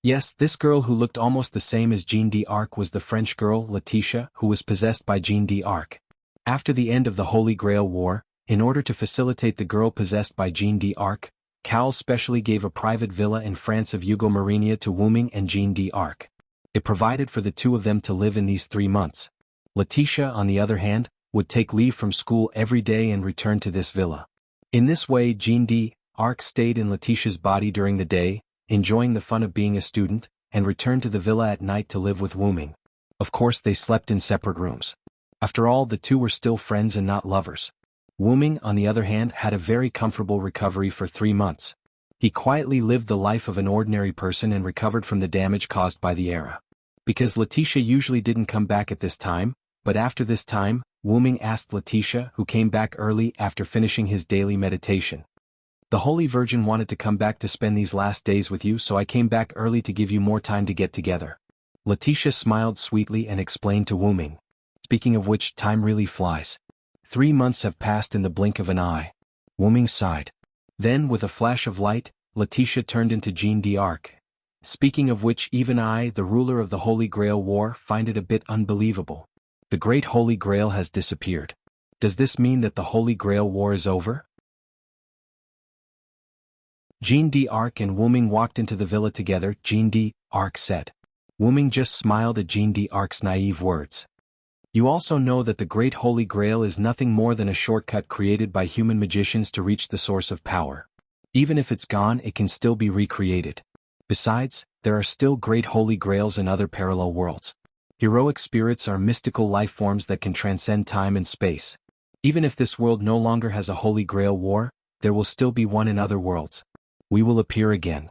Yes, this girl who looked almost the same as Jean d'Arc was the French girl, Letitia, who was possessed by Jean d'Arc. After the end of the Holy Grail War, in order to facilitate the girl possessed by Jean d'Arc, Cowles specially gave a private villa in France of Hugo Marinia to Wuming and Jean d'Arc. It provided for the two of them to live in these 3 months. Letitia, on the other hand, would take leave from school every day and return to this villa. In this way, Jean d'Arc stayed in Letitia's body during the day, enjoying the fun of being a student, and returned to the villa at night to live with Wuming. Of course, they slept in separate rooms. After all, the two were still friends and not lovers. Wuming, on the other hand, had a very comfortable recovery for 3 months. He quietly lived the life of an ordinary person and recovered from the damage caused by the era. Because Letitia usually didn't come back at this time, but after this time, Wuming asked Letitia, who came back early after finishing his daily meditation. The Holy Virgin wanted to come back to spend these last days with you, so I came back early to give you more time to get together. Letitia smiled sweetly and explained to Wuming. Speaking of which, time really flies. 3 months have passed in the blink of an eye. Wuming sighed. Then, with a flash of light, Letitia turned into Jean d'Arc. Speaking of which, even I, the ruler of the Holy Grail War, find it a bit unbelievable. The Great Holy Grail has disappeared. Does this mean that the Holy Grail War is over? Jean d'Arc and Wuming walked into the villa together. Jean d'Arc said. Wuming just smiled at Jean d'Arc's naive words. You also know that the Great Holy Grail is nothing more than a shortcut created by human magicians to reach the source of power. Even if it's gone, it can still be recreated. Besides, there are still Great Holy Grails in other parallel worlds. Heroic spirits are mystical life forms that can transcend time and space. Even if this world no longer has a Holy Grail War, there will still be one in other worlds. We will appear again.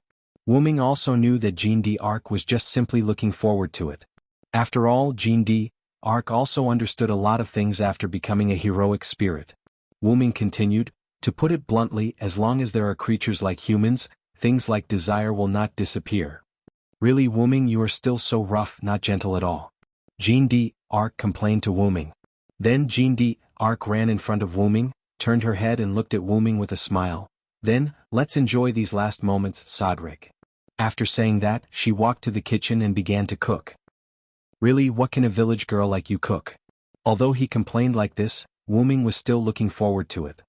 Wuming also knew that Jean d'Arc was just simply looking forward to it. After all, Jean d'Arc also understood a lot of things after becoming a heroic spirit. Wuming continued, to put it bluntly, as long as there are creatures like humans, things like desire will not disappear. Really, Wuming, you are still so rough, not gentle at all. Jean d'Arc complained to Wuming. Then Jean d'Arc ran in front of Wuming, turned her head and looked at Wuming with a smile. Then, let's enjoy these last moments, Cedric. After saying that, she walked to the kitchen and began to cook. Really, what can a village girl like you cook? Although he complained like this, Wuming was still looking forward to it.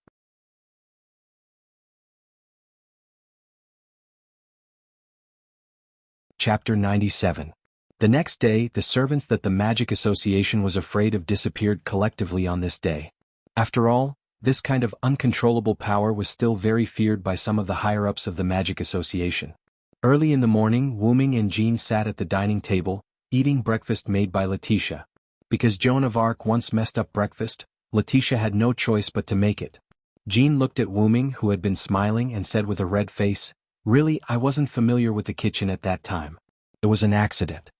Chapter 97. The next day, the servants that the Magic Association was afraid of disappeared collectively on this day. After all, this kind of uncontrollable power was still very feared by some of the higher-ups of the Magic Association. Early in the morning, Wuming and Jean sat at the dining table, eating breakfast made by Letitia. Because Joan of Arc once messed up breakfast, Letitia had no choice but to make it. Jean looked at Wuming, who had been smiling, and said with a red face, "Really, I wasn't familiar with the kitchen at that time. It was an accident."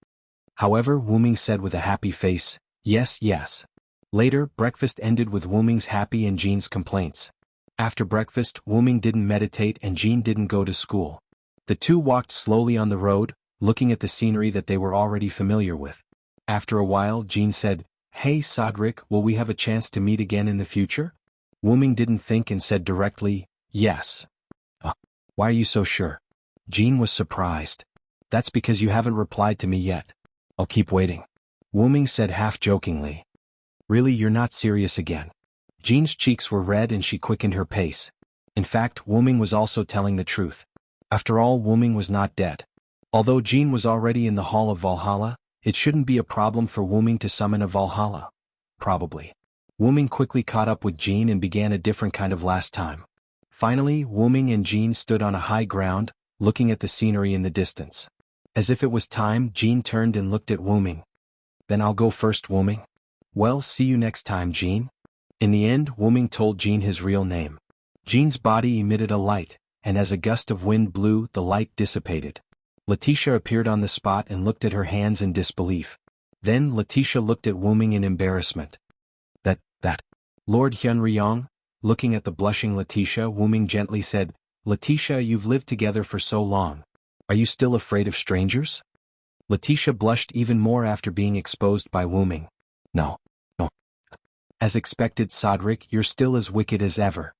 However, Wuming said with a happy face, "Yes, yes." Later, breakfast ended with Wuming's happy and Jean's complaints. After breakfast, Wuming didn't meditate and Jean didn't go to school. The two walked slowly on the road, looking at the scenery that they were already familiar with. After a while, Jean said, "Hey Cedric, will we have a chance to meet again in the future?" Wuming didn't think and said directly, "Yes." Why are you so sure?" Jean was surprised. "That's because you haven't replied to me yet. I'll keep waiting." Wuming said half-jokingly. "Really, you're not serious again?" Jean's cheeks were red and she quickened her pace. In fact, Wuming was also telling the truth. After all, Wuming was not dead. Although Jean was already in the Hall of Valhalla, it shouldn't be a problem for Wuming to summon a Valhalla. Probably. Wuming quickly caught up with Jean and began a different kind of last time. Finally, Wuming and Jean stood on a high ground, looking at the scenery in the distance. As if it was time, Jean turned and looked at Wuming. Then I'll go first, Wuming. Well, see you next time, Jean. In the end, Wuming told Jean his real name. Jean's body emitted a light, and as a gust of wind blew, the light dissipated. Letitia appeared on the spot and looked at her hands in disbelief. Then Letitia looked at Wuming in embarrassment. That. Lord Hyun-ryong, looking at the blushing Letitia, Wuming gently said, Letitia, you've lived together for so long. Are you still afraid of strangers? Letitia blushed even more after being exposed by Wuming. No. As expected, Sodric, you're still as wicked as ever.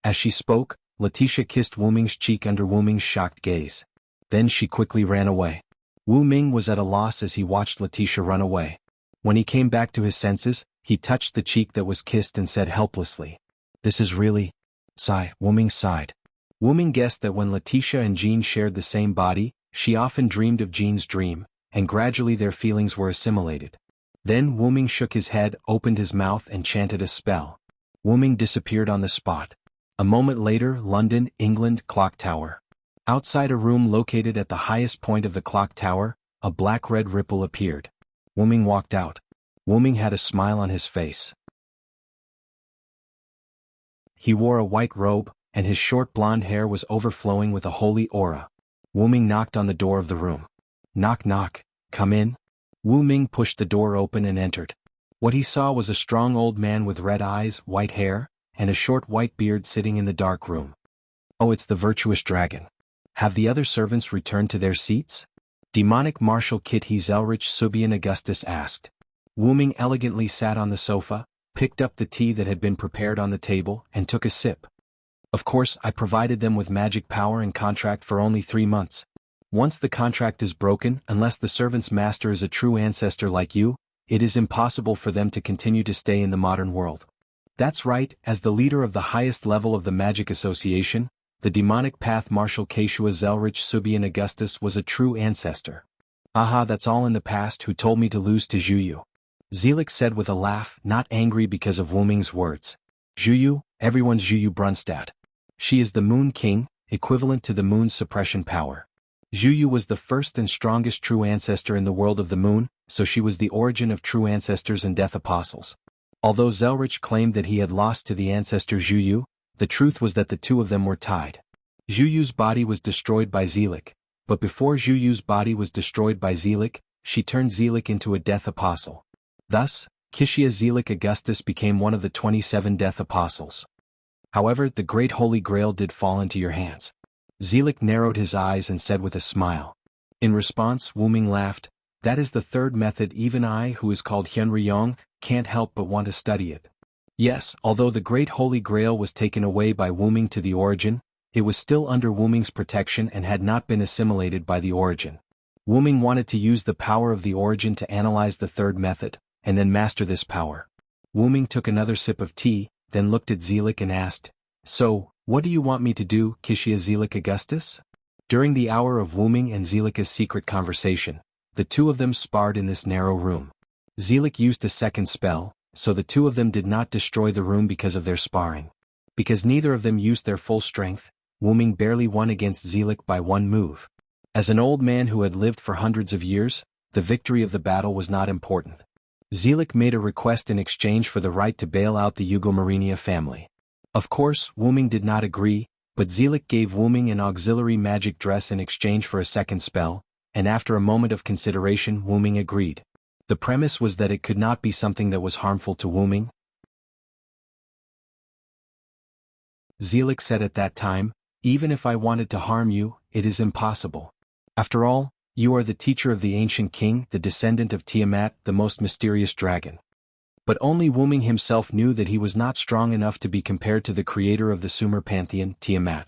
As she spoke, Letitia kissed Wuming's cheek under Wuming's shocked gaze. Then she quickly ran away. Wuming was at a loss as he watched Letitia run away. When he came back to his senses, he touched the cheek that was kissed and said helplessly, This is really... Wuming sighed. Wuming guessed that when Letitia and Jean shared the same body, she often dreamed of Jean's dream, and gradually their feelings were assimilated. Then Wuming shook his head, opened his mouth and chanted a spell. Wuming disappeared on the spot. A moment later, London, England, clock tower. Outside a room located at the highest point of the clock tower, a black-red ripple appeared. Wuming walked out. Wuming had a smile on his face. He wore a white robe, and his short blonde hair was overflowing with a holy aura. Wuming knocked on the door of the room. Knock knock, come in. Wuming pushed the door open and entered. What he saw was a strong old man with red eyes, white hair, and a short white beard sitting in the dark room. Oh, it's the virtuous dragon. Have the other servants returned to their seats? Demonic Marshal Kit Zelrich Subian Augustus asked. Wuming elegantly sat on the sofa, picked up the tea that had been prepared on the table, and took a sip. Of course, I provided them with magic power and contract for only 3 months. Once the contract is broken, unless the servant's master is a true ancestor like you, it is impossible for them to continue to stay in the modern world. That's right, as the leader of the highest level of the Magic Association, the demonic path Marshal Keshua Zelrich Subian Augustus was a true ancestor. Aha, that's all in the past. Who told me to lose to Zhuyu? Zelik said with a laugh, not angry because of Wuming's words. Zhuyu, everyone's Zhuyu Brunstad. She is the Moon King, equivalent to the Moon's suppression power. Zhuyu was the first and strongest true ancestor in the world of the Moon, so she was the origin of true ancestors and death apostles. Although Zelrich claimed that he had lost to the ancestor Zhuyu, the truth was that the two of them were tied. Zhuyu's body was destroyed by Zelik, but before Zhuyu's body was destroyed by Zelik, she turned Zelik into a death apostle. Thus, Kishia Zelik Augustus became one of the 27 death apostles. However, the great Holy Grail did fall into your hands. Zelik narrowed his eyes and said with a smile. In response, Wuming laughed, That is the third method. Even I, who is called Hyun-ryong, can't help but want to study it. Yes, although the great Holy Grail was taken away by Wuming to the origin, it was still under Wuming's protection and had not been assimilated by the origin. Wuming wanted to use the power of the origin to analyze the third method, and then master this power. Wuming took another sip of tea, then looked at Zelik and asked, So, what do you want me to do, Kishia Zelik Augustus? During the hour of Wuming and Zelika's secret conversation, the two of them sparred in this narrow room. Zelik used a second spell, so the two of them did not destroy the room because of their sparring. Because neither of them used their full strength, Wuming barely won against Zelik by one move. As an old man who had lived for hundreds of years, the victory of the battle was not important. Zelik made a request in exchange for the right to bail out the Ugomarinia family. Of course, Wuming did not agree, but Zelik gave Wuming an auxiliary magic dress in exchange for a second spell, and after a moment of consideration Wuming agreed. The premise was that it could not be something that was harmful to Wuming. Zelik said at that time, Even if I wanted to harm you, it is impossible. After all, you are the teacher of the ancient king, the descendant of Tiamat, the most mysterious dragon. But only Wuming himself knew that he was not strong enough to be compared to the creator of the Sumer pantheon, Tiamat.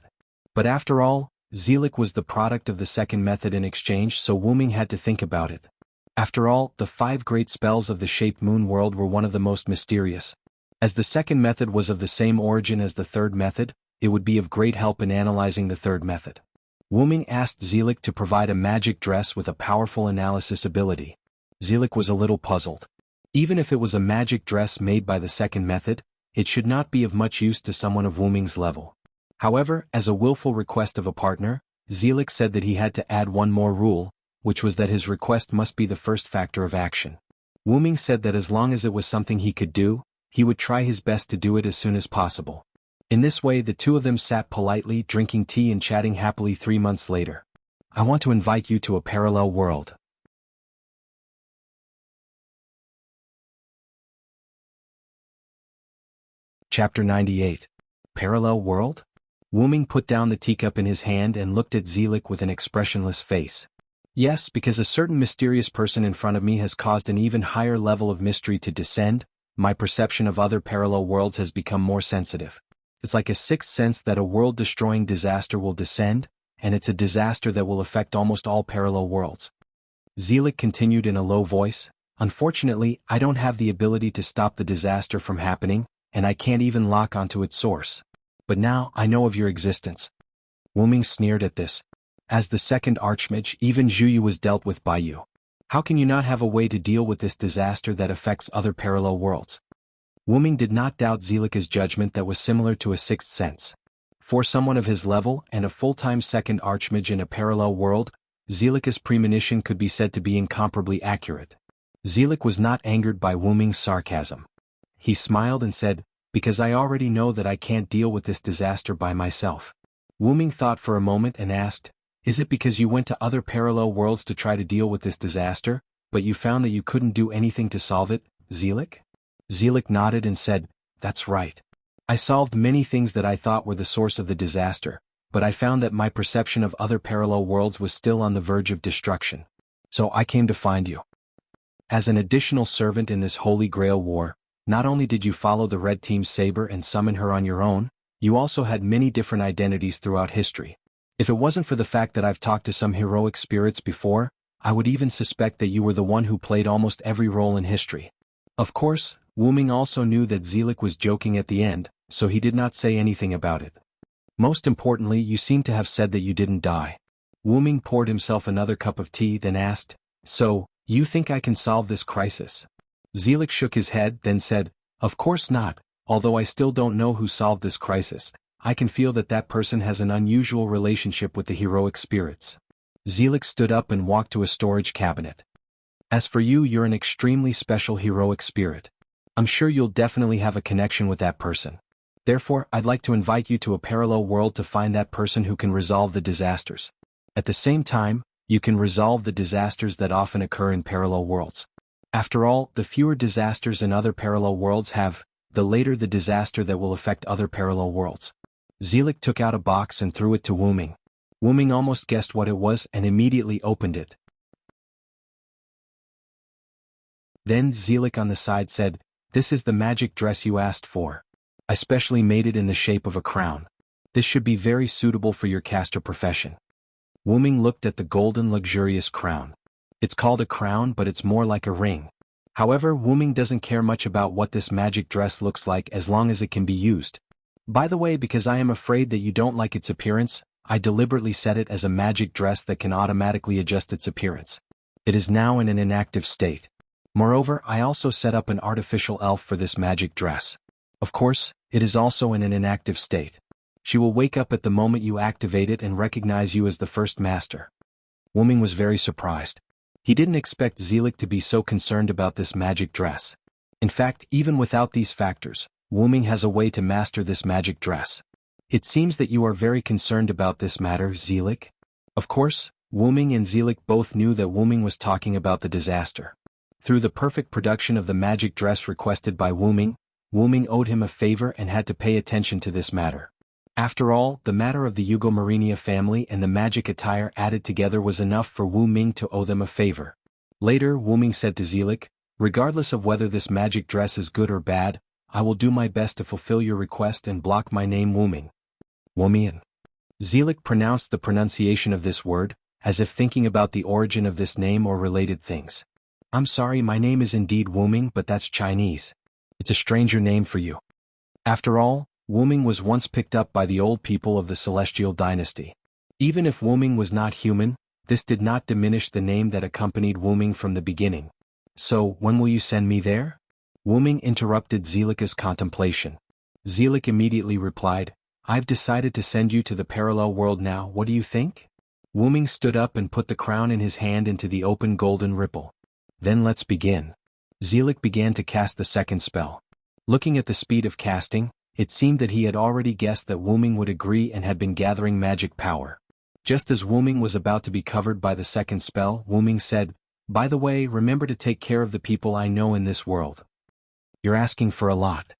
But after all, Zelik was the product of the second method in exchange, so Wuming had to think about it. After all, the 5 great spells of the shaped moon world were one of the most mysterious. As the second method was of the same origin as the third method, it would be of great help in analyzing the third method. Wuming asked Zelik to provide a magic dress with a powerful analysis ability. Zelik was a little puzzled. Even if it was a magic dress made by the second method, it should not be of much use to someone of Wuming's level. However, as a willful request of a partner, Zelik said that he had to add one more rule, which was that his request must be the first factor of action. Wu Ming said that as long as it was something he could do, he would try his best to do it as soon as possible. In this way the two of them sat politely drinking tea and chatting happily 3 months later. I want to invite you to a parallel world. Chapter 98. Parallel World? Wu Ming put down the teacup in his hand and looked at Zelik with an expressionless face. Yes, because a certain mysterious person in front of me has caused an even higher level of mystery to descend, my perception of other parallel worlds has become more sensitive. It's like a sixth sense that a world-destroying disaster will descend, and it's a disaster that will affect almost all parallel worlds. Zelik continued in a low voice, unfortunately, I don't have the ability to stop the disaster from happening, and I can't even lock onto its source. But now, I know of your existence. Wu Ming sneered at this. As the second archmage, even Zhuyu was dealt with by you. How can you not have a way to deal with this disaster that affects other parallel worlds? Wu Ming did not doubt Zelik's judgment that was similar to a sixth sense. For someone of his level and a full-time second archmage in a parallel world, Zelik's premonition could be said to be incomparably accurate. Zelik was not angered by Wu Ming's sarcasm. He smiled and said, because I already know that I can't deal with this disaster by myself. Wu Ming thought for a moment and asked, is it because you went to other parallel worlds to try to deal with this disaster, but you found that you couldn't do anything to solve it, Zelik? Zelik nodded and said, that's right. I solved many things that I thought were the source of the disaster, but I found that my perception of other parallel worlds was still on the verge of destruction. So I came to find you. As an additional servant in this Holy Grail war, not only did you follow the Red Team's saber and summon her on your own, you also had many different identities throughout history. If it wasn't for the fact that I've talked to some heroic spirits before, I would even suspect that you were the one who played almost every role in history. Of course, Wu Ming also knew that Zelik was joking at the end, so he did not say anything about it. Most importantly, you seem to have said that you didn't die. Wu Ming poured himself another cup of tea then asked, so, you think I can solve this crisis? Zelik shook his head then said, of course not, although I still don't know who solved this crisis. I can feel that that person has an unusual relationship with the heroic spirits. Zelik stood up and walked to a storage cabinet. As for you, you're an extremely special heroic spirit. I'm sure you'll definitely have a connection with that person. Therefore, I'd like to invite you to a parallel world to find that person who can resolve the disasters. At the same time, you can resolve the disasters that often occur in parallel worlds. After all, the fewer disasters in other parallel worlds have, the later the disaster that will affect other parallel worlds. Zelik took out a box and threw it to Wu Ming. Wu Ming almost guessed what it was and immediately opened it. Then Zelik on the side said, this is the magic dress you asked for. I specially made it in the shape of a crown. This should be very suitable for your caster profession. Wu Ming looked at the golden luxurious crown. It's called a crown, but it's more like a ring. However, Wu Ming doesn't care much about what this magic dress looks like as long as it can be used. By the way, because I am afraid that you don't like its appearance, I deliberately set it as a magic dress that can automatically adjust its appearance. It is now in an inactive state. Moreover, I also set up an artificial elf for this magic dress. Of course, it is also in an inactive state. She will wake up at the moment you activate it and recognize you as the first master. Wu Ming was very surprised. He didn't expect Zelik to be so concerned about this magic dress. In fact, even without these factors, Wu Ming has a way to master this magic dress. It seems that you are very concerned about this matter, Zelik. Of course, Wu Ming and Zelik both knew that Wu Ming was talking about the disaster. Through the perfect production of the magic dress requested by Wu Ming owed him a favor and had to pay attention to this matter. After all, the matter of the Marinia family and the magic attire added together was enough for Wu Ming to owe them a favor. Later, Wu Ming said to Zelik, regardless of whether this magic dress is good or bad, I will do my best to fulfill your request and block my name Wu Ming. Wu Ming. Zelik pronounced the pronunciation of this word, as if thinking about the origin of this name or related things. I'm sorry, my name is indeed Wu Ming, but that's Chinese. It's a stranger name for you. After all, Wu Ming was once picked up by the old people of the Celestial Dynasty. Even if Wu Ming was not human, this did not diminish the name that accompanied Wu Ming from the beginning. So, when will you send me there? Wu Ming interrupted Zelik's contemplation. Zelik immediately replied, I've decided to send you to the parallel world now, what do you think? Wu Ming stood up and put the crown in his hand into the open golden ripple. Then let's begin. Zelik began to cast the second spell. Looking at the speed of casting, it seemed that he had already guessed that Wu Ming would agree and had been gathering magic power. Just as Wu Ming was about to be covered by the second spell, Wu Ming said, "By the way, remember to take care of the people I know in this world. You're asking for a lot."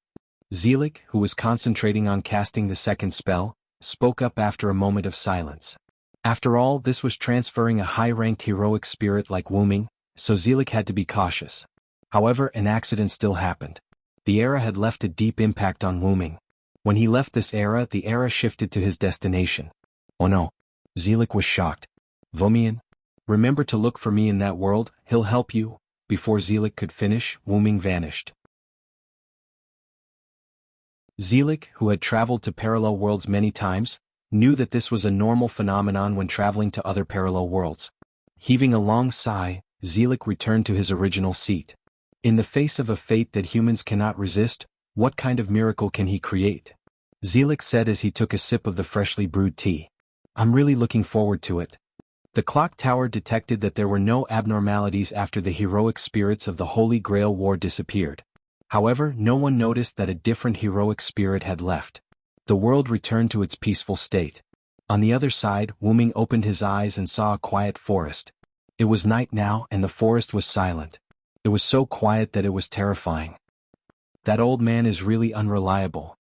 Zelik, who was concentrating on casting the second spell, spoke up after a moment of silence. After all, this was transferring a high-ranked heroic spirit like Wu Ming, so Zelik had to be cautious. However, an accident still happened. The era had left a deep impact on Wu Ming. When he left this era, the era shifted to his destination. "Oh no." Zelik was shocked. "Vomian? Remember to look for me in that world, he'll help you." Before Zelik could finish, Wu Ming vanished. Zelik, who had traveled to parallel worlds many times, knew that this was a normal phenomenon when traveling to other parallel worlds. Heaving a long sigh, Zelik returned to his original seat. In the face of a fate that humans cannot resist, what kind of miracle can he create? Zelik said as he took a sip of the freshly brewed tea. "I'm really looking forward to it." The clock tower detected that there were no abnormalities after the heroic spirits of the Holy Grail War disappeared. However, no one noticed that a different heroic spirit had left. The world returned to its peaceful state. On the other side, Wu Ming opened his eyes and saw a quiet forest. It was night now and the forest was silent. It was so quiet that it was terrifying. "That old man is really unreliable."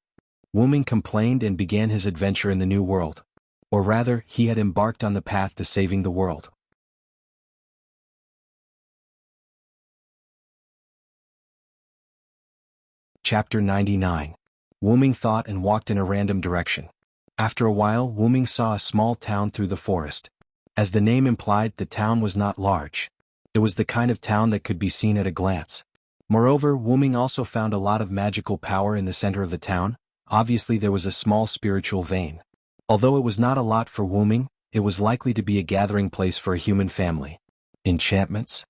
Wu Ming complained and began his adventure in the new world. Or rather, he had embarked on the path to saving the world. Chapter 99. Wu Ming thought and walked in a random direction. After a while, Wu Ming saw a small town through the forest. As the name implied, the town was not large. It was the kind of town that could be seen at a glance. Moreover, Wu Ming also found a lot of magical power in the center of the town. Obviously there was a small spiritual vein. Although it was not a lot for Wu Ming, it was likely to be a gathering place for a human family. Enchantments?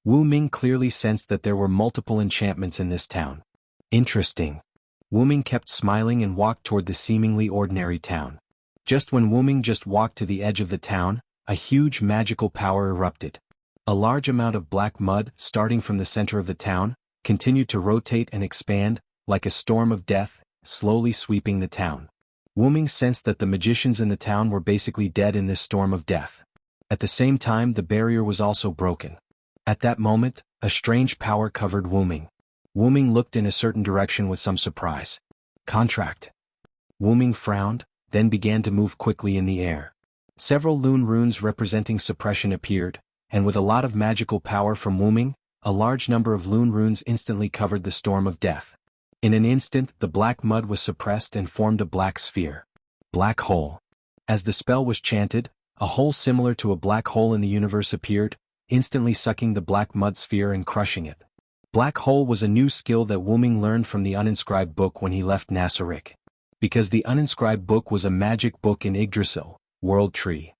Wu Ming clearly sensed that there were multiple enchantments in this town. Interesting. Wu Ming kept smiling and walked toward the seemingly ordinary town. Just when Wu Ming just walked to the edge of the town, a huge magical power erupted. A large amount of black mud, starting from the center of the town, continued to rotate and expand, like a storm of death, slowly sweeping the town. Wu Ming sensed that the magicians in the town were basically dead in this storm of death. At the same time, the barrier was also broken. At that moment, a strange power covered Wu Ming. Wu Ming looked in a certain direction with some surprise. "Contract." Wu Ming frowned, then began to move quickly in the air. Several Lune runes representing suppression appeared, and with a lot of magical power from Wu Ming, a large number of Lune runes instantly covered the storm of death. In an instant, the black mud was suppressed and formed a black sphere. Black hole. As the spell was chanted, a hole similar to a black hole in the universe appeared, instantly sucking the black mud sphere and crushing it. Black hole was a new skill that Wu Ming learned from the uninscribed book when he left Nasarick. Because the uninscribed book was a magic book in Yggdrasil, World Tree.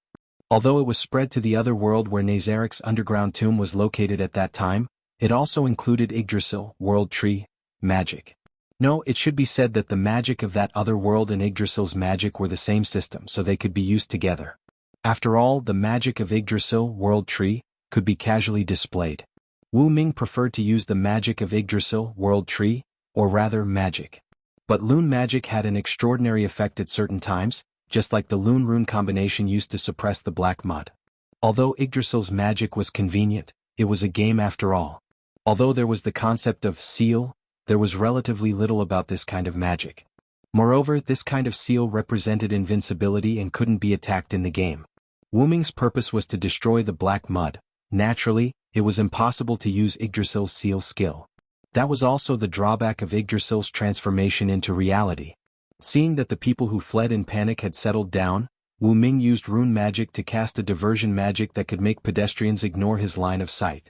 Although it was spread to the other world where Nazarick's underground tomb was located at that time, it also included Yggdrasil, World Tree, magic. No, it should be said that the magic of that other world and Yggdrasil's magic were the same system, so they could be used together. After all, the magic of Yggdrasil, World Tree, could be casually displayed. Wu Ming preferred to use the magic of Yggdrasil, World Tree, or rather magic. But Lune magic had an extraordinary effect at certain times, just like the Lune rune combination used to suppress the black mud. Although Yggdrasil's magic was convenient, it was a game after all. Although there was the concept of seal, there was relatively little about this kind of magic. Moreover, this kind of seal represented invincibility and couldn't be attacked in the game. Wu Ming's purpose was to destroy the black mud. Naturally, it was impossible to use Yggdrasil's seal skill. That was also the drawback of Yggdrasil's transformation into reality. Seeing that the people who fled in panic had settled down, Wu Ming used rune magic to cast a diversion magic that could make pedestrians ignore his line of sight.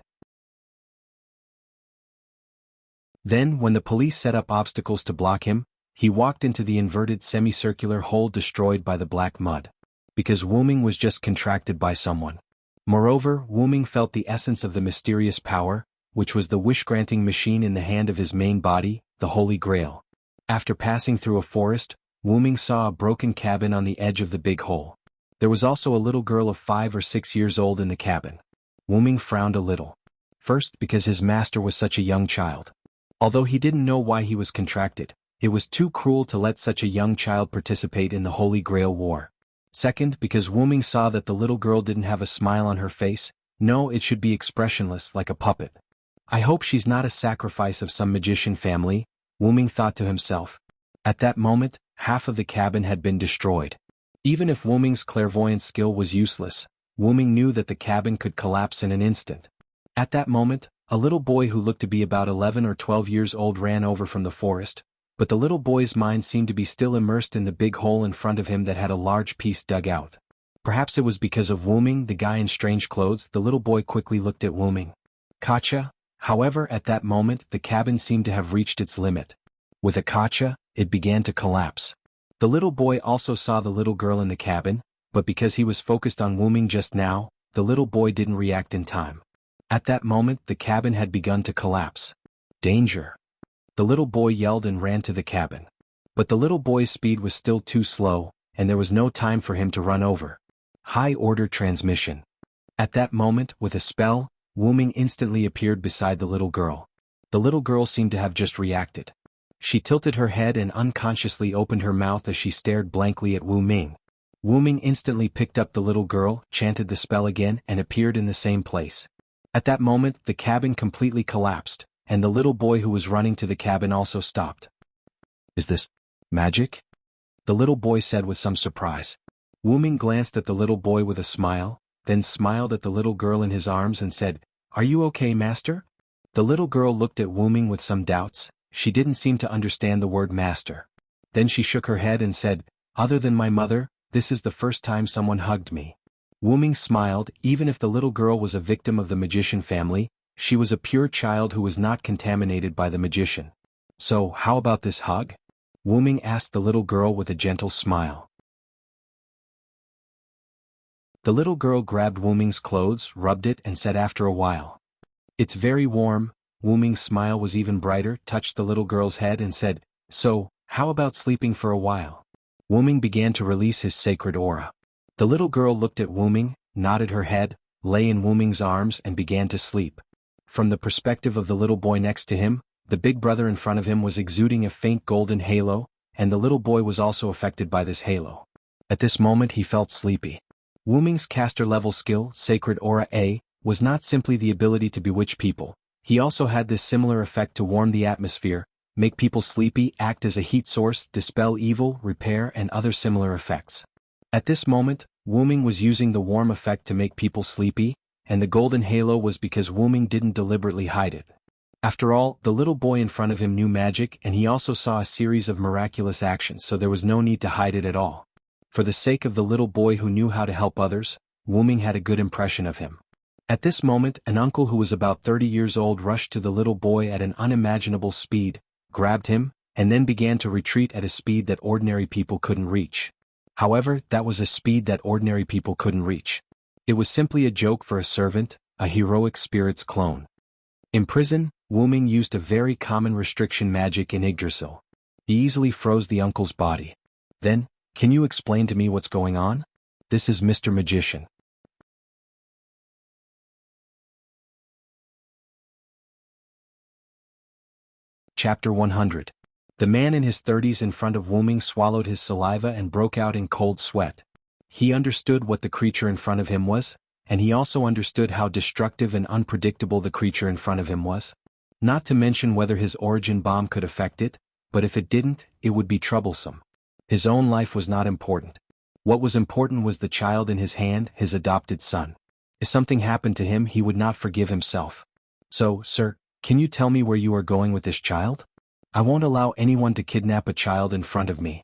Then, when the police set up obstacles to block him, he walked into the inverted semicircular hole destroyed by the black mud. Because Wu Ming was just contracted by someone. Moreover, Wu Ming felt the essence of the mysterious power, which was the wish-granting machine in the hand of his main body, the Holy Grail. After passing through a forest, Wu Ming saw a broken cabin on the edge of the big hole. There was also a little girl of 5 or 6 years old in the cabin. Wu Ming frowned a little. First, because his master was such a young child. Although he didn't know why he was contracted, it was too cruel to let such a young child participate in the Holy Grail War. Second, because Wu Ming saw that the little girl didn't have a smile on her face. No, it should be expressionless, like a puppet. I hope she's not a sacrifice of some magician family, Wu Ming thought to himself. At that moment, half of the cabin had been destroyed. Even if Wu Ming's clairvoyant skill was useless, Wu Ming knew that the cabin could collapse in an instant. At that moment, a little boy who looked to be about 11 or 12 years old ran over from the forest, but the little boy's mind seemed to be still immersed in the big hole in front of him that had a large piece dug out. Perhaps it was because of Wu Ming, the guy in strange clothes. The little boy quickly looked at Wu Ming. Gotcha. However, at that moment, the cabin seemed to have reached its limit. With a gotcha, it began to collapse. The little boy also saw the little girl in the cabin, but because he was focused on Wu Ming just now, the little boy didn't react in time. At that moment, the cabin had begun to collapse. Danger! The little boy yelled and ran to the cabin. But the little boy's speed was still too slow, and there was no time for him to run over. High-order transmission. At that moment, with a spell, Wu Ming instantly appeared beside the little girl. The little girl seemed to have just reacted. She tilted her head and unconsciously opened her mouth as she stared blankly at Wu Ming. Wu Ming instantly picked up the little girl, chanted the spell again, and appeared in the same place. At that moment, the cabin completely collapsed, and the little boy who was running to the cabin also stopped. Is this magic? The little boy said with some surprise. Wu Ming glanced at the little boy with a smile, then smiled at the little girl in his arms and said, "Are you okay, master?" The little girl looked at Wu Ming with some doubts. She didn't seem to understand the word master. Then she shook her head and said, "Other than my mother, this is the first time someone hugged me." Wu Ming smiled. Even if the little girl was a victim of the magician family, she was a pure child who was not contaminated by the magician. "So, how about this hug?" Wu Ming asked the little girl with a gentle smile. The little girl grabbed Wu Ming's clothes, rubbed it, and said after a while, "It's very warm." Wu Ming's smile was even brighter, touched the little girl's head and said, "So, how about sleeping for a while?" Wu Ming began to release his sacred aura. The little girl looked at Wu Ming, nodded her head, lay in Wu Ming's arms and began to sleep. From the perspective of the little boy next to him, the big brother in front of him was exuding a faint golden halo, and the little boy was also affected by this halo. At this moment he felt sleepy. Wu Ming's caster-level skill, Sacred Aura A, was not simply the ability to bewitch people. He also had this similar effect to warm the atmosphere, make people sleepy, act as a heat source, dispel evil, repair, and other similar effects. At this moment, Wu Ming was using the warm effect to make people sleepy, and the golden halo was because Wu Ming didn't deliberately hide it. After all, the little boy in front of him knew magic, and he also saw a series of miraculous actions, so there was no need to hide it at all. For the sake of the little boy who knew how to help others, Wu Ming had a good impression of him. At this moment, an uncle who was about 30 years old rushed to the little boy at an unimaginable speed, grabbed him, and then began to retreat at a speed that ordinary people couldn't reach. However, that was a speed that ordinary people couldn't reach. It was simply a joke for a servant, a heroic spirit's clone. In prison, Wu Ming used a very common restriction magic in Yggdrasil. He easily froze the uncle's body. Then, "Can you explain to me what's going on? This is Mr. Magician." Chapter 100. The man in his 30s in front of Wu Ming swallowed his saliva and broke out in cold sweat. He understood what the creature in front of him was, and he also understood how destructive and unpredictable the creature in front of him was. Not to mention whether his origin bomb could affect it, but if it didn't, it would be troublesome. His own life was not important. What was important was the child in his hand, his adopted son. If something happened to him, he would not forgive himself. "So, sir, can you tell me where you are going with this child? I won't allow anyone to kidnap a child in front of me,"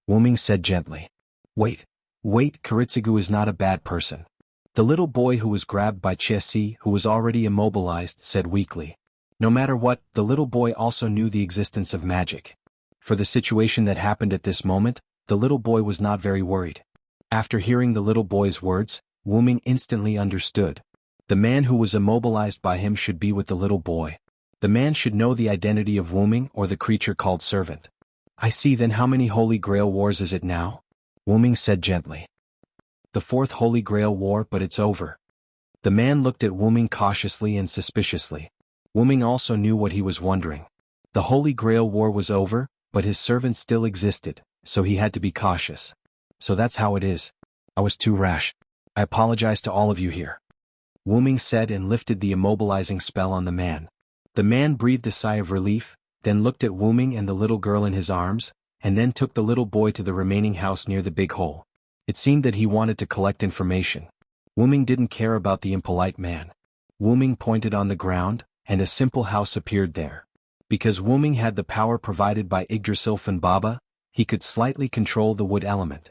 Wu Ming said gently. Wait, Kiritsugu is not a bad person." The little boy who was grabbed by Chesi, who was already immobilized, said weakly. No matter what, the little boy also knew the existence of magic. For the situation that happened at this moment, the little boy was not very worried. After hearing the little boy's words, Wu Ming instantly understood. The man who was immobilized by him should be with the little boy. The man should know the identity of Wu Ming or the creature called servant. "I see. Then how many Holy Grail Wars is it now?" Wu Ming said gently. "The 4th Holy Grail War, but it's over." The man looked at Wu-ming cautiously and suspiciously. Wu-ming also knew what he was wondering. The Holy Grail War was over, but his servant still existed, so he had to be cautious. So that's how it is. I was too rash. I apologize to all of you here. Wu-ming said and lifted the immobilizing spell on the man. The man breathed a sigh of relief, then looked at Wu-ming and the little girl in his arms, and then took the little boy to the remaining house near the big hole. It seemed that he wanted to collect information. Wu-ming didn't care about the impolite man. Wu-ming pointed on the ground, and a simple house appeared there. Because Wu-ming had the power provided by Yggdrasil Baba, he could slightly control the wood element.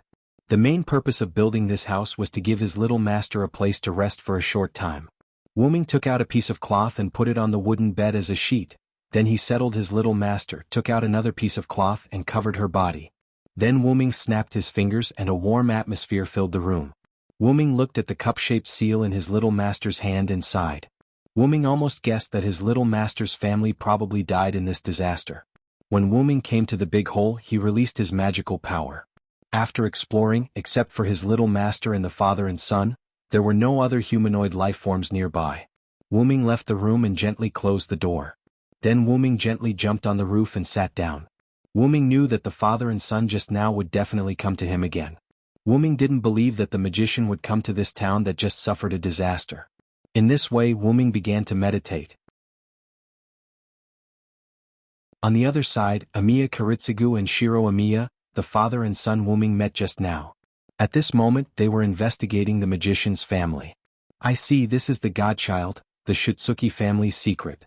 The main purpose of building this house was to give his little master a place to rest for a short time. Wu-ming took out a piece of cloth and put it on the wooden bed as a sheet. Then he settled his little master, took out another piece of cloth and covered her body. Then Wu-ming snapped his fingers and a warm atmosphere filled the room. Wu-ming looked at the cup-shaped seal in his little master's hand and sighed. Wu-ming almost guessed that his little master's family probably died in this disaster. When Wu-ming came to the big hole, he released his magical power. After exploring, except for his little master and the father and son, there were no other humanoid life forms nearby. Wu-ming left the room and gently closed the door. Then Wu-ming gently jumped on the roof and sat down. Wu-ming knew that the father and son just now would definitely come to him again. Wu-ming didn't believe that the magician would come to this town that just suffered a disaster. In this way, Wu-ming began to meditate. On the other side, Amiya Kiritsugu and Shiro Amiya, the father and son Wu-ming met just now. At this moment, they were investigating the magician's family. I see, this is the godchild, the Shutsuki family's secret.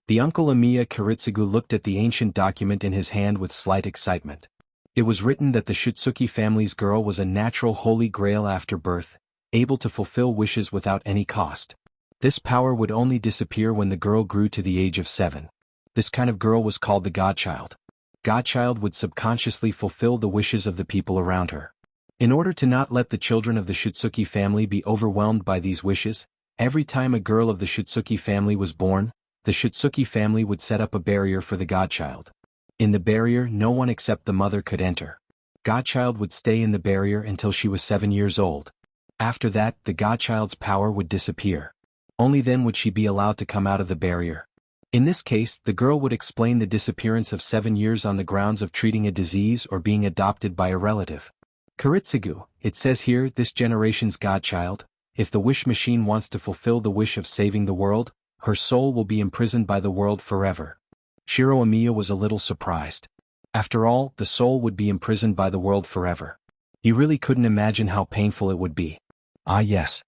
The uncle Amiya Kiritsugu looked at the ancient document in his hand with slight excitement. It was written that the Shutsuki family's girl was a natural holy grail after birth, able to fulfill wishes without any cost. This power would only disappear when the girl grew to the age of 7. This kind of girl was called the godchild. Godchild would subconsciously fulfill the wishes of the people around her. In order to not let the children of the Shutsuki family be overwhelmed by these wishes, every time a girl of the Shutsuki family was born, the Shutsuki family would set up a barrier for the godchild. In the barrier, no one except the mother could enter. Godchild would stay in the barrier until she was 7 years old. After that, the godchild's power would disappear. Only then would she be allowed to come out of the barrier. In this case, the girl would explain the disappearance of 7 years on the grounds of treating a disease or being adopted by a relative. Kiritsugu, it says here, this generation's godchild, if the wish machine wants to fulfill the wish of saving the world, her soul will be imprisoned by the world forever. Shiro Amiya was a little surprised. After all, the soul would be imprisoned by the world forever. He really couldn't imagine how painful it would be. Ah yes.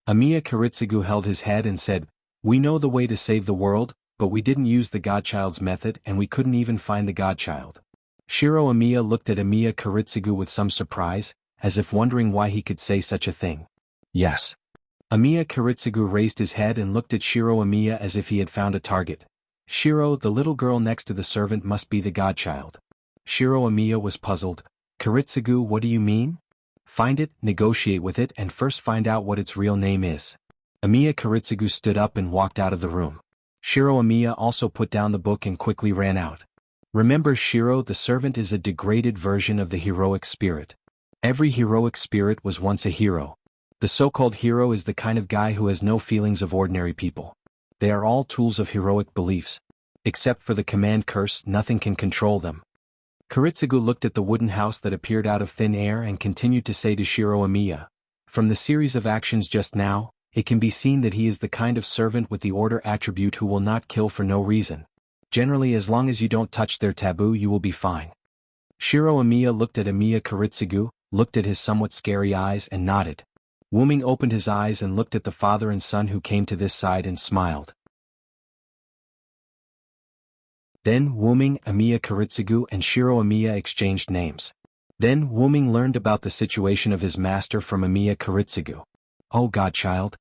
Amiya Kiritsugu held his head and said, we know the way to save the world, but we didn't use the godchild's method and we couldn't even find the godchild. Shiro Amiya looked at Amiya Kiritsugu with some surprise, as if wondering why he could say such a thing. Yes. Amiya Kiritsugu raised his head and looked at Shiro Amiya as if he had found a target. Shiro, the little girl next to the servant, must be the godchild. Shiro Amiya was puzzled. Kiritsugu, what do you mean? Find it, negotiate with it, and first find out what its real name is. Amiya Kiritsugu stood up and walked out of the room. Shiro Amiya also put down the book and quickly ran out. Remember, Shiro, the servant is a degraded version of the heroic spirit. Every heroic spirit was once a hero. The so-called hero is the kind of guy who has no feelings of ordinary people. They are all tools of heroic beliefs. Except for the command curse, nothing can control them. Kiritsugu looked at the wooden house that appeared out of thin air and continued to say to Shiro Amiya, from the series of actions just now, it can be seen that he is the kind of servant with the order attribute who will not kill for no reason. Generally, as long as you don't touch their taboo, you will be fine. Shiro Amiya looked at Amiya Kiritsugu, looked at his somewhat scary eyes and nodded. Wu-ming opened his eyes and looked at the father and son who came to this side and smiled. Then Wu-ming, Amiya Kiritsugu and Shiro Amiya exchanged names. Then Wu-ming learned about the situation of his master from Amiya Kiritsugu. Oh godchild.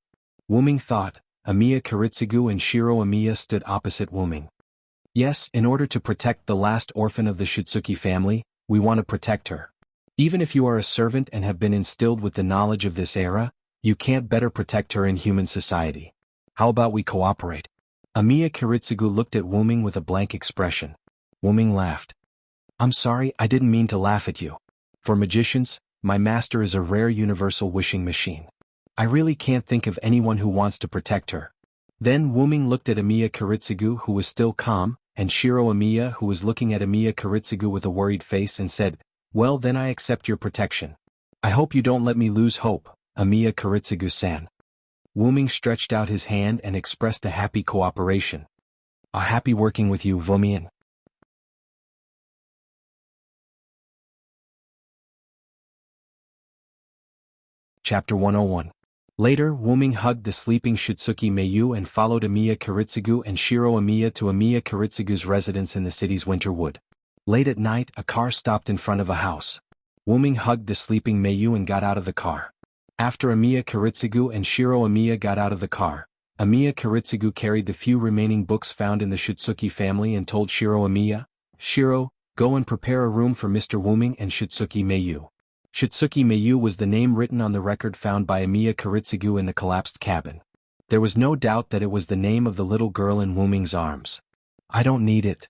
Wu-ming thought. Amiya Kiritsugu and Shiro Amiya stood opposite Wu-ming. Yes, in order to protect the last orphan of the Shutsuki family, we want to protect her. Even if you are a servant and have been instilled with the knowledge of this era, you can't better protect her in human society. How about we cooperate? Amiya Kiritsugu looked at Wu-ming with a blank expression. Wu-ming laughed. I'm sorry, I didn't mean to laugh at you. For magicians, my master is a rare universal wishing machine. I really can't think of anyone who wants to protect her. Then Wuming looked at Amiya Kuritsugu, who was still calm, and Shiro Amiya, who was looking at Amiya Kuritsugu with a worried face, and said, "Well, then I accept your protection. I hope you don't let me lose hope, Amiya Kuritsugu-san." Wuming stretched out his hand and expressed a happy cooperation. Happy working with you, Wumian." Chapter 101. Later, Wuming hugged the sleeping Shitsuki Meiyu and followed Amiya Kuritsugu and Shiro Amiya to Amiya Kuritsugu's residence in the city's winter wood. Late at night, a car stopped in front of a house. Wuming hugged the sleeping Meiyu and got out of the car. After Amiya Kuritsugu and Shiro Amiya got out of the car, Amiya Kuritsugu carried the few remaining books found in the Shitsuki family and told Shiro Amiya, "Shiro, go and prepare a room for Mr. Wuming and Shitsuki Meiyu." Shitsuki Meiyu was the name written on the record found by Amiya Kuritsugu in the collapsed cabin. There was no doubt that it was the name of the little girl in Wuming's arms. "I don't need it."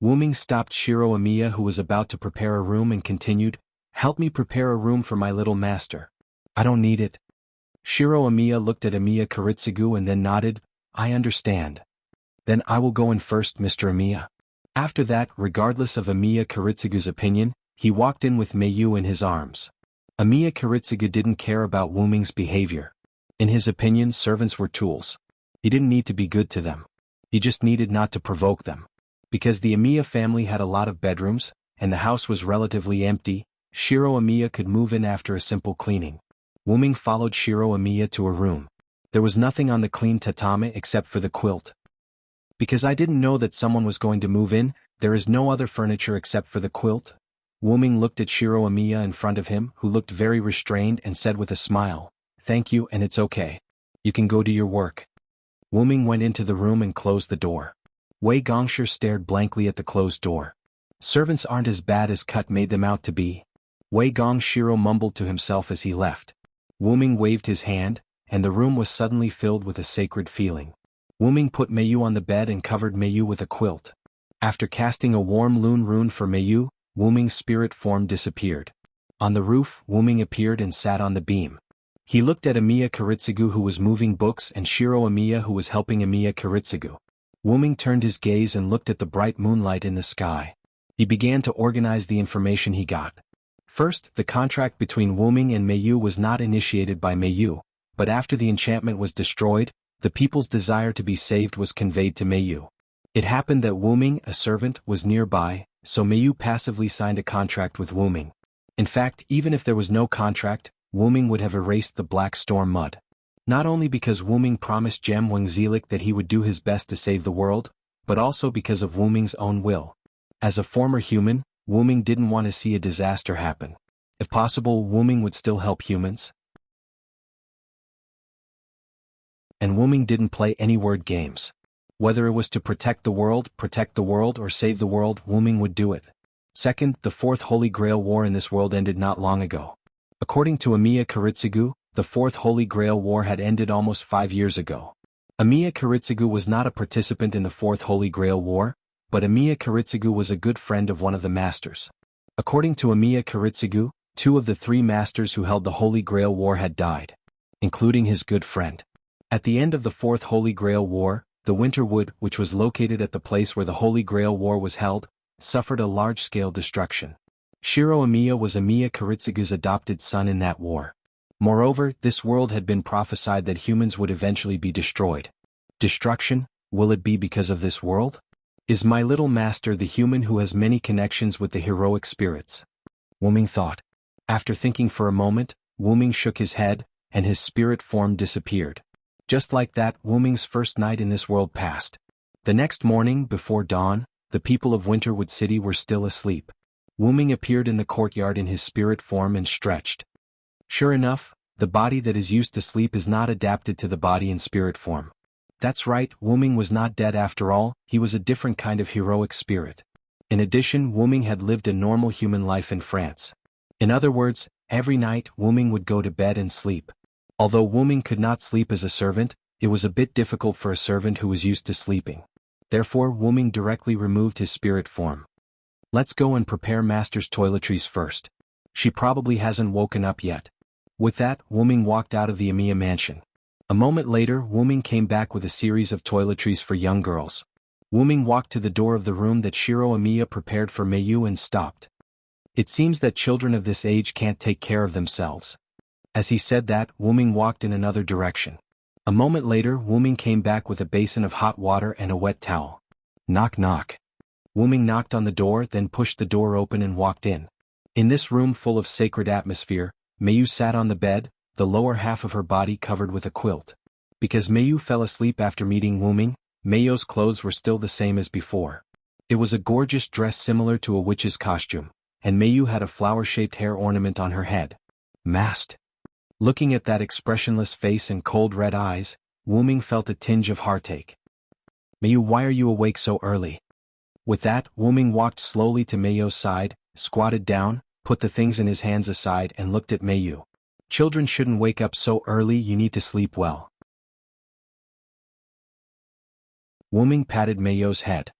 Wuming stopped Shiro Amiya, who was about to prepare a room, and continued, "Help me prepare a room for my little master." "I don't need it." Shiro Amiya looked at Amiya Kuritsugu and then nodded, "I understand. Then I will go in first, Mr. Amiya." After that, regardless of Amiya Kuritsugu's opinion, he walked in with Meiyu in his arms. Amiya Kuritsugu didn't care about Wuming's behavior. In his opinion, servants were tools. He didn't need to be good to them. He just needed not to provoke them. Because the Amiya family had a lot of bedrooms, and the house was relatively empty, Shiro Amiya could move in after a simple cleaning. Wuming followed Shiro Amiya to a room. There was nothing on the clean tatami except for the quilt. "Because I didn't know that someone was going to move in, there is no other furniture except for the quilt." Wuming looked at Shiro Amiya in front of him, who looked very restrained, and said with a smile, "Thank you, and it's okay. You can go do your work." Wuming went into the room and closed the door. Wei Gongshi stared blankly at the closed door. Servants aren't as bad as Cut made them out to be. Wei Gongshiro mumbled to himself as he left. Wuming waved his hand, and the room was suddenly filled with a sacred feeling. Wuming put Meiyu on the bed and covered Meiyu with a quilt. After casting a warm lune rune for Meiyu, Wuming's spirit form disappeared. On the roof, Wuming appeared and sat on the beam. He looked at Amiya Kuritsugu, who was moving books, and Shiro Amiya, who was helping Amiya Kuritsugu. Wuming turned his gaze and looked at the bright moonlight in the sky. He began to organize the information he got. First, the contract between Wuming and Meiyu was not initiated by Meiyu, but after the enchantment was destroyed, the people's desire to be saved was conveyed to Meiyu. It happened that Wuming, a servant, was nearby, so Meiyu passively signed a contract with Wuming. In fact, even if there was no contract, Wuming would have erased the Black Storm mud. Not only because Wuming promised Jem Wangzilik that he would do his best to save the world, but also because of Wuming's own will. As a former human, Wuming didn't want to see a disaster happen. If possible, Wuming would still help humans. And Wuming didn't play any word games. Whether it was to protect the world, or save the world, Wuming would do it. Second, the Fourth Holy Grail War in this world ended not long ago. According to Amiya Kuritsugu, the Fourth Holy Grail War had ended almost 5 years ago. Amiya Kuritsugu was not a participant in the Fourth Holy Grail War, but Amiya Kuritsugu was a good friend of one of the masters. According to Amiya Kuritsugu, 2 of the 3 masters who held the Holy Grail War had died, including his good friend. At the end of the Fourth Holy Grail War, the Winter Wood, which was located at the place where the Holy Grail War was held, suffered a large-scale destruction. Shiro Amiya was Amiya Kuritsugu's adopted son in that war. Moreover, this world had been prophesied that humans would eventually be destroyed. Destruction? Will it be because of this world? Is my little master the human who has many connections with the heroic spirits? Wuming thought. After thinking for a moment, Wuming shook his head, and his spirit form disappeared. Just like that, Wuming's first night in this world passed. The next morning, before dawn, the people of Winterwood City were still asleep. Wuming appeared in the courtyard in his spirit form and stretched. Sure enough, the body that is used to sleep is not adapted to the body in spirit form. That's right, Wuming was not dead after all, he was a different kind of heroic spirit. In addition, Wuming had lived a normal human life in France. In other words, every night Wuming would go to bed and sleep. Although Wuming could not sleep as a servant, it was a bit difficult for a servant who was used to sleeping. Therefore, Wuming directly removed his spirit form. Let's go and prepare Master's toiletries first. She probably hasn't woken up yet. With that, Wu-ming walked out of the Emiya mansion. A moment later, Wu-ming came back with a series of toiletries for young girls. Wu-ming walked to the door of the room that Shiro Emiya prepared for Meiyu and stopped. It seems that children of this age can't take care of themselves. As he said that, Wu-ming walked in another direction. A moment later, Wu-ming came back with a basin of hot water and a wet towel. Knock knock. Wu-ming knocked on the door, then pushed the door open and walked in. In this room full of sacred atmosphere, Meiyu sat on the bed, the lower half of her body covered with a quilt. Because Meiyu fell asleep after meeting Wu-ming, Meiyu's clothes were still the same as before. It was a gorgeous dress similar to a witch's costume, and Meiyu had a flower-shaped hair ornament on her head. Masked. Looking at that expressionless face and cold red eyes, Wu-ming felt a tinge of heartache. Meiyu, why are you awake so early? With that, Wu-ming walked slowly to Meiyu's side, squatted down, put the things in his hands aside and looked at Meiyu. Children shouldn't wake up so early, you need to sleep well. Wu-ming patted Meiyu's head.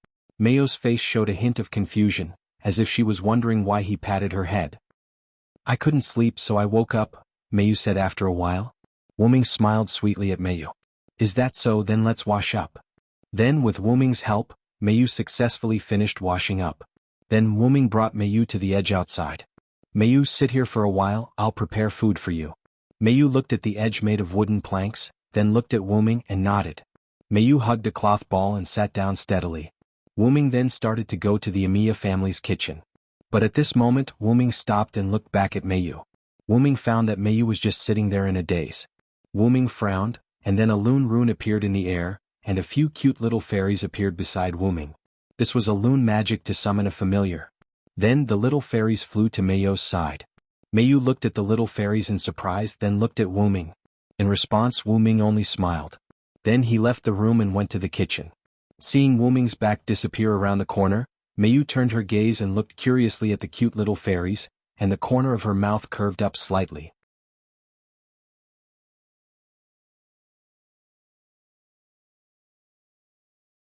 Meiyu's face showed a hint of confusion, as if she was wondering why he patted her head. I couldn't sleep so I woke up, Meiyu said after a while. Wu-ming smiled sweetly at Meiyu. Is that so? Then let's wash up. Then with Wu-ming's help, Meiyu successfully finished washing up. Then Wu-ming brought Meiyu to the edge outside. Meiyu, sit here for a while, I'll prepare food for you. Meiyu looked at the edge made of wooden planks, then looked at Wu-ming and nodded. Meiyu hugged a cloth ball and sat down steadily. Wu-ming then started to go to the Emiya family's kitchen. But at this moment, Wu-ming stopped and looked back at Meiyu. Wu-ming found that Meiyu was just sitting there in a daze. Wu-ming frowned, and then a loon rune appeared in the air, and a few cute little fairies appeared beside Wu-ming. This was a loon magic to summon a familiar. Then the little fairies flew to Meiyu's side. Meiyu looked at the little fairies in surprise, then looked at Wu-ming. In response, Wu-ming only smiled. Then he left the room and went to the kitchen. Seeing Wu-ming's back disappear around the corner, Meiyu turned her gaze and looked curiously at the cute little fairies, and the corner of her mouth curved up slightly.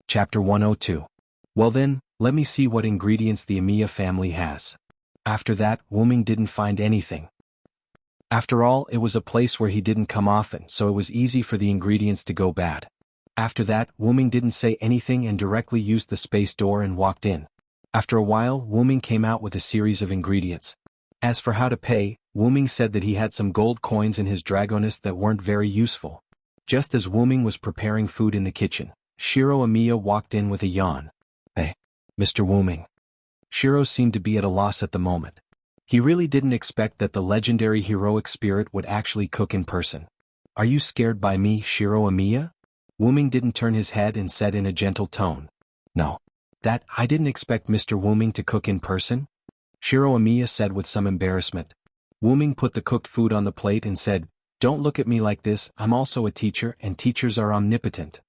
Chapter 102. Well then, let me see what ingredients the Emiya family has. After that, Wu-ming didn't find anything. After all, it was a place where he didn't come often, so it was easy for the ingredients to go bad. After that, Wu-ming didn't say anything and directly used the space door and walked in. After a while, Wu-ming came out with a series of ingredients. As for how to pay, Wu-ming said that he had some gold coins in his dragoness that weren't very useful. Just as Wu-ming was preparing food in the kitchen, Shiro Emiya walked in with a yawn. Hey, Mr. Wu-ming. Shiro seemed to be at a loss at the moment. He really didn't expect that the legendary heroic spirit would actually cook in person. Are you scared by me, Shiro Emiya? Wu-ming didn't turn his head and said in a gentle tone. No. That, I didn't expect Mr. Wu-ming to cook in person? Shiro Emiya said with some embarrassment. Wu-ming put the cooked food on the plate and said, Don't look at me like this, I'm also a teacher and teachers are omnipotent.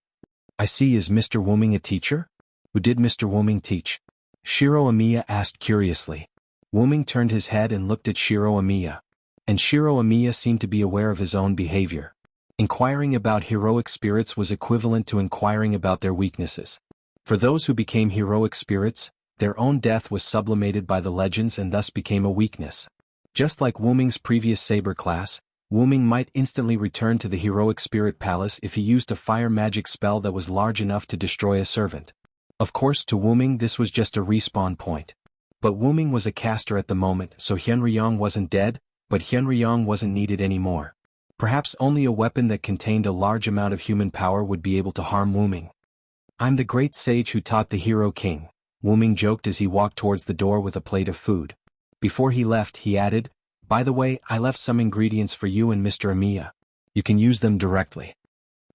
I see, is Mr. Wu-ming a teacher? Who did Mr. Wu-ming teach? Shiro Emiya asked curiously. Wu-ming turned his head and looked at Shiro Emiya. And Shiro Emiya seemed to be aware of his own behavior. Inquiring about heroic spirits was equivalent to inquiring about their weaknesses. For those who became heroic spirits, their own death was sublimated by the legends and thus became a weakness. Just like Wu-ming's previous saber class, Wu-ming might instantly return to the heroic spirit palace if he used a fire magic spell that was large enough to destroy a servant. Of course, to Wu-ming this was just a respawn point. But Wu-ming was a caster at the moment, so Hyunryong wasn't dead, but Hyunryong wasn't needed anymore. Perhaps only a weapon that contained a large amount of human power would be able to harm Wu-ming. I'm the great sage who taught the hero king, Wu-ming joked as he walked towards the door with a plate of food. Before he left, he added, By the way, I left some ingredients for you and Mr. Emiya. You can use them directly.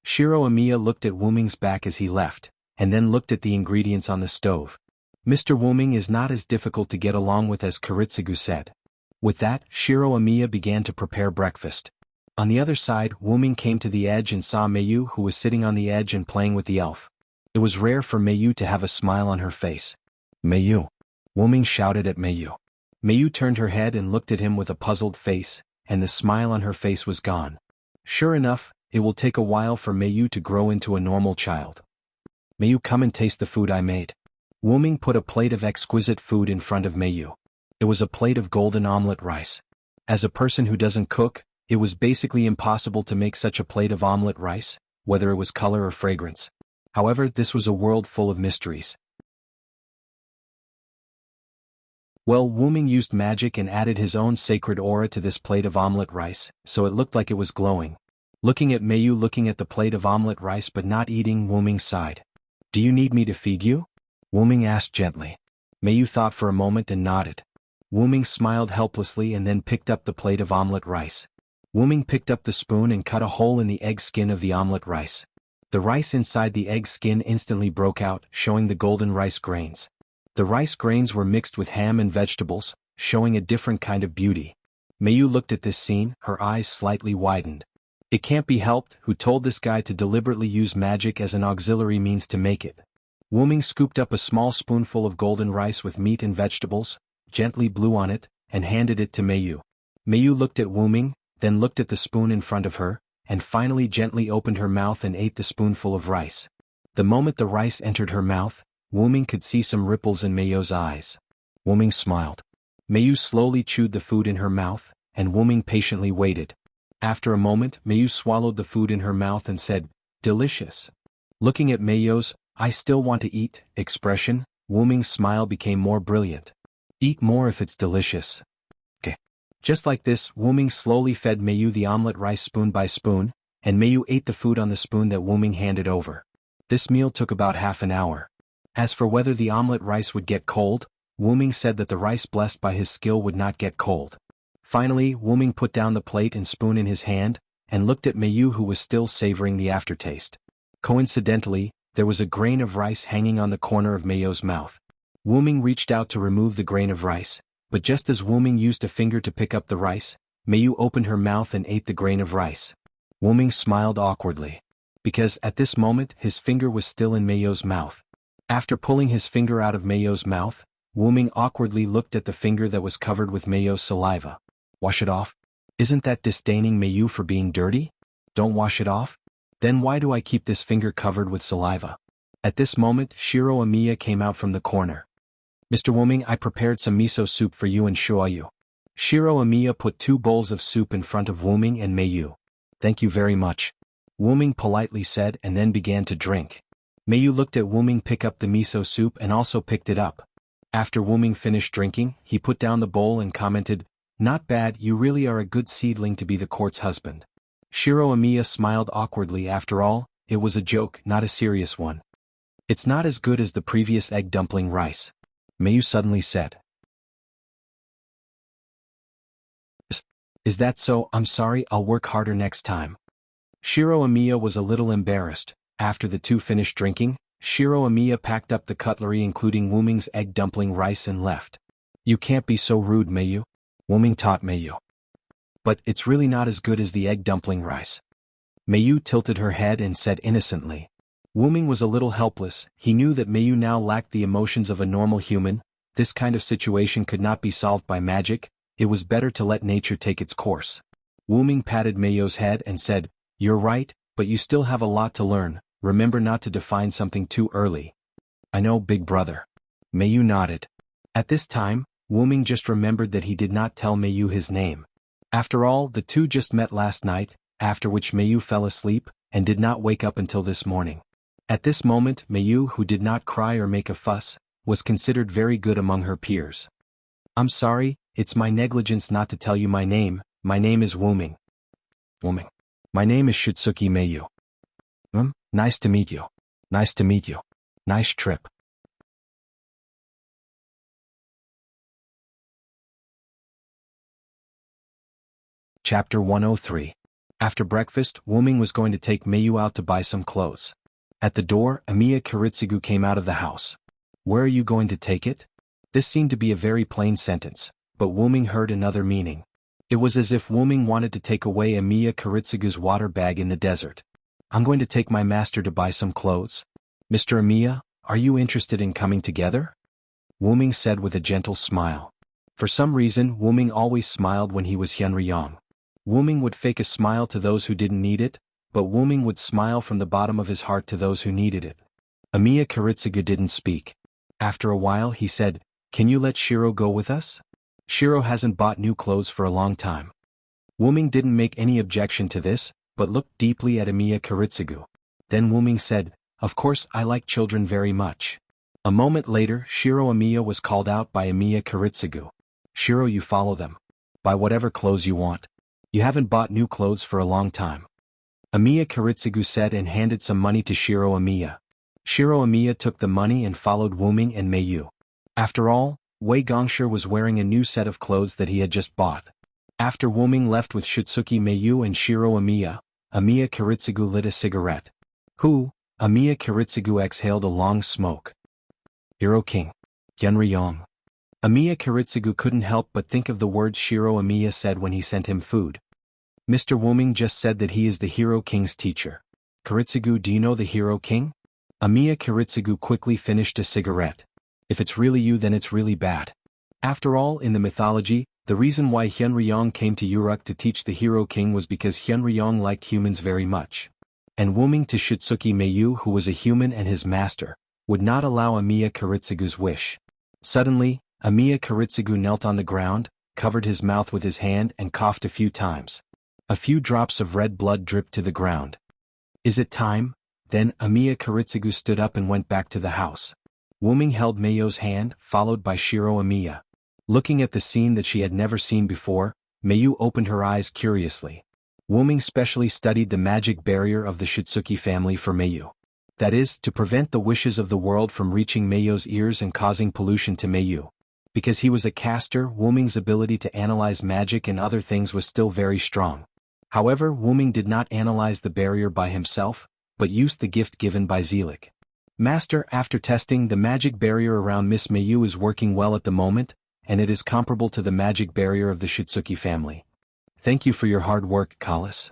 Shiro Emiya looked at Wu-ming's back as he left, and then looked at the ingredients on the stove. Mr. Wu-ming is not as difficult to get along with as Kiritsugu said. With that, Shiro Emiya began to prepare breakfast. On the other side, Wu-ming came to the edge and saw Meiyu, who was sitting on the edge and playing with the elf. It was rare for Meiyu to have a smile on her face. Meiyu. Wu-ming shouted at Meiyu. Meiyu turned her head and looked at him with a puzzled face, and the smile on her face was gone. Sure enough, it will take a while for Meiyu to grow into a normal child. Meiyu, come and taste the food I made. Wu-ming put a plate of exquisite food in front of Meiyu. It was a plate of golden omelette rice. As a person who doesn't cook, It was basically impossible to make such a plate of omelette rice, whether it was color or fragrance. However, this was a world full of mysteries. Well, Wu Ming used magic and added his own sacred aura to this plate of omelette rice, so it looked like it was glowing. Looking at Meiyu looking at the plate of omelette rice but not eating, Wu Ming sighed. "Do you need me to feed you?" Wu Ming asked gently. Meiyu thought for a moment and nodded. Wu Ming smiled helplessly and then picked up the plate of omelette rice. Wu Ming picked up the spoon and cut a hole in the egg skin of the omelette rice. The rice inside the egg skin instantly broke out, showing the golden rice grains. The rice grains were mixed with ham and vegetables, showing a different kind of beauty. Meiyu looked at this scene, her eyes slightly widened. It can't be helped, who told this guy to deliberately use magic as an auxiliary means to make it? Wu Ming scooped up a small spoonful of golden rice with meat and vegetables, gently blew on it, and handed it to Meiyu. Meiyu looked at Wu Ming, then looked at the spoon in front of her, and finally gently opened her mouth and ate the spoonful of rice. The moment the rice entered her mouth, Wu Ming could see some ripples in Meiyu's eyes. Wu Ming smiled. Meiyu slowly chewed the food in her mouth, and Wu Ming patiently waited. After a moment, Meiyu swallowed the food in her mouth and said, "Delicious." Looking at Meiyu's, "I still want to eat" expression, Wu Ming's smile became more brilliant. "Eat more if it's delicious." Okay. Just like this, Wu Ming slowly fed Meiyu the omelette rice spoon by spoon, and Meiyu ate the food on the spoon that Wu Ming handed over. This meal took about half an hour. As for whether the omelette rice would get cold, Wu Ming said that the rice blessed by his skill would not get cold. Finally, Wu Ming put down the plate and spoon in his hand, and looked at Meiyu who was still savoring the aftertaste. Coincidentally, there was a grain of rice hanging on the corner of Meiyu's mouth. Wu Ming reached out to remove the grain of rice, but just as Wu Ming used a finger to pick up the rice, Meiyu opened her mouth and ate the grain of rice. Wu Ming smiled awkwardly. Because at this moment his finger was still in Meiyu's mouth. After pulling his finger out of Meiyu's mouth, Wu Ming awkwardly looked at the finger that was covered with Meiyu's saliva. "Wash it off? Isn't that disdaining Meiyu for being dirty? Don't wash it off? Then why do I keep this finger covered with saliva?" At this moment, Shiro Amiya came out from the corner. "Mr. Wu Ming, I prepared some miso soup for you and Shuoyu." Shiro Amiya put 2 bowls of soup in front of Wu Ming and Meiyu. "Thank you very much," Wu Ming politely said and then began to drink. Meiyu looked at Wu Ming pick up the miso soup and also picked it up. After Wu Ming finished drinking, he put down the bowl and commented, "Not bad, you really are a good seedling to be the court's husband." Shiro Amiya smiled awkwardly. After all, it was a joke, not a serious one. "It's not as good as the previous egg dumpling rice," Meiyu suddenly said. Is that so? I'm sorry, I'll work harder next time." Shiro Amiya was a little embarrassed. After the two finished drinking, Shiro Amiya packed up the cutlery including Wu Ming's egg dumpling rice and left. "You can't be so rude, Meiyu," Wu Ming taught Meiyu. "But it's really not as good as the egg dumpling rice." Meiyu tilted her head and said innocently. Wu Ming was a little helpless. He knew that Meiyu now lacked the emotions of a normal human. This kind of situation could not be solved by magic. It was better to let nature take its course. Wu Ming patted Meiyu's head and said, "You're right, but you still have a lot to learn. Remember not to define something too early." "I know, big brother." Meiyu nodded. At this time, Wu Ming just remembered that he did not tell Meiyu his name. After all, the two just met last night, after which Meiyu fell asleep, and did not wake up until this morning. At this moment, Meiyu, who did not cry or make a fuss, was considered very good among her peers. "I'm sorry, it's my negligence not to tell you my name. My name is Wu Ming." "Wu Ming. My name is Shitsuki Meiyu." Nice to meet you." "Nice to meet you." "Nice trip." Chapter 103. After breakfast, Wu Ming was going to take Meiyu out to buy some clothes. At the door, Amiya Kiritsugu came out of the house. "Where are you going to take it?" This seemed to be a very plain sentence, but Wu Ming heard another meaning. It was as if Wu Ming wanted to take away Amiya Kiritsugu's water bag in the desert. "I'm going to take my master to buy some clothes. Mr. Amiya, are you interested in coming together?" Wu Ming said with a gentle smile. For some reason, Wu Ming always smiled when he was Hyunryong. Wu Ming would fake a smile to those who didn't need it, but Wu Ming would smile from the bottom of his heart to those who needed it. Amiya Kiritsugu didn't speak. After a while he said, "Can you let Shiro go with us? Shiro hasn't bought new clothes for a long time." Wu-ming didn't make any objection to this, but looked deeply at Amiya Kiritsugu. Then Wu-ming said, "Of course I like children very much." A moment later Shiro Amiya was called out by Amiya Kiritsugu. "Shiro, you follow them. Buy whatever clothes you want. You haven't bought new clothes for a long time." Amiya Kiritsugu said and handed some money to Shiro Amiya. Shiro Amiya took the money and followed Wu-ming and Meiyu. After all, Wei Gongshi was wearing a new set of clothes that he had just bought. After Wu-ming left with Shitsuki Meiyu and Shiro Amiya, Amiya Kiritsugu lit a cigarette. Amiya Kiritsugu exhaled a long smoke. Hero King. Hyunryong. Amiya Kiritsugu couldn't help but think of the words Shiro Amiya said when he sent him food. "Mr. Wu-ming just said that he is the Hero King's teacher. Kiritsugu, do you know the Hero King?" Amiya Kiritsugu quickly finished a cigarette. "If it's really you, then it's really bad." After all, in the mythology, the reason why Hyunryong came to Uruk to teach the Hero King was because Hyunryong liked humans very much. And Wu-ming to Shitsuki Meiyu, who was a human and his master, would not allow Amiya Kiritsugu's wish. Suddenly, Amiya Kiritsugu knelt on the ground, covered his mouth with his hand and coughed a few times. A few drops of red blood dripped to the ground. "Is it time?" Then Amiya Kiritsugu stood up and went back to the house. Wu-ming held Meiyu's hand, followed by Shiro Amiya. Looking at the scene that she had never seen before, Meiyu opened her eyes curiously. Wu-ming specially studied the magic barrier of the Shitsuki family for Meiyu. That is, to prevent the wishes of the world from reaching Meiyu's ears and causing pollution to Meiyu. Because he was a caster, Wu-ming's ability to analyze magic and other things was still very strong. However, Wu-ming did not analyze the barrier by himself, but used the gift given by Zelik. "Master, after testing, the magic barrier around Miss Meiyu is working well at the moment, and it is comparable to the magic barrier of the Shitsuki family. Thank you for your hard work, Kalis.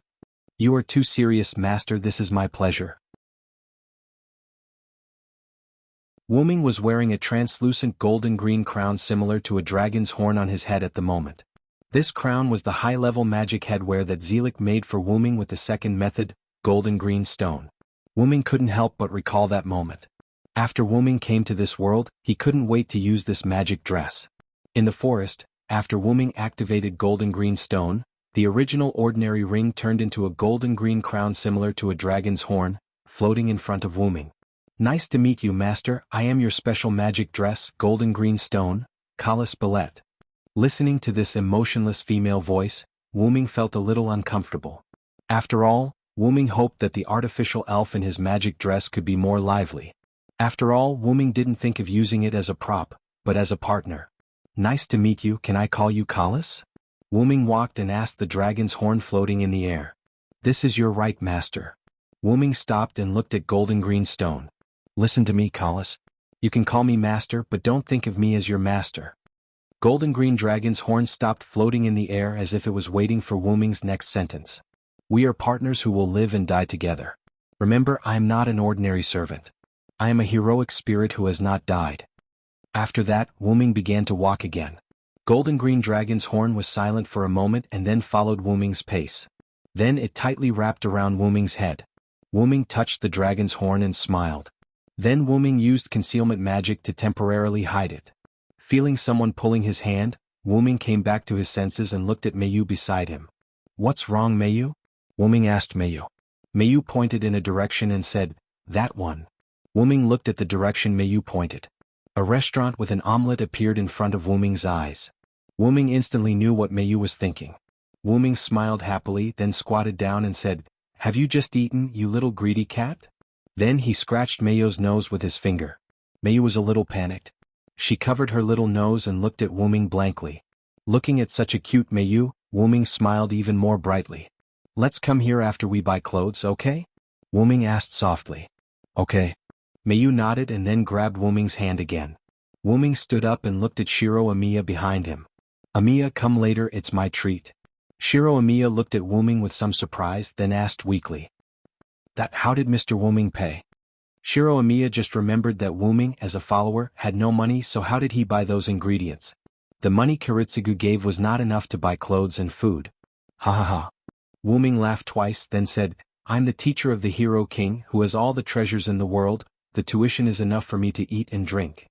You are too serious, Master. This is my pleasure." Wu-ming was wearing a translucent golden-green crown similar to a dragon's horn on his head at the moment. This crown was the high-level magic headwear that Zelik made for Wu-ming with the second method, golden-green stone. Wu-ming couldn't help but recall that moment. After Wu-ming came to this world, he couldn't wait to use this magic dress. In the forest, after Wu-ming activated golden-green stone, the original ordinary ring turned into a golden-green crown similar to a dragon's horn, floating in front of Wu-ming. "Nice to meet you, Master. I am your special magic dress, golden-green stone, Kalis Ballet." Listening to this emotionless female voice, Wu-ming felt a little uncomfortable. After all, Wu-ming hoped that the artificial elf in his magic dress could be more lively. After all, Wu-ming didn't think of using it as a prop, but as a partner. "Nice to meet you. Can I call you Kalis?" Wu-ming walked and asked the dragon's horn floating in the air. "This is your right, Master." Wu-ming stopped and looked at golden-green stone. "Listen to me, Kalis. You can call me Master, but don't think of me as your master." Golden-green dragon's horn stopped floating in the air as if it was waiting for Wu-ming's next sentence. "We are partners who will live and die together. Remember, I am not an ordinary servant. I am a heroic spirit who has not died." After that, Wu-ming began to walk again. Golden-green dragon's horn was silent for a moment and then followed Wu-ming's pace. Then it tightly wrapped around Wu-ming's head. Wu-ming touched the dragon's horn and smiled. Then Wu-ming used concealment magic to temporarily hide it. Feeling someone pulling his hand, Wu-ming came back to his senses and looked at Meiyu beside him. "What's wrong, Meiyu?" Wu-ming asked Meiyu. Meiyu pointed in a direction and said, "That one." Wu-ming looked at the direction Meiyu pointed. A restaurant with an omelette appeared in front of Wu-ming's eyes. Wu-ming instantly knew what Meiyu was thinking. Wu-ming smiled happily, then squatted down and said, "Have you just eaten, you little greedy cat?" Then he scratched Meiyu's nose with his finger. Meiyu was a little panicked. She covered her little nose and looked at Wu-ming blankly. Looking at such a cute Meiyu, Wu-ming smiled even more brightly. "Let's come here after we buy clothes, okay?" Wu-ming asked softly. "Okay." Meiyu nodded and then grabbed Wu-ming's hand again. Wu-ming stood up and looked at Shiro Amiya behind him. "Amiya, come later, it's my treat." Shiro Amiya looked at Wu-ming with some surprise, then asked weakly. How did Mr. Wu-ming pay?" Shiro Amiya just remembered that Wu-ming, as a follower, had no money, so how did he buy those ingredients? The money Kiritsugu gave was not enough to buy clothes and food. "Ha ha ha." Wu-ming laughed twice, then said, "I'm the teacher of the Hero King, who has all the treasures in the world. The tuition is enough for me to eat and drink."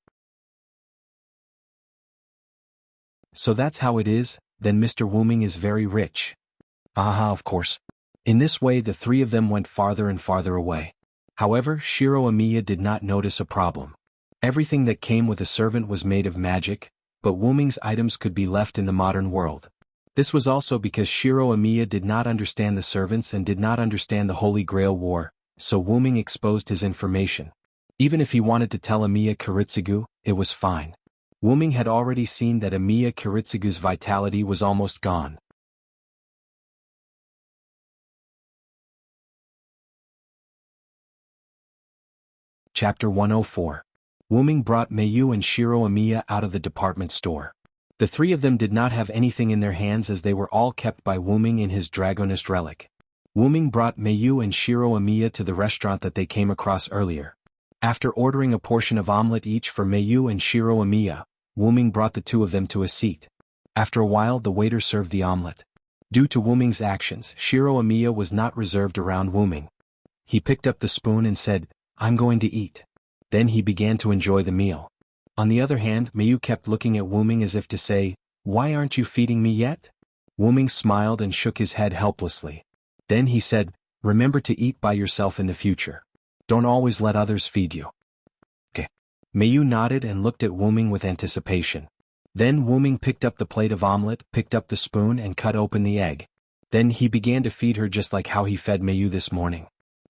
"So that's how it is, then Mr. Wu-ming is very rich." Aha, of course. In this way the three of them went farther and farther away. However, Shiro Amiya did not notice a problem. Everything that came with a servant was made of magic, but Wuming's items could be left in the modern world. This was also because Shiro Amiya did not understand the servants and did not understand the Holy Grail War, so Wuming exposed his information. Even if he wanted to tell Amiya Kiritsugu, it was fine. Wuming had already seen that Amiya Kiritsugu's vitality was almost gone. Chapter 104. Wuming brought Mayu and Shiro Amiya out of the department store. The three of them did not have anything in their hands as they were all kept by Wuming in his Dragonist relic. Wuming brought Mayu and Shiro Amiya to the restaurant that they came across earlier. After ordering a portion of omelette each for Mayu and Shiro Amiya, Wuming brought the two of them to a seat. After a while the waiter served the omelette. Due to Wuming's actions, Shiro Amiya was not reserved around Wuming. He picked up the spoon and said, "I'm going to eat." Then he began to enjoy the meal. On the other hand, Mayu kept looking at Wuming as if to say, "Why aren't you feeding me yet?" Wuming smiled and shook his head helplessly. Then he said, "Remember to eat by yourself in the future. Don't always let others feed you." Okay. Mayu nodded and looked at Wuming with anticipation. Then Wuming picked up the plate of omelette, picked up the spoon and cut open the egg. Then he began to feed her just like how he fed Mayu this morning.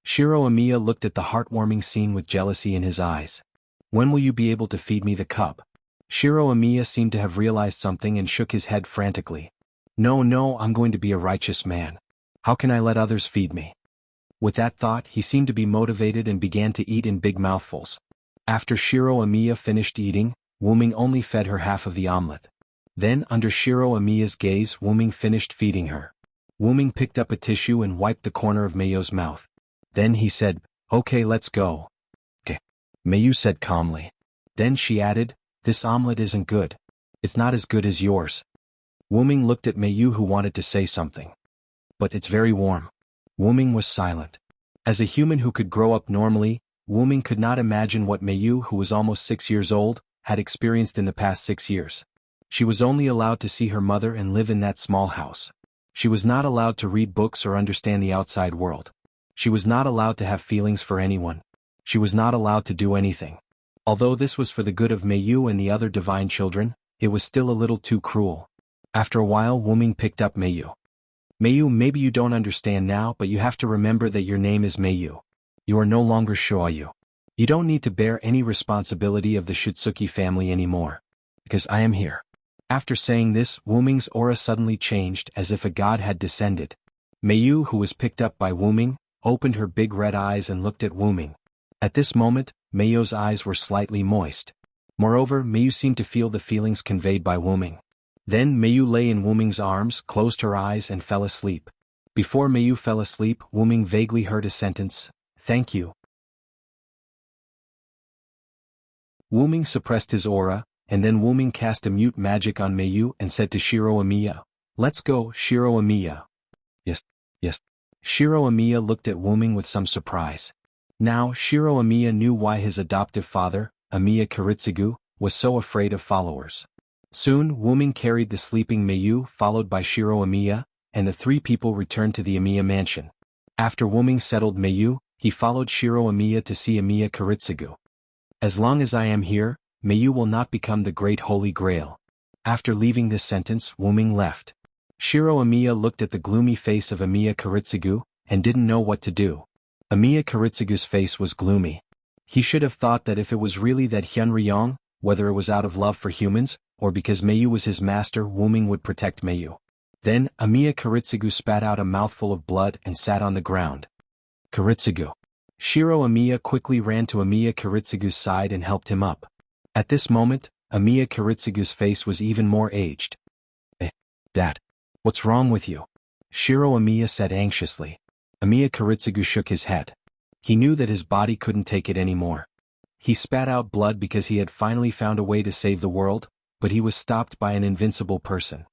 Shiro Amiya looked at the heartwarming scene with jealousy in his eyes. "When will you be able to feed me the cub?" Shiro Amiya seemed to have realized something and shook his head frantically. No, I'm going to be a righteous man. How can I let others feed me?" With that thought, he seemed to be motivated and began to eat in big mouthfuls. After Shiro Amiya finished eating, Wuming only fed her half of the omelette. Then, under Shiro Amiya's gaze, Wuming finished feeding her. Wuming picked up a tissue and wiped the corner of Mayo's mouth. Then he said, "Okay, let's go." "Okay," Mayu said calmly. Then she added, "This omelette isn't good. It's not as good as yours." Wuming looked at Mayu who wanted to say something. "But it's very warm." Wuming was silent. As a human who could grow up normally, Wuming could not imagine what Mayu, who was almost 6 years old, had experienced in the past 6 years. She was only allowed to see her mother and live in that small house. She was not allowed to read books or understand the outside world. She was not allowed to have feelings for anyone. She was not allowed to do anything. Although this was for the good of Mayu and the other divine children, it was still a little too cruel. After a while Wuming picked up Mayu. "Mayu, maybe you don't understand now, but you have to remember that your name is Mayu. You are no longer Shoayu. You don't need to bear any responsibility of the Shitsuki family anymore. Because I am here." After saying this, Wuming's aura suddenly changed as if a god had descended. Mayu, who was picked up by Wuming, opened her big red eyes and looked at Wuming. At this moment, Mayu's eyes were slightly moist. Moreover, Mayu seemed to feel the feelings conveyed by Wuming. Then Mayu lay in Wuming's arms, closed her eyes and fell asleep. Before Mayu fell asleep, Wuming vaguely heard a sentence, "Thank you." Wuming suppressed his aura, and then Wuming cast a mute magic on Mayu and said to Shiro Amiya, "Let's go, Shiro Amiya." Yes. Shiro Amiya looked at Wuming with some surprise. Now, Shiro Amiya knew why his adoptive father, Amiya Kiritsugu, was so afraid of followers. Soon, Wuming carried the sleeping Mayu followed by Shiro Amiya, and the three people returned to the Amiya mansion. After Wuming settled Mayu, he followed Shiro Amiya to see Amiya Kiritsugu. "As long as I am here, Mayu will not become the great Holy Grail." After leaving this sentence, Wuming left. Shiro Amiya looked at the gloomy face of Amiya Kiritsugu, and didn't know what to do. Amiya Kiritsugu's face was gloomy. He should have thought that if it was really that Hyunryong, whether it was out of love for humans, or because Mayu was his master, Wuming would protect Mayu. Then, Amiya Kiritsugu spat out a mouthful of blood and sat on the ground. "Kiritsugu." Shiro Amiya quickly ran to Amiya Kiritsugu's side and helped him up. At this moment, Amiya Kiritsugu's face was even more aged. Dad. What's wrong with you?" Shiro Amiya said anxiously. Amiya Kiritsugu shook his head. He knew that his body couldn't take it anymore. He spat out blood because he had finally found a way to save the world, but he was stopped by an invincible person.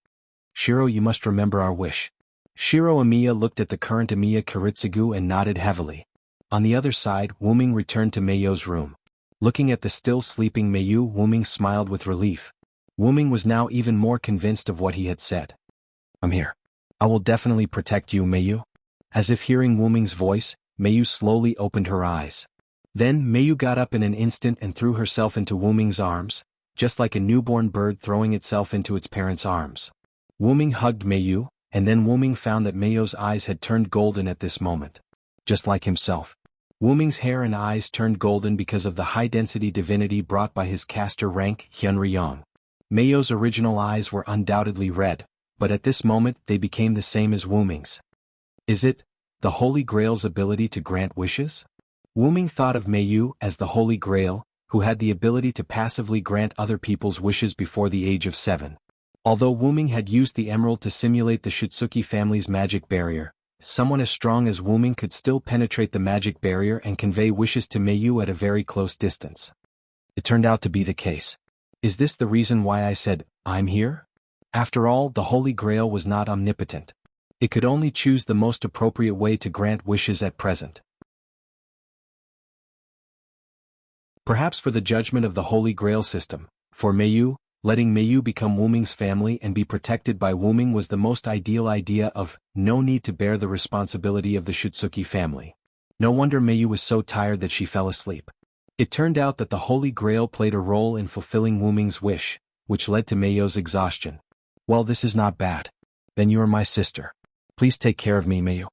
"Shiro, you must remember our wish." Shiro Amiya looked at the current Amiya Kiritsugu and nodded heavily. On the other side, Wuming returned to Mayo's room. Looking at the still sleeping Mayu, Wuming smiled with relief. Wuming was now even more convinced of what he had said. "I'm here. I will definitely protect you, Meiyu. As if hearing Wu Ming's voice, Meiyu slowly opened her eyes. Then Meiyu got up in an instant and threw herself into Wu Ming's arms, just like a newborn bird throwing itself into its parents' arms. Wu Ming hugged Meiyu, and then Wu Ming found that Meiyu's eyes had turned golden at this moment. Just like himself. Wu Ming's hair and eyes turned golden because of the high-density divinity brought by his caster rank, Hyunryong. Meiyu's original eyes were undoubtedly red, but at this moment they became the same as Wu Ming's. Is it the Holy Grail's ability to grant wishes? Wu Ming thought of Meiyu as the Holy Grail, who had the ability to passively grant other people's wishes before the age of 7. Although Wu Ming had used the emerald to simulate the Shitsuki family's magic barrier, someone as strong as Wu Ming could still penetrate the magic barrier and convey wishes to Meiyu at a very close distance. It turned out to be the case. Is this the reason why I said, I'm here? After all, the Holy Grail was not omnipotent. It could only choose the most appropriate way to grant wishes at present. Perhaps for the judgment of the Holy Grail system, for Meiyu, letting Meiyu become Wu Ming's family and be protected by Wu Ming was the most ideal idea of no need to bear the responsibility of the Shitsuki family. No wonder Meiyu was so tired that she fell asleep. It turned out that the Holy Grail played a role in fulfilling Wu Ming's wish, which led to Meiyu's exhaustion. Well, this is not bad. Then you are my sister. Please take care of me, Meiyu.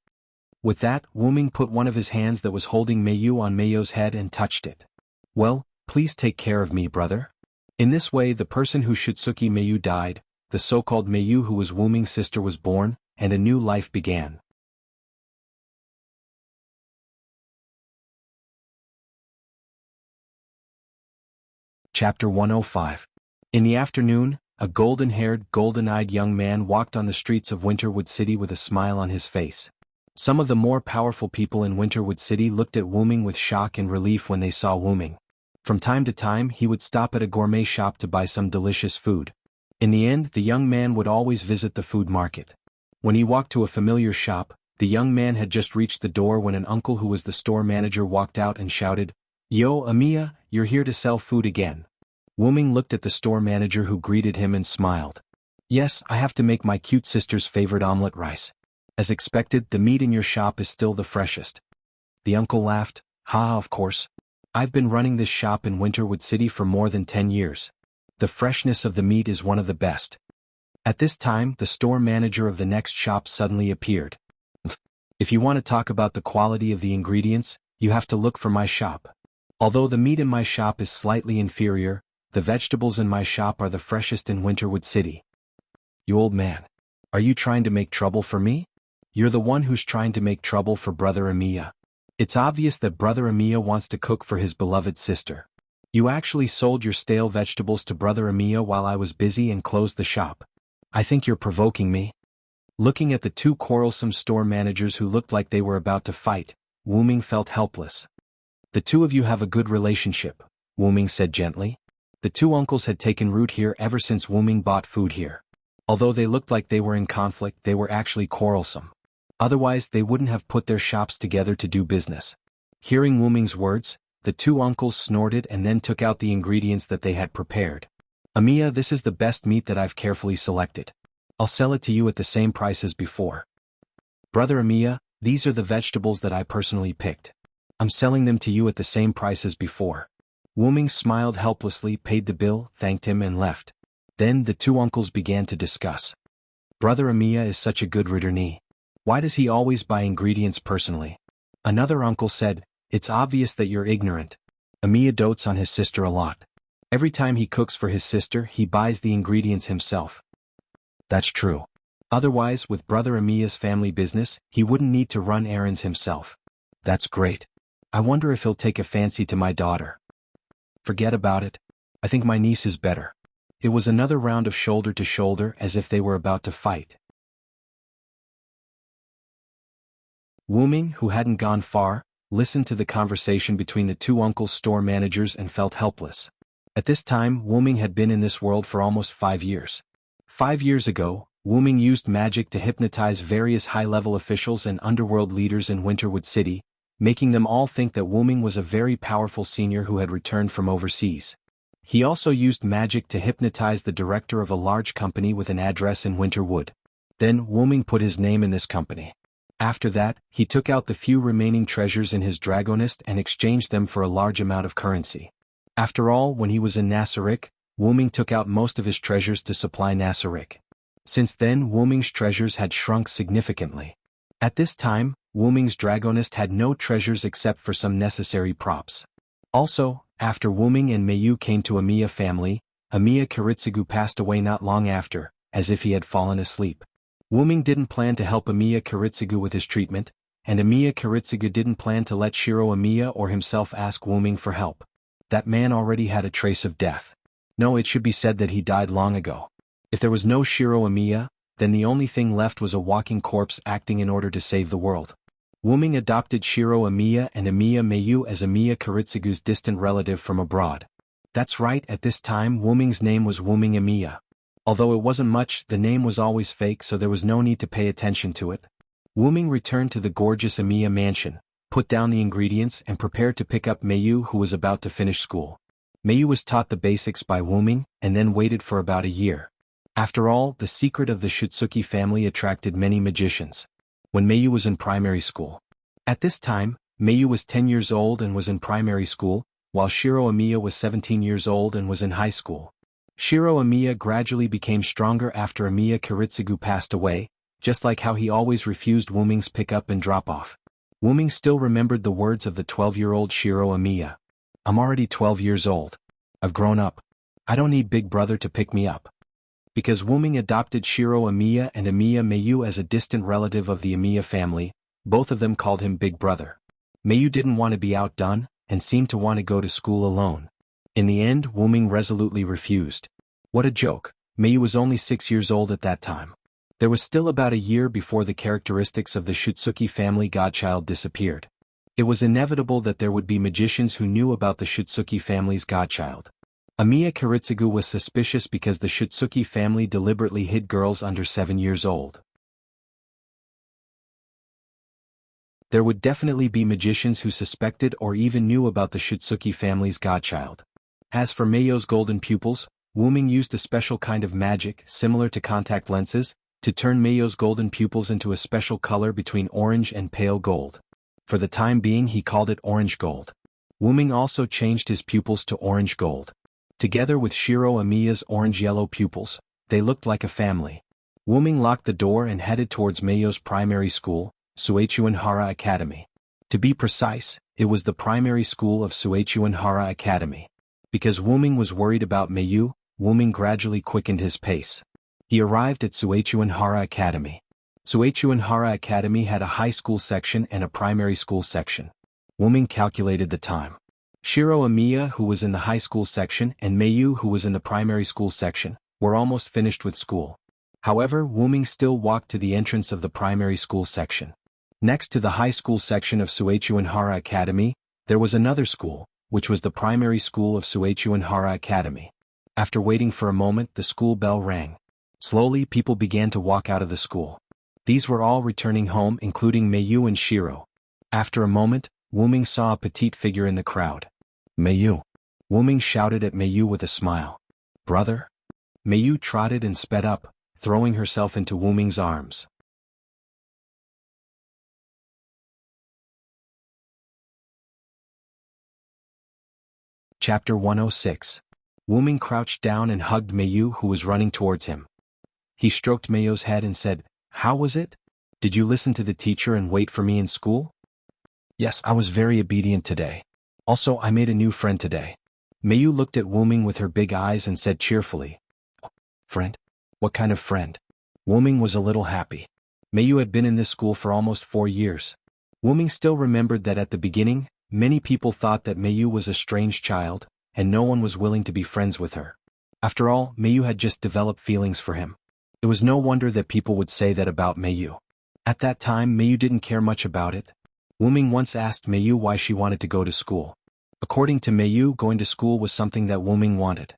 With that, Wu Ming put one of his hands that was holding Meiyu on Meiyu's head and touched it. Well, please take care of me, brother. In this way, the person who Shitsuki Meiyu died, the so-called Meiyu who was Wu Ming's sister was born, and a new life began. Chapter 105. In the afternoon, a golden-haired, golden-eyed young man walked on the streets of Winterwood City with a smile on his face. Some of the more powerful people in Winterwood City looked at Wu Ming with shock and relief when they saw Wu Ming. From time to time, he would stop at a gourmet shop to buy some delicious food. In the end, the young man would always visit the food market. When he walked to a familiar shop, the young man had just reached the door when an uncle who was the store manager walked out and shouted, "Yo, Amiya, you're here to sell food again." Wu Ming looked at the store manager who greeted him and smiled. "Yes, I have to make my cute sister's favorite omelet rice. As expected, the meat in your shop is still the freshest." The uncle laughed, "Ha, of course. I've been running this shop in Winterwood City for more than 10 years. The freshness of the meat is one of the best." At this time, the store manager of the next shop suddenly appeared. "If you want to talk about the quality of the ingredients, you have to look for my shop. Although the meat in my shop is slightly inferior, the vegetables in my shop are the freshest in Winterwood City." "You old man. Are you trying to make trouble for me?" "You're the one who's trying to make trouble for Brother Amiya. It's obvious that Brother Amiya wants to cook for his beloved sister. You actually sold your stale vegetables to Brother Amiya while I was busy and closed the shop. I think you're provoking me." Looking at the two quarrelsome store managers who looked like they were about to fight, Wu Ming felt helpless. "The two of you have a good relationship," Wu Ming said gently. The two uncles had taken root here ever since Wu Ming bought food here. Although they looked like they were in conflict, they were actually quarrelsome. Otherwise, they wouldn't have put their shops together to do business. Hearing Wu Ming's words, the two uncles snorted and then took out the ingredients that they had prepared. "Amiya, this is the best meat that I've carefully selected. I'll sell it to you at the same price as before." "Brother Amiya, these are the vegetables that I personally picked. I'm selling them to you at the same price as before." Wu Ming smiled helplessly, paid the bill, thanked him and left. Then the two uncles began to discuss. "Brother Amiya is such a good returnee. Why does he always buy ingredients personally?" Another uncle said, "It's obvious that you're ignorant. Amiya dotes on his sister a lot. Every time he cooks for his sister, he buys the ingredients himself." "That's true. Otherwise, with Brother Amiya's family business, he wouldn't need to run errands himself." "That's great. I wonder if he'll take a fancy to my daughter." "Forget about it. I think my niece is better." It was another round of shoulder to shoulder as if they were about to fight. Wu Ming, who hadn't gone far, listened to the conversation between the two uncles' store managers and felt helpless. At this time, Wu Ming had been in this world for almost 5 years. 5 years ago, Wu Ming used magic to hypnotize various high-level officials and underworld leaders in Winterwood City, making them all think that Wu Ming was a very powerful senior who had returned from overseas. He also used magic to hypnotize the director of a large company with an address in Winterwood. Then Wuming put his name in this company. After that, he took out the few remaining treasures in his dragonist and exchanged them for a large amount of currency. After all, when he was in Nasarick, Wuming took out most of his treasures to supply Nasarick. Since then, Wuming's treasures had shrunk significantly. At this time, Wuming's dragonist had no treasures except for some necessary props. Also, after Wuming and Meiyu came to Amiya family, Amiya Kiritsugu passed away not long after, as if he had fallen asleep. Wuming didn't plan to help Amiya Kiritsugu with his treatment, and Amiya Kiritsugu didn't plan to let Shiro Amiya or himself ask Wuming for help. That man already had a trace of death. No, it should be said that he died long ago. If there was no Shiro Amiya, then the only thing left was a walking corpse acting in order to save the world. Wuming adopted Shiro Amiya and Amiya Meiyu as Amiya Kiritsugu's distant relative from abroad. That's right, at this time Wuming's name was Wuming Amiya. Although it wasn't much, the name was always fake, so there was no need to pay attention to it. Wuming returned to the gorgeous Amiya mansion, put down the ingredients and prepared to pick up Meiyu, who was about to finish school. Meiyu was taught the basics by Wuming and then waited for about a year. After all, the secret of the Shutsuki family attracted many magicians. When Meiyu was in primary school. At this time, Meiyu was 10 years old and was in primary school, while Shiro Amiya was 17 years old and was in high school. Shiro Amiya gradually became stronger after Amiya Kiritsugu passed away, just like how he always refused Wuming's pick-up and drop-off. Wuming still remembered the words of the 12-year-old Shiro Amiya. I'm already 12 years old. I've grown up. I don't need Big Brother to pick me up. Because Wuming adopted Shiro Amiya and Amiya Meiyu as a distant relative of the Amiya family, both of them called him Big Brother. Meiyu didn't want to be outdone, and seemed to want to go to school alone. In the end, Wuming resolutely refused. What a joke, Meiyu was only 6 years old at that time. There was still about a year before the characteristics of the Shutsuki family godchild disappeared. It was inevitable that there would be magicians who knew about the Shutsuki family's godchild. Amiya Kiritsugu was suspicious because the Shutsuki family deliberately hid girls under 7 years old. There would definitely be magicians who suspected or even knew about the Shutsuki family's godchild. As for Meiyu's golden pupils, Wuming used a special kind of magic, similar to contact lenses, to turn Meiyu's golden pupils into a special color between orange and pale gold. For the time being he called it orange gold. Wuming also changed his pupils to orange gold. Together with Shiro Amiya's orange-yellow pupils, they looked like a family. Wuming locked the door and headed towards Meiyu's primary school, Suechuanhara Academy. To be precise, it was the primary school of Suechuanhara Academy. Because Wuming was worried about Meiyu, Wuming gradually quickened his pace. He arrived at Suechuanhara Academy. Suechuanhara Academy had a high school section and a primary school section. Wuming calculated the time. Shiro Amiya, who was in the high school section, and Meiyu, who was in the primary school section, were almost finished with school. However, Wuming still walked to the entrance of the primary school section. Next to the high school section of Suechuanhara Academy, there was another school, which was the primary school of Suechuanhara Academy. After waiting for a moment, the school bell rang. Slowly, people began to walk out of the school. These were all returning home, including Meiyu and Shiro. After a moment, Wuming saw a petite figure in the crowd. Meiyu. Wuming shouted at Meiyu with a smile. Brother? Meiyu trotted and sped up, throwing herself into Wuming's arms. Chapter 106. Wuming crouched down and hugged Meiyu, who was running towards him. He stroked Meiyu's head and said, "How was it? Did you listen to the teacher and wait for me in school?" "Yes, I was very obedient today. Also, I made a new friend today." Meiyu looked at Wuming with her big eyes and said cheerfully, "Friend? What kind of friend?" Wuming was a little happy. Meiyu had been in this school for almost 4 years. Wuming still remembered that at the beginning, many people thought that Meiyu was a strange child, and no one was willing to be friends with her. After all, Meiyu had just developed feelings for him. It was no wonder that people would say that about Meiyu. At that time, Meiyu didn't care much about it. Wuming once asked Meiyu why she wanted to go to school. According to Meiyu, going to school was something that Wuming wanted.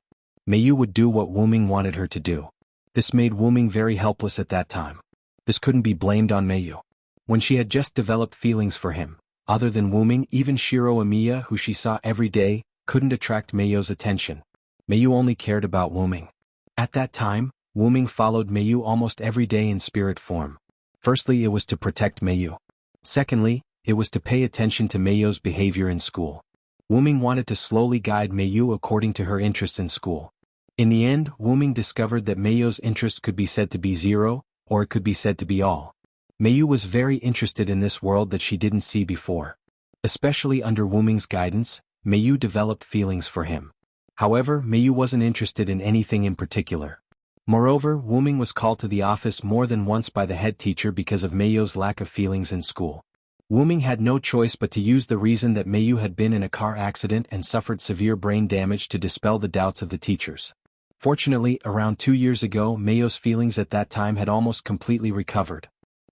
Meiyu would do what Wuming wanted her to do. This made Wuming very helpless at that time. This couldn't be blamed on Meiyu. When she had just developed feelings for him, other than Wuming, even Shiro Amiya, who she saw every day, couldn't attract Meiyu's attention. Meiyu only cared about Wuming. At that time, Wuming followed Meiyu almost every day in spirit form. Firstly, it was to protect Meiyu. Secondly, it was to pay attention to Meiyu's behavior in school. Wuming wanted to slowly guide Meiyu according to her interests in school. In the end, Wuming discovered that Meiyu's interest could be said to be 0, or it could be said to be all. Meiyu was very interested in this world that she didn't see before. Especially under Wuming's guidance, Meiyu developed feelings for him. However, Meiyu wasn't interested in anything in particular. Moreover, Wuming was called to the office more than once by the head teacher because of Meiyu's lack of feelings in school. Wuming had no choice but to use the reason that Meiyu had been in a car accident and suffered severe brain damage to dispel the doubts of the teachers. Fortunately, around 2 years ago, Meiyu's feelings at that time had almost completely recovered.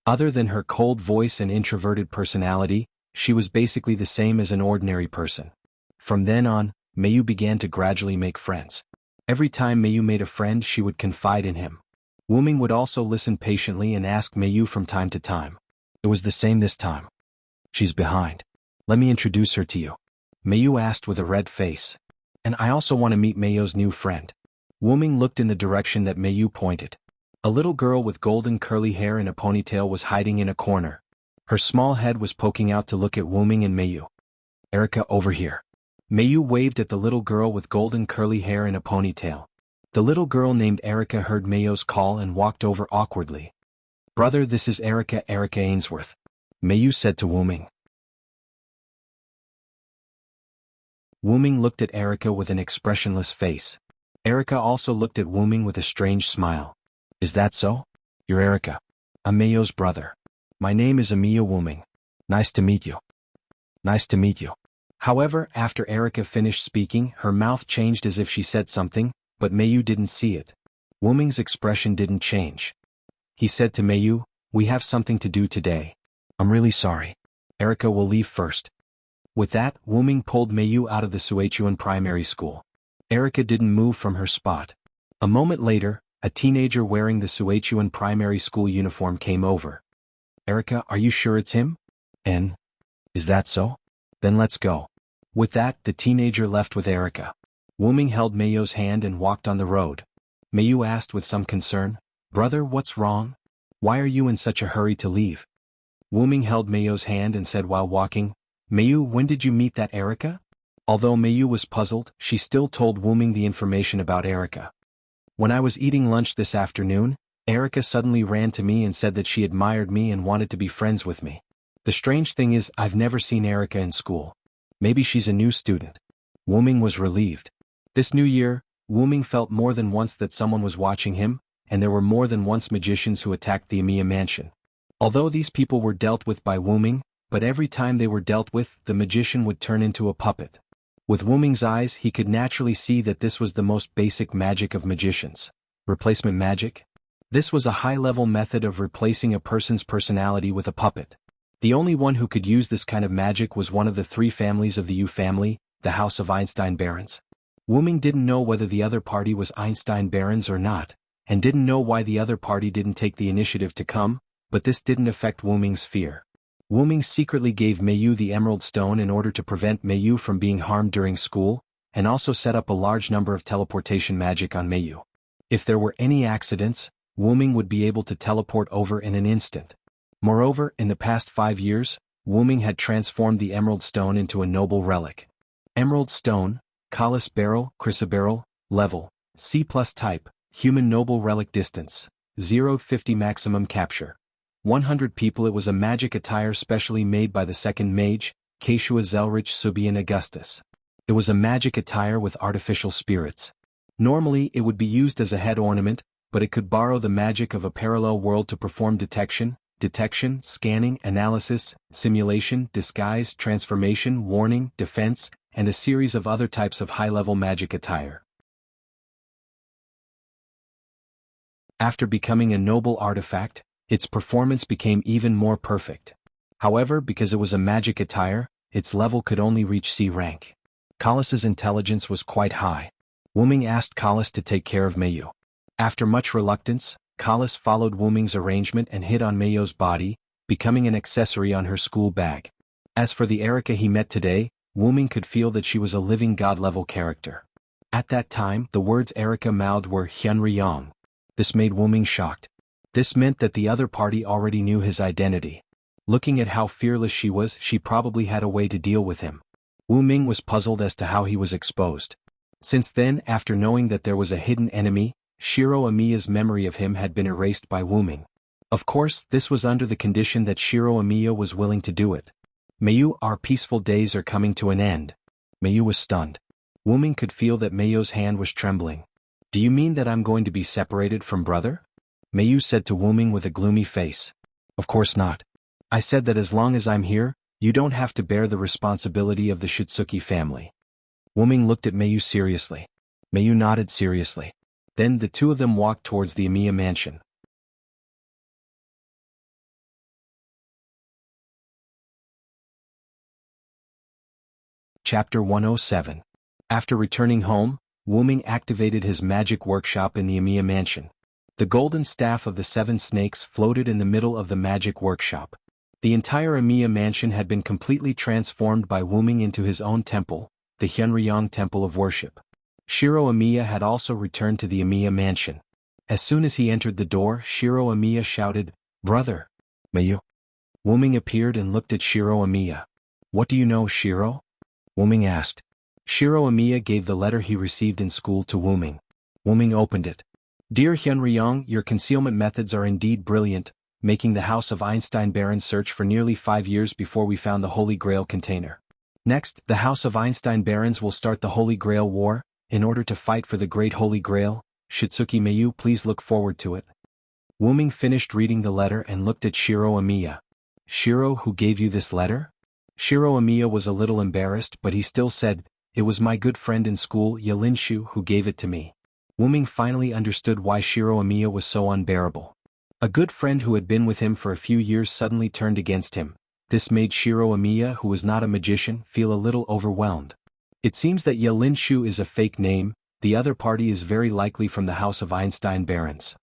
Other than her cold voice and introverted personality, she was basically the same as an ordinary person. From then on, Meiyu began to gradually make friends. Every time Meiyu made a friend, she would confide in him. Wuming would also listen patiently and ask Meiyu from time to time. It was the same this time. She's behind. Let me introduce her to you. Meiyu asked with a red face. And I also want to meet Meiyu's new friend. Wuming looked in the direction that Meiyu pointed. A little girl with golden curly hair and a ponytail was hiding in a corner. Her small head was poking out to look at Wuming and Meiyu. Erica, over here. Meiyu waved at the little girl with golden curly hair and a ponytail. The little girl named Erica heard Meiyu's call and walked over awkwardly. Brother, this is Erica Ainsworth. Meiyu said to Wuming. Wuming looked at Erica with an expressionless face. Erica also looked at Wuming with a strange smile. Is that so? You're Erica. I'm Meiyu's brother. My name is Emiya Wuming. Nice to meet you. Nice to meet you. However, after Erica finished speaking, her mouth changed as if she said something, but Meiyu didn't see it. Wuming's expression didn't change. He said to Meiyu, we have something to do today. I'm really sorry. Erica will leave first. With that, Wuming pulled Meiyu out of the Suichuan primary school. Erica didn't move from her spot. A moment later, a teenager wearing the Suichuan primary school uniform came over. Erica, are you sure it's him? And? Is that so? Then let's go. With that, the teenager left with Erica. Wuming held Meiyu's hand and walked on the road. Meiyu asked with some concern, Brother, what's wrong? Why are you in such a hurry to leave? Wuming held Meiyu's hand and said while walking, Meiyu, when did you meet that Erica? Although Meiyu was puzzled, she still told Wuming the information about Erica. When I was eating lunch this afternoon, Erica suddenly ran to me and said that she admired me and wanted to be friends with me. The strange thing is, I've never seen Erica in school. Maybe she's a new student. Wuming was relieved. This new year, Wuming felt more than once that someone was watching him, and there were more than once magicians who attacked the Emiya mansion. Although these people were dealt with by Wuming, but every time they were dealt with, the magician would turn into a puppet. With Wuming's eyes, he could naturally see that this was the most basic magic of magicians. Replacement magic? This was a high-level method of replacing a person's personality with a puppet. The only one who could use this kind of magic was one of the 3 families of the Yu family, the House of Einstein Barons. Wuming didn't know whether the other party was Einstein Barons or not, and didn't know why the other party didn't take the initiative to come, but this didn't affect Wuming's fear. Wuming secretly gave Meiyu the Emerald Stone in order to prevent Meiyu from being harmed during school, and also set up a large number of teleportation magic on Meiyu. If there were any accidents, Wuming would be able to teleport over in an instant. Moreover, in the past 5 years, Wuming had transformed the Emerald Stone into a noble relic. Emerald Stone, Kalis Beryl, Chrysoberyl, level, C+ type, human noble relic distance, 0-50 maximum capture. 100 people. It was a magic attire specially made by the second mage, Keshua Zelrich Subian Augustus. It was a magic attire with artificial spirits. Normally, it would be used as a head ornament, but it could borrow the magic of a parallel world to perform detection, scanning, analysis, simulation, disguise, transformation, warning, defense, and a series of other types of high-level magic attire. After becoming a noble artifact, its performance became even more perfect. However, because it was a magic attire, its level could only reach C rank. Kalas's intelligence was quite high. Wuming asked Kalas to take care of Meiyu. After much reluctance, Kalas followed Wuming's arrangement and hid on Meiyu's body, becoming an accessory on her school bag. As for the Erica he met today, Wuming could feel that she was a living god-level character. At that time, the words Erica mouthed were Hyunryong. This made Wu-ming shocked. This meant that the other party already knew his identity. Looking at how fearless she was, she probably had a way to deal with him. Wu-ming was puzzled as to how he was exposed. Since then, after knowing that there was a hidden enemy, Shiro Amiya's memory of him had been erased by Wu-ming. Of course, this was under the condition that Shiro Amiya was willing to do it. Mayu, our peaceful days are coming to an end. Mayu was stunned. Wu-ming could feel that Mayu's hand was trembling. Do you mean that I'm going to be separated from brother? Mayu said to Wu-ming with a gloomy face. Of course not. I said that as long as I'm here, you don't have to bear the responsibility of the Shitsuki family. Wu-ming looked at Mayu seriously. Mayu nodded seriously. Then the two of them walked towards the Amiya mansion. Chapter 107. After returning home, Wu-ming activated his magic workshop in the Amiya mansion. The golden staff of the 7 snakes floated in the middle of the magic workshop. The entire Amiya mansion had been completely transformed by Wu-ming into his own temple, the Hyunryong Temple of Worship. Shiro Amiya had also returned to the Amiya mansion. As soon as he entered the door, Shiro Amiya shouted, "Brother!" Mayu. Wu-ming appeared and looked at Shiro Amiya. What do you know, Shiro? Wu-ming asked. Shiro Amiya gave the letter he received in school to Wu-ming. Wu-ming opened it. Dear Hyunryong, your concealment methods are indeed brilliant, making the House of Einstein Barons search for nearly 5 years before we found the Holy Grail container. Next, the House of Einstein Barons will start the Holy Grail War, in order to fight for the Great Holy Grail. Shitsuki Mayu, please look forward to it. Wu-ming finished reading the letter and looked at Shiro Amiya. Shiro, who gave you this letter? Shiro Amiya was a little embarrassed, but he still said, it was my good friend in school, Yalinshu, who gave it to me. Wu-ming finally understood why Shiro Amiya was so unbearable. A good friend who had been with him for a few years suddenly turned against him. This made Shiro Amiya, who was not a magician, feel a little overwhelmed. It seems that Yalinshu is a fake name. The other party is very likely from the House of Einstein Barons.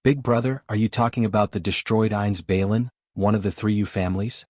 Big brother, are you talking about the destroyed Eins Balin, one of the 3 families?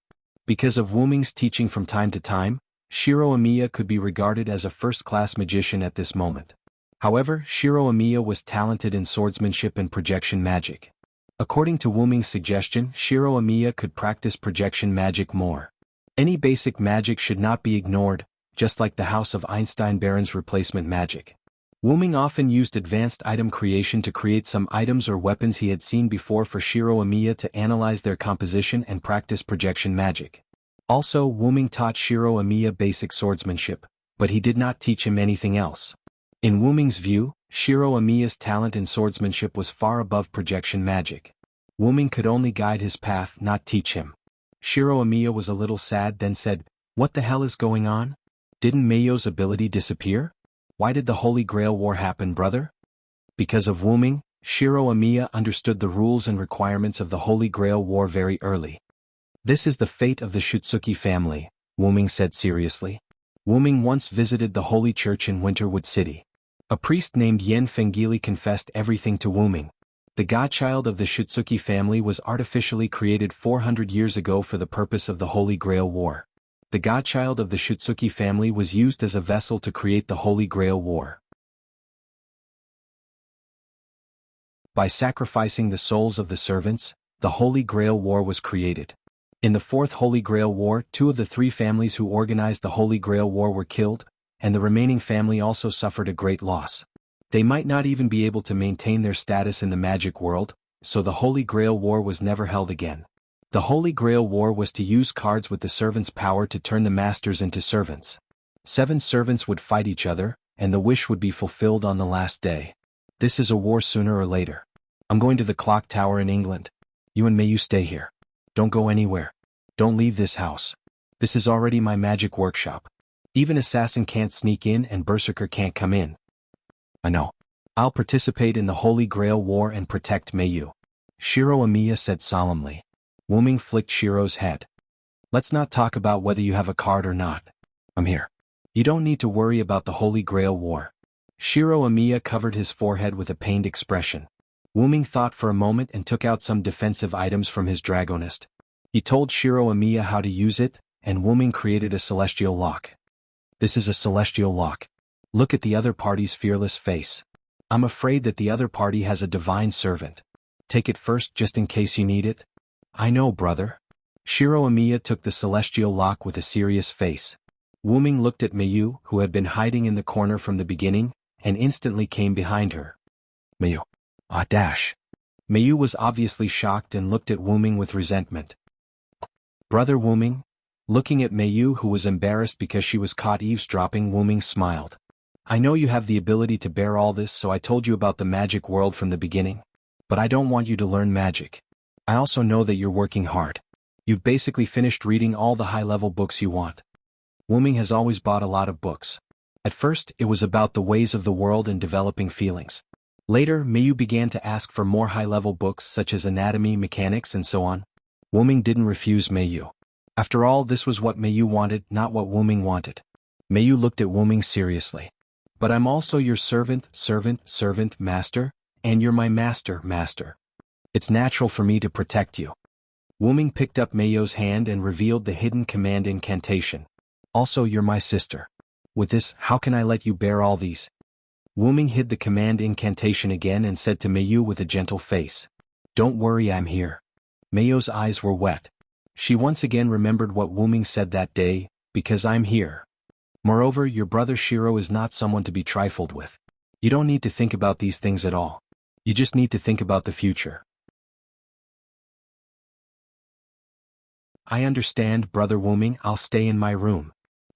Because of Wu-ming's teaching from time to time, Shiro Amiya could be regarded as a first-class magician at this moment. However, Shiro Amiya was talented in swordsmanship and projection magic. According to Wu-ming's suggestion, Shiro Amiya could practice projection magic more. Any basic magic should not be ignored, just like the House of Einstein Barons replacement magic. Wu-ming often used advanced item creation to create some items or weapons he had seen before for Shiro Amiya to analyze their composition and practice projection magic. Also, Wu-ming taught Shiro Amiya basic swordsmanship, but he did not teach him anything else. In Wu-ming's view, Shiro Amiya's talent in swordsmanship was far above projection magic. Wu-ming could only guide his path, not teach him. Shiro Amiya was a little sad, then said, "What the hell is going on? Didn't Mayu's ability disappear? Why did the Holy Grail War happen, brother?" Because of Wu-ming, Shiro Amiya understood the rules and requirements of the Holy Grail War very early. This is the fate of the Shitsuki family, Wu-ming said seriously. Wu-ming once visited the Holy Church in Winterwood City. A priest named Yen Fengili confessed everything to Wu-ming. The godchild of the Shitsuki family was artificially created 400 years ago for the purpose of the Holy Grail War. The godchild of the Shitsuki family was used as a vessel to create the Holy Grail War. By sacrificing the souls of the servants, the Holy Grail War was created. In the 4th Holy Grail War, 2 of the 3 families who organized the Holy Grail War were killed, and the remaining family also suffered a great loss. They might not even be able to maintain their status in the magic world, so the Holy Grail War was never held again. The Holy Grail War was to use cards with the servants' power to turn the masters into servants. 7 servants would fight each other, and the wish would be fulfilled on the last day. This is a war sooner or later. I'm going to the clock tower in England. You and Mayu stay here. Don't go anywhere. Don't leave this house. This is already my magic workshop. Even assassin can't sneak in and berserker can't come in. I know. I'll participate in the Holy Grail War and protect Mayu. Shiro Amiya said solemnly. Wu-ming flicked Shiro's head. Let's not talk about whether you have a card or not. I'm here. You don't need to worry about the Holy Grail War. Shiro Amiya covered his forehead with a pained expression. Wu-ming thought for a moment and took out some defensive items from his dragonist. He told Shiro Amiya how to use it, and Wu-ming created a celestial lock. This is a celestial lock. Look at the other party's fearless face. I'm afraid that the other party has a divine servant. Take it first just in case you need it. I know, brother. Shiro Amiya took the celestial lock with a serious face. Wuming looked at Mayu, who had been hiding in the corner from the beginning, and instantly came behind her. Mayu. Ah dash. Mayu was obviously shocked and looked at Wuming with resentment. Brother Wuming? Looking at Mayu, who was embarrassed because she was caught eavesdropping, Wuming smiled. I know you have the ability to bear all this, so I told you about the magic world from the beginning. But I don't want you to learn magic. I also know that you're working hard. You've basically finished reading all the high-level books you want. Wuming has always bought a lot of books. At first, it was about the ways of the world and developing feelings. Later, Mayu began to ask for more high-level books such as anatomy, mechanics, and so on. Wuming didn't refuse Mayu. After all, this was what Mayu wanted, not what Wuming wanted. Mayu looked at Wuming seriously. But I'm also your servant, master, and you're my master. It's natural for me to protect you. Wuming picked up Mayu's hand and revealed the hidden command incantation. Also, you're my sister. With this, how can I let you bear all these? Wuming hid the command incantation again and said to Mayu with a gentle face. Don't worry, I'm here. Mayu's eyes were wet. She once again remembered what Wuming said that day, because I'm here. Moreover, your brother Shiro is not someone to be trifled with. You don't need to think about these things at all. You just need to think about the future. I understand, Brother Wuming, I'll stay in my room.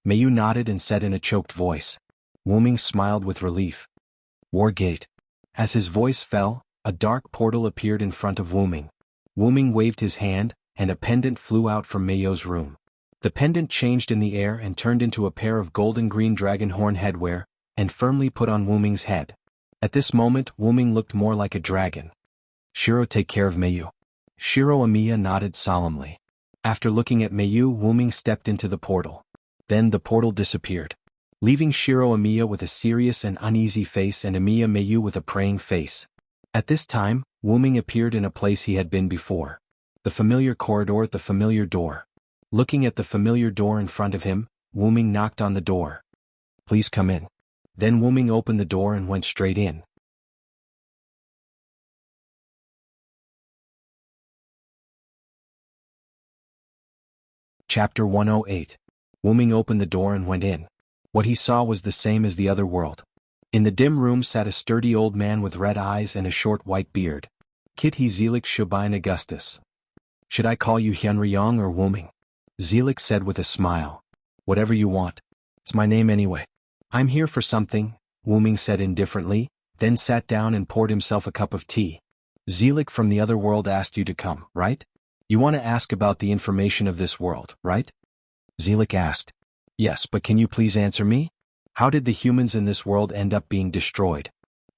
Mayu nodded and said in a choked voice. Wuming smiled with relief. Wargate. As his voice fell, a dark portal appeared in front of Wuming. Wuming waved his hand, and a pendant flew out from Mayu's room. The pendant changed in the air and turned into a pair of golden-green dragon horn headwear, and firmly put on Wuming's head. At this moment, Wuming looked more like a dragon. Shiro, take care of Mayu. Shiro Amiya nodded solemnly. After looking at Mayu, Wuming stepped into the portal. Then the portal disappeared, leaving Shiro Amiya with a serious and uneasy face and Amiya Mayu with a praying face. At this time, Wuming appeared in a place he had been before. The familiar corridor, the familiar door. Looking at the familiar door in front of him, Wuming knocked on the door. Please come in. Then Wuming opened the door and went straight in. Chapter 108. Wuming opened the door and went in. What he saw was the same as the other world. In the dim room sat a sturdy old man with red eyes and a short white beard. Kit he Zelik Shubain Augustus. Should I call you Hyunryong or Wuming? Zelik said with a smile. Whatever you want. It's my name anyway. I'm here for something, Wuming said indifferently, then sat down and poured himself a cup of tea. Zelik from the other world asked you to come, right? You want to ask about the information of this world, right? Zelik asked. Yes, but can you please answer me? How did the humans in this world end up being destroyed?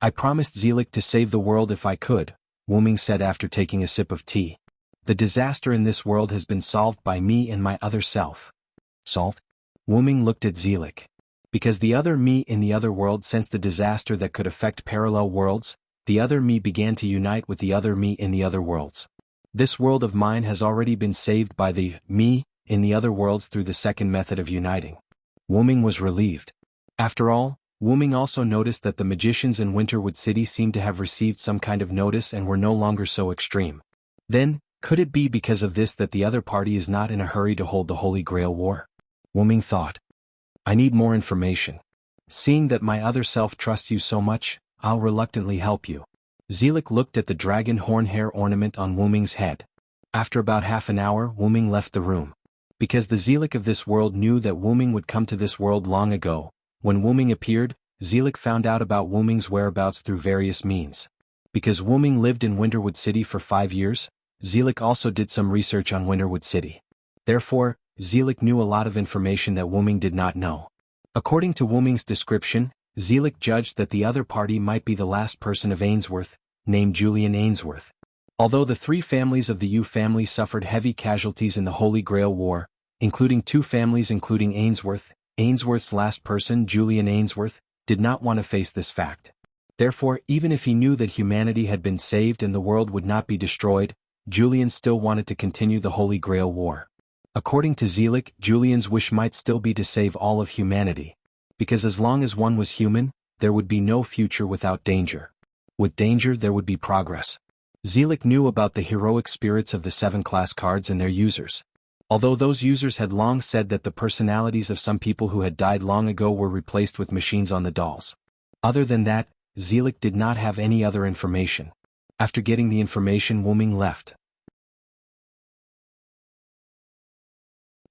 I promised Zelik to save the world if I could, Wuming said after taking a sip of tea. The disaster in this world has been solved by me and my other self. Solved? Wuming looked at Zelik. Because the other me in the other world sensed a disaster that could affect parallel worlds, the other me began to unite with the other me in the other worlds. This world of mine has already been saved by the me in the other worlds through the second method of uniting. Wuming was relieved. After all, Wuming also noticed that the magicians in Winterwood City seemed to have received some kind of notice and were no longer so extreme. Then, could it be because of this that the other party is not in a hurry to hold the Holy Grail War? Wuming thought. I need more information. Seeing that my other self trusts you so much, I'll reluctantly help you. Zelik looked at the dragon horn hair ornament on Wuming's head. After about half an hour, Wuming left the room. Because the Zelik of this world knew that Wuming would come to this world long ago, when Wuming appeared, Zelik found out about Wuming's whereabouts through various means. Because Wuming lived in Winterwood City for 5 years, Zelik also did some research on Winterwood City. Therefore, Zelik knew a lot of information that Wuming did not know. According to Wuming's description, Zelik judged that the other party might be the last person of Ainsworth, named Julian Ainsworth. Although the 3 families of the Yu family suffered heavy casualties in the Holy Grail War, including 2 families including Ainsworth, Ainsworth's last person, Julian Ainsworth, did not want to face this fact. Therefore, even if he knew that humanity had been saved and the world would not be destroyed, Julian still wanted to continue the Holy Grail War. According to Zelik, Julian's wish might still be to save all of humanity. Because as long as one was human, there would be no future without danger. With danger there would be progress. Zelik knew about the heroic spirits of the 7 class cards and their users. Although those users had long said that the personalities of some people who had died long ago were replaced with machines on the dolls. Other than that, Zelik did not have any other information. After getting the information, Wuming left.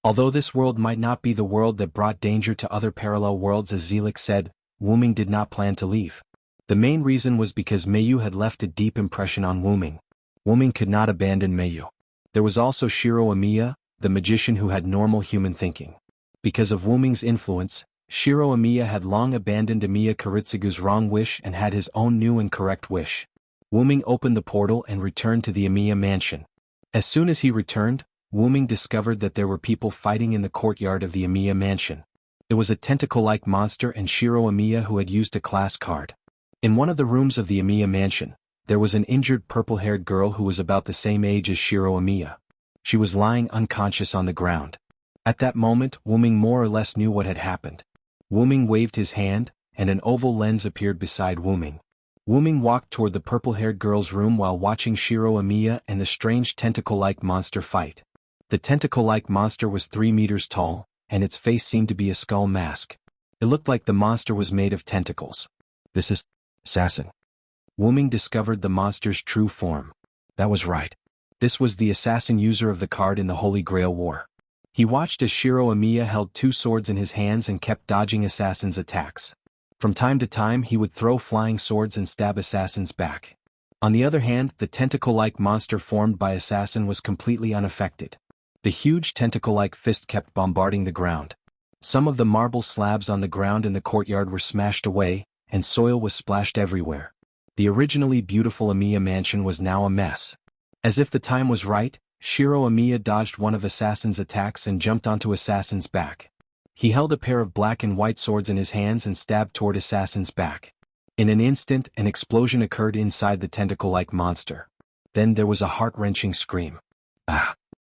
Although this world might not be the world that brought danger to other parallel worlds, as Zelik said, Wuming did not plan to leave. The main reason was because Mayu had left a deep impression on Wuming. Wuming could not abandon Mayu. There was also Shiro Amiya, the magician who had normal human thinking. Because of Wuming's influence, Shiro Amiya had long abandoned Amiya Kuritsugu's wrong wish and had his own new and correct wish. Wuming opened the portal and returned to the Amiya mansion. As soon as he returned, Wuming discovered that there were people fighting in the courtyard of the Amiya mansion. It was a tentacle-like monster and Shiro Amiya who had used a class card. In one of the rooms of the Amiya mansion, there was an injured purple-haired girl who was about the same age as Shiro Amiya. She was lying unconscious on the ground. At that moment, Wuming more or less knew what had happened. Wuming waved his hand, and an oval lens appeared beside Wuming. Wuming walked toward the purple-haired girl's room while watching Shiro Amiya and the strange tentacle-like monster fight. The tentacle-like monster was 3 meters tall, and its face seemed to be a skull mask. It looked like the monster was made of tentacles. This is assassin. Wuming discovered the monster's true form. That was right. This was the assassin user of the card in the Holy Grail War. He watched as Shiro Amiya held 2 swords in his hands and kept dodging assassins' attacks. From time to time he would throw flying swords and stab assassins back. On the other hand, the tentacle-like monster formed by assassin was completely unaffected. The huge tentacle-like fist kept bombarding the ground. Some of the marble slabs on the ground in the courtyard were smashed away, and soil was splashed everywhere. The originally beautiful Amiya mansion was now a mess. As if the time was right, Shiro Amiya dodged one of Assassin's attacks and jumped onto Assassin's back. He held a pair of black and white swords in his hands and stabbed toward Assassin's back. In an instant, an explosion occurred inside the tentacle-like monster. Then there was a heart-wrenching scream. Ah!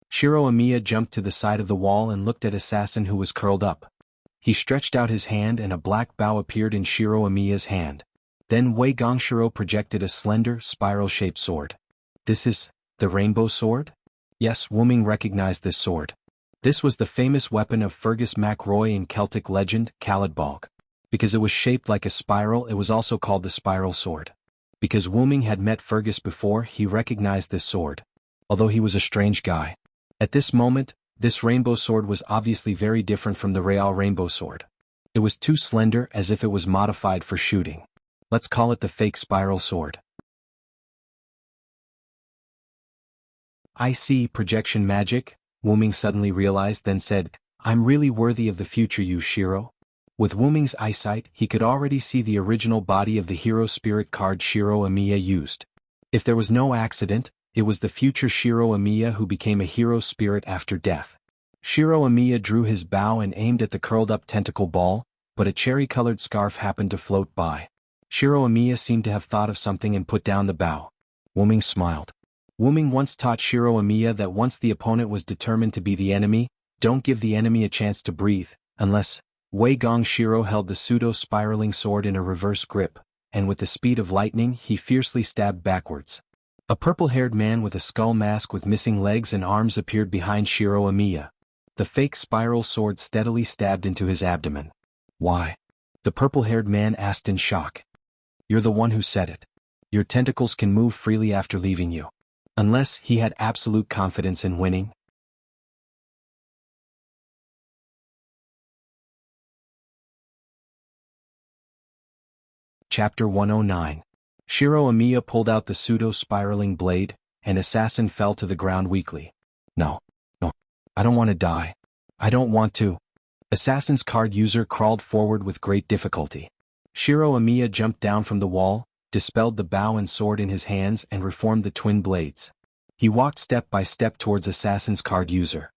Shiro Amiya jumped to the side of the wall and looked at Assassin who was curled up. He stretched out his hand and a black bow appeared in Shiro Amiya's hand. Then Wei Gongshiro projected a slender, spiral-shaped sword. This is the rainbow sword? Yes, Wuming recognized this sword. This was the famous weapon of Fergus MacRoy in Celtic legend, Caladbolg. Because it was shaped like a spiral, it was also called the spiral sword. Because Wuming had met Fergus before, he recognized this sword. Although he was a strange guy. At this moment, this rainbow sword was obviously very different from the real rainbow sword. It was too slender, as if it was modified for shooting. Let's call it the fake spiral sword. I see projection magic, Wuming suddenly realized, then said, I'm really worthy of the future you, Shiro. With Wuming's eyesight, he could already see the original body of the hero spirit card Shiro Amiya used. If there was no accident, it was the future Shiro Amiya who became a hero spirit after death. Shiro Amiya drew his bow and aimed at the curled-up tentacle ball, but a cherry-colored scarf happened to float by. Shiro Amiya seemed to have thought of something and put down the bow. Wuming smiled. Wuming once taught Shiro Amiya that once the opponent was determined to be the enemy, don't give the enemy a chance to breathe, unless Wei Gongshiro held the pseudo-spiraling sword in a reverse grip, and with the speed of lightning he fiercely stabbed backwards. A purple-haired man with a skull mask with missing legs and arms appeared behind Shiro Amiya. The fake spiral sword steadily stabbed into his abdomen. Why? The purple-haired man asked in shock. You're the one who said it. Your tentacles can move freely after leaving you. Unless he had absolute confidence in winning. Chapter 109. Shiro Amiya pulled out the pseudo-spiraling blade, and Assassin fell to the ground weakly. No. I don't want to die. I don't want to. Assassin's card user crawled forward with great difficulty. Shiro Amiya jumped down from the wall, dispelled the bow and sword in his hands and reformed the twin blades. He walked step by step towards Assassin's card user.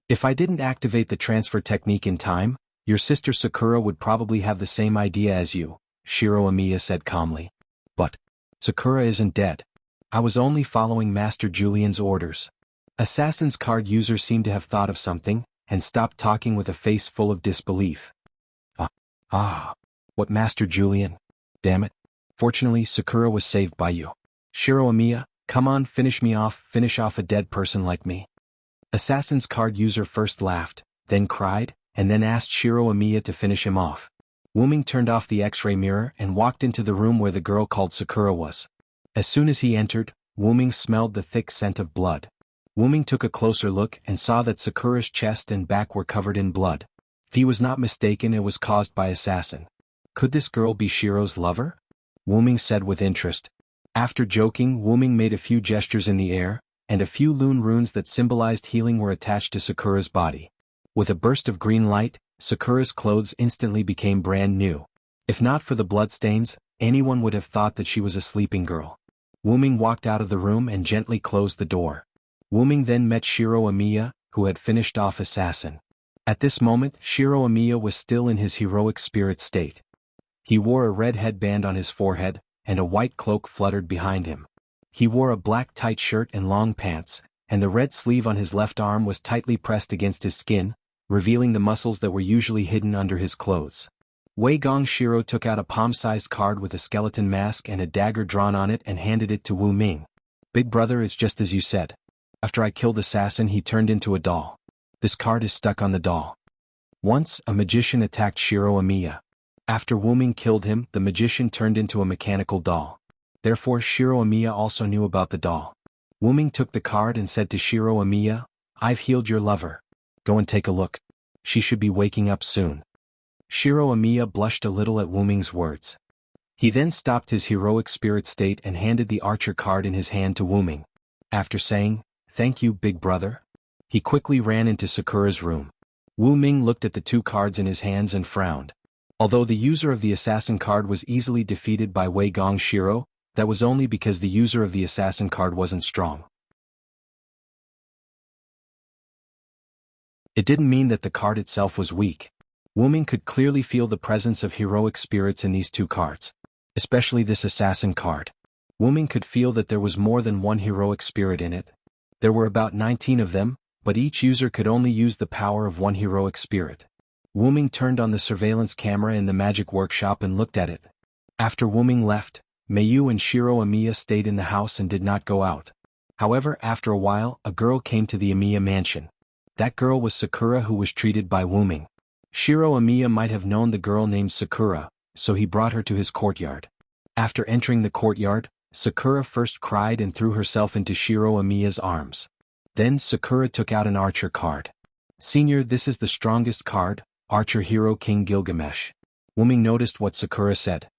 If I didn't activate the transfer technique in time, your sister Sakura would probably have the same idea as you, Shiro Amiya said calmly. But Sakura isn't dead. I was only following Master Julian's orders. Assassin's card user seemed to have thought of something, and stopped talking with a face full of disbelief. What What, Master Julian? Damn it. Fortunately, Sakura was saved by you. Shiro Amiya, come on, finish off a dead person like me. Assassin's card user first laughed, then cried, and then asked Shiro Amiya to finish him off. Wuming turned off the X-ray mirror and walked into the room where the girl called Sakura was. As soon as he entered, Wuming smelled the thick scent of blood. Wuming took a closer look and saw that Sakura's chest and back were covered in blood. If he was not mistaken, it was caused by Assassin. Could this girl be Shiro's lover? Wuming said with interest. After joking, Wuming made a few gestures in the air, and a few lune runes that symbolized healing were attached to Sakura's body. With a burst of green light, Sakura's clothes instantly became brand new. If not for the bloodstains, anyone would have thought that she was a sleeping girl. Wuming walked out of the room and gently closed the door. Wuming then met Shiro Amiya, who had finished off Assassin. At this moment, Shiro Amiya was still in his heroic spirit state. He wore a red headband on his forehead, and a white cloak fluttered behind him. He wore a black tight shirt and long pants, and the red sleeve on his left arm was tightly pressed against his skin, revealing the muscles that were usually hidden under his clothes. Wei Gong Shiro took out a palm-sized card with a skeleton mask and a dagger drawn on it and handed it to Wu Ming. Big brother, it's just as you said. After I killed Assassin, he turned into a doll. This card is stuck on the doll. Once, a magician attacked Shiro Amiya. After Wu Ming killed him, the magician turned into a mechanical doll. Therefore, Shiro Amiya also knew about the doll. Wu Ming took the card and said to Shiro Amiya, I've healed your lover. Go and take a look. She should be waking up soon. Shiro Amiya blushed a little at Wu Ming's words. He then stopped his heroic spirit state and handed the archer card in his hand to Wu Ming. After saying, Thank you, big brother, he quickly ran into Sakura's room. Wu Ming looked at the two cards in his hands and frowned. Although the user of the assassin card was easily defeated by Wei Gong Shiro, that was only because the user of the assassin card wasn't strong. It didn't mean that the card itself was weak. Wu Ming could clearly feel the presence of heroic spirits in these two cards. Especially this assassin card. Wu Ming could feel that there was more than one heroic spirit in it. There were about 19 of them, but each user could only use the power of one heroic spirit. Wu Ming turned on the surveillance camera in the magic workshop and looked at it. After Wu Ming left, Mayu and Shiro Amiya stayed in the house and did not go out. However, after a while, a girl came to the Amiya mansion. That girl was Sakura, who was treated by Wu Ming. Shiro Amiya might have known the girl named Sakura, so he brought her to his courtyard. After entering the courtyard, Sakura first cried and threw herself into Shiro Amiya's arms. Then Sakura took out an archer card. Senior, this is the strongest card, Archer Hero King Gilgamesh. Wu Ming noticed what Sakura said.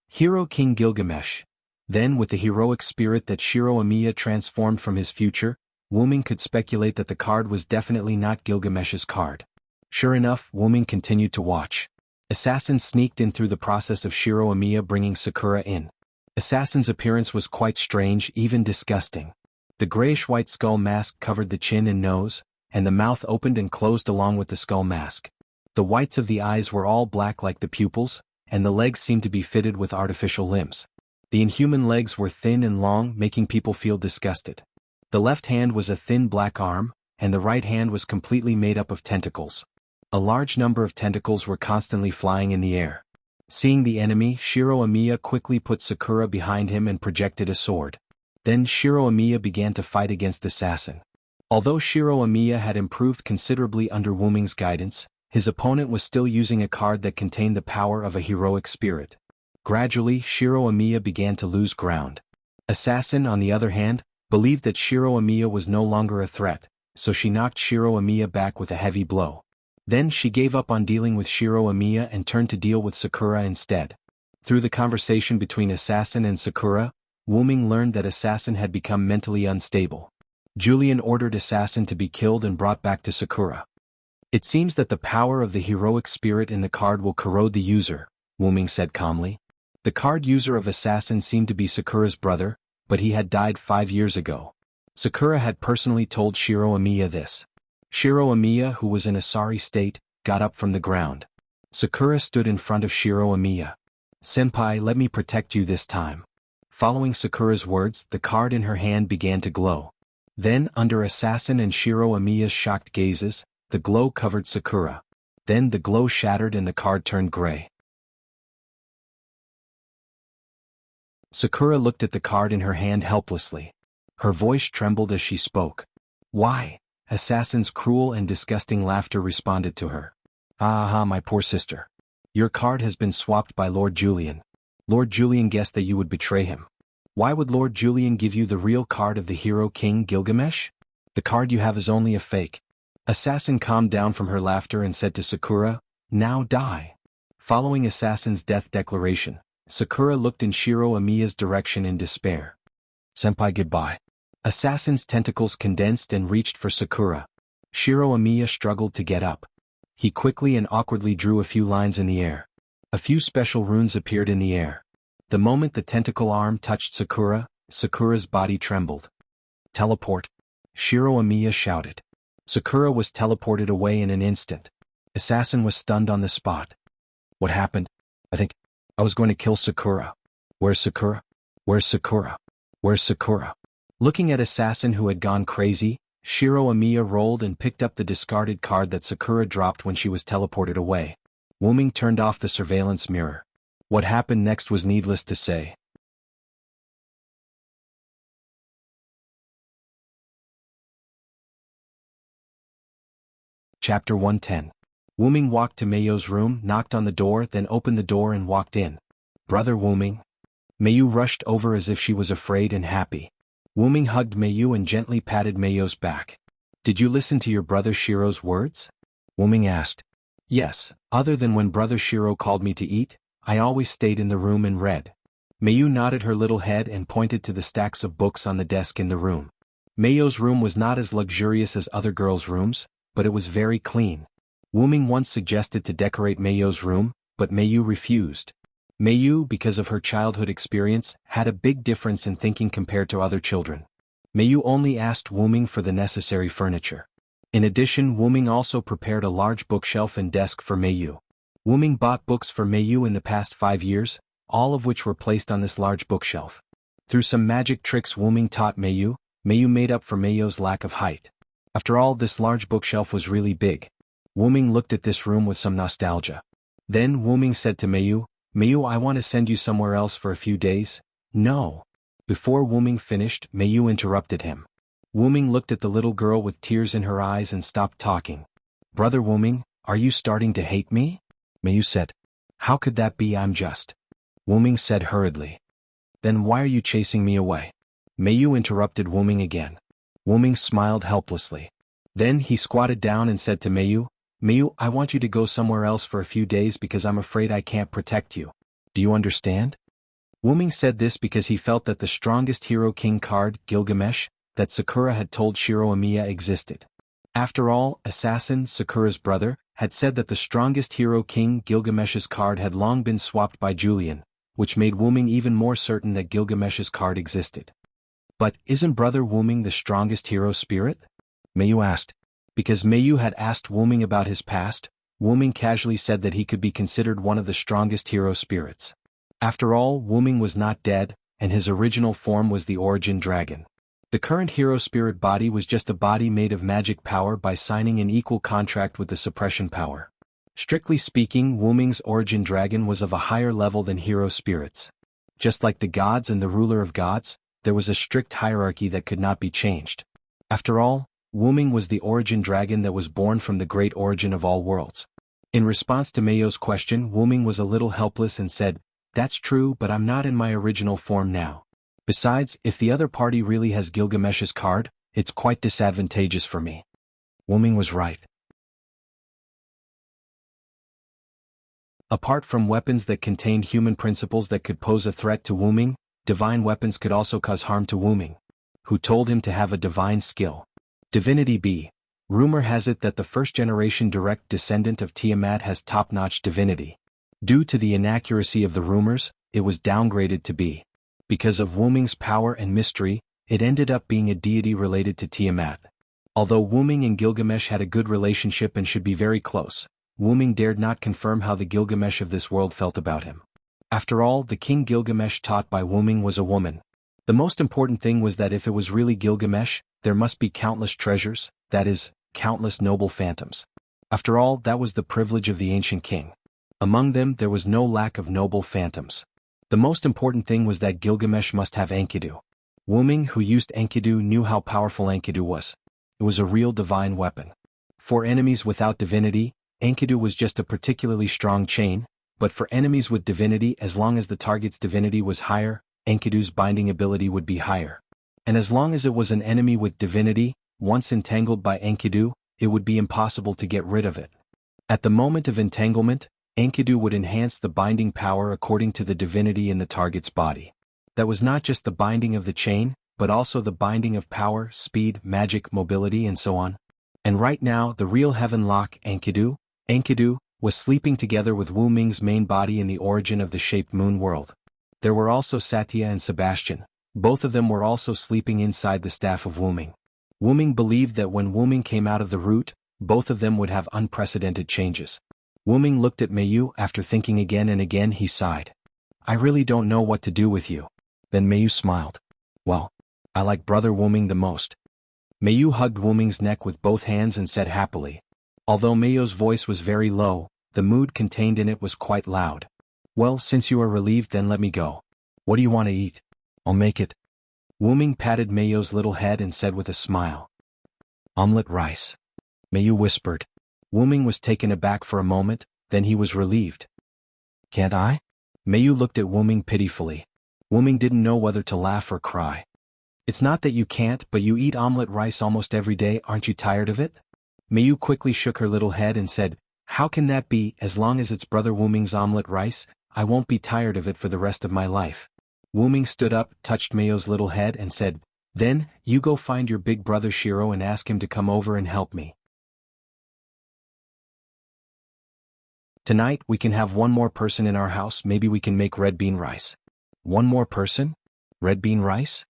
Hero King Gilgamesh. Then, with the heroic spirit that Shiro Amiya transformed from his future, Wu Ming could speculate that the card was definitely not Gilgamesh's card. Sure enough, Wu Ming continued to watch. Assassin sneaked in through the process of Shiro Amiya bringing Sakura in. Assassin's appearance was quite strange, even disgusting. The grayish-white skull mask covered the chin and nose, and the mouth opened and closed along with the skull mask. The whites of the eyes were all black like the pupils, and the legs seemed to be fitted with artificial limbs. The inhuman legs were thin and long, making people feel disgusted. The left hand was a thin black arm, and the right hand was completely made up of tentacles. A large number of tentacles were constantly flying in the air. Seeing the enemy, Shiro Amiya quickly put Sakura behind him and projected a sword. Then Shiro Amiya began to fight against Assassin. Although Shiro Amiya had improved considerably under Wu Ming's guidance, his opponent was still using a card that contained the power of a heroic spirit. Gradually, Shiro Amiya began to lose ground. Assassin, on the other hand, believed that Shiro Amiya was no longer a threat, so she knocked Shiro Amiya back with a heavy blow. Then she gave up on dealing with Shiro Amiya and turned to deal with Sakura instead. Through the conversation between Assassin and Sakura, Wu Ming learned that Assassin had become mentally unstable. Julian ordered Assassin to be killed and brought back to Sakura. It seems that the power of the heroic spirit in the card will corrode the user, Wu Ming said calmly. The card user of Assassin seemed to be Sakura's brother, but he had died 5 years ago. Sakura had personally told Shiro Amiya this. Shiro Amiya, who was in a sorry state, got up from the ground. Sakura stood in front of Shiro Amiya. Senpai, let me protect you this time. Following Sakura's words, the card in her hand began to glow. Then, under Assassin and Shiro Amiya's shocked gazes, the glow covered Sakura. Then the glow shattered and the card turned gray. Sakura looked at the card in her hand helplessly. Her voice trembled as she spoke. Why? Assassin's cruel and disgusting laughter responded to her. Ah, my poor sister. Your card has been swapped by Lord Julian. Lord Julian guessed that you would betray him. Why would Lord Julian give you the real card of the hero king Gilgamesh? The card you have is only a fake. Assassin calmed down from her laughter and said to Sakura, now die. Following Assassin's death declaration, Sakura looked in Shiro Amiya's direction in despair. Senpai, goodbye. Assassin's tentacles condensed and reached for Sakura. Shiro Amiya struggled to get up. He quickly and awkwardly drew a few lines in the air. A few special runes appeared in the air. The moment the tentacle arm touched Sakura, Sakura's body trembled. Teleport. Shiro Amiya shouted. Sakura was teleported away in an instant. Assassin was stunned on the spot. What happened? I think I was going to kill Sakura. Where's Sakura? Where's Sakura? Where's Sakura? Looking at Assassin who had gone crazy, Shiro Amiya rolled and picked up the discarded card that Sakura dropped when she was teleported away. Wuming turned off the surveillance mirror. What happened next was needless to say. Chapter 110. Wuming walked to Meiyo's room, knocked on the door, then opened the door and walked in. Brother Wuming. Meiyu rushed over as if she was afraid and happy. Wuming hugged Meiyu and gently patted Meiyo's back. Did you listen to your brother Shiro's words? Wuming asked. Yes, other than when brother Shiro called me to eat, I always stayed in the room and read. Meiyu nodded her little head and pointed to the stacks of books on the desk in the room. Meiyo's room was not as luxurious as other girls' rooms, but it was very clean. Wuming once suggested to decorate Meiyo's room, but Meiyu refused. Meiyu, because of her childhood experience, had a big difference in thinking compared to other children. Meiyu only asked Wuming for the necessary furniture. In addition, Wuming also prepared a large bookshelf and desk for Meiyu. Wuming bought books for Meiyu in the past 5 years, all of which were placed on this large bookshelf. Through some magic tricks Wuming taught Meiyu, Meiyu made up for Meiyo's lack of height. After all, this large bookshelf was really big. Wuming looked at this room with some nostalgia. Then Wuming said to Meiyu, Meiyu, I want to send you somewhere else for a few days. No. Before Wuming finished, Meiyu interrupted him. Wuming looked at the little girl with tears in her eyes and stopped talking. Brother Wuming, are you starting to hate me? Meiyu said. How could that be? I'm just. Wuming said hurriedly. Then why are you chasing me away? Meiyu interrupted Wuming again. Wuming smiled helplessly. Then he squatted down and said to Meiyu, Meiyu, I want you to go somewhere else for a few days because I'm afraid I can't protect you. Do you understand? Wuming said this because he felt that the strongest hero king card, Gilgamesh, that Sakura had told Shiro Amiya existed. After all, Assassin, Sakura's brother, had said that the strongest hero king Gilgamesh's card had long been swapped by Julian, which made Wuming even more certain that Gilgamesh's card existed. But isn't brother Wuming the strongest hero spirit? Meiyu asked. Because Meiyu had asked Wuming about his past, Wuming casually said that he could be considered one of the strongest hero spirits. After all, Wuming was not dead, and his original form was the origin dragon. The current hero spirit body was just a body made of magic power by signing an equal contract with the suppression power. Strictly speaking, Wuming's origin dragon was of a higher level than hero spirits. Just like the gods and the ruler of gods, there was a strict hierarchy that could not be changed. After all, Wuming was the origin dragon that was born from the great origin of all worlds. In response to Meiyo's question, Wuming was a little helpless and said, That's true, but I'm not in my original form now. Besides, if the other party really has Gilgamesh's card, it's quite disadvantageous for me. Wuming was right. Apart from weapons that contained human principles that could pose a threat to Wuming, divine weapons could also cause harm to Wuming, who told him to have a divine skill. Divinity B. Rumor has it that the first-generation direct descendant of Tiamat has top-notch divinity. Due to the inaccuracy of the rumors, it was downgraded to B. Because of Wuming's power and mystery, it ended up being a deity related to Tiamat. Although Wuming and Gilgamesh had a good relationship and should be very close, Wuming dared not confirm how the Gilgamesh of this world felt about him. After all, the king Gilgamesh taught by Wuming was a woman. The most important thing was that if it was really Gilgamesh, there must be countless treasures, that is, countless noble phantoms. After all, that was the privilege of the ancient king. Among them there was no lack of noble phantoms. The most important thing was that Gilgamesh must have Enkidu. Wuming, who used Enkidu, knew how powerful Enkidu was. It was a real divine weapon. For enemies without divinity, Enkidu was just a particularly strong chain, but for enemies with divinity, as long as the target's divinity was higher, Enkidu's binding ability would be higher. And as long as it was an enemy with divinity, once entangled by Enkidu, it would be impossible to get rid of it. At the moment of entanglement, Enkidu would enhance the binding power according to the divinity in the target's body. That was not just the binding of the chain, but also the binding of power, speed, magic, mobility, and so on. And right now, the real heaven lock, Enkidu, was sleeping together with Wu Ming's main body in the origin of the shaped moon world. There were also Satya and Sebastian. Both of them were also sleeping inside the staff of Wu Ming. Wu Ming believed that when Wu Ming came out of the root, both of them would have unprecedented changes. Wu Ming looked at Meiyu. After thinking again and again, he sighed. I really don't know what to do with you. Then Meiyu smiled. Well, I like brother Wu Ming the most. Meiyu hugged Wu Ming's neck with both hands and said happily. Although Meiyu's voice was very low, the mood contained in it was quite loud. Well, since you are relieved, then let me go. What do you want to eat? I'll make it. Wu Ming patted Meiyu's little head and said with a smile. Omelette rice. Meiyu whispered. Wu Ming was taken aback for a moment, then he was relieved. Can't I? Meiyu looked at Wu Ming pitifully. Wu Ming didn't know whether to laugh or cry. It's not that you can't, but you eat omelette rice almost every day, aren't you tired of it? Meiyu quickly shook her little head and said, how can that be? As long as it's brother Wu Ming's omelette rice, I won't be tired of it for the rest of my life. Wu Ming stood up, touched Meiyu's little head and said, then, you go find your big brother Shiro and ask him to come over and help me. Tonight we can have one more person in our house. Maybe we can make red bean rice. One more person? Red bean rice?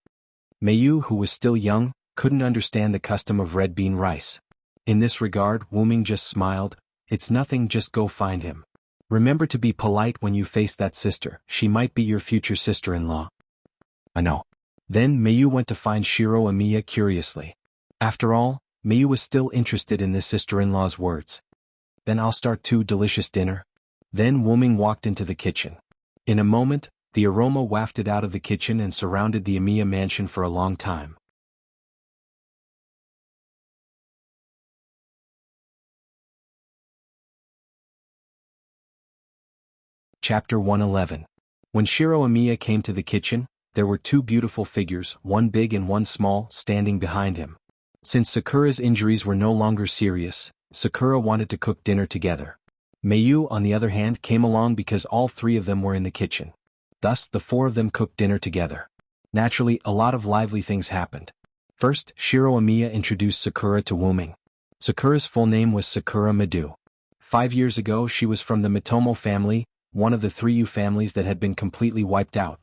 Meiyu, who was still young, couldn't understand the custom of red bean rice. In this regard, Wu Ming just smiled. It's nothing, just go find him. Remember to be polite when you face that sister. She might be your future sister-in-law. I know. Then Meiyu went to find Shiro Amiya curiously. After all, Meiyu was still interested in this sister-in-law's words. Then I'll start too, delicious dinner. Then Wu Ming walked into the kitchen. In a moment, the aroma wafted out of the kitchen and surrounded the Amiya mansion for a long time. Chapter 111. When Shiro Amiya came to the kitchen, there were two beautiful figures, one big and one small, standing behind him. Since Sakura's injuries were no longer serious, Sakura wanted to cook dinner together. Meiyu, on the other hand, came along because all three of them were in the kitchen. Thus, the four of them cooked dinner together. Naturally, a lot of lively things happened. First, Shiro Amiya introduced Sakura to Wu Ming. Sakura's full name was Sakura Midu. 5 years ago, she was from the Mitomo family, one of the 3 families that had been completely wiped out.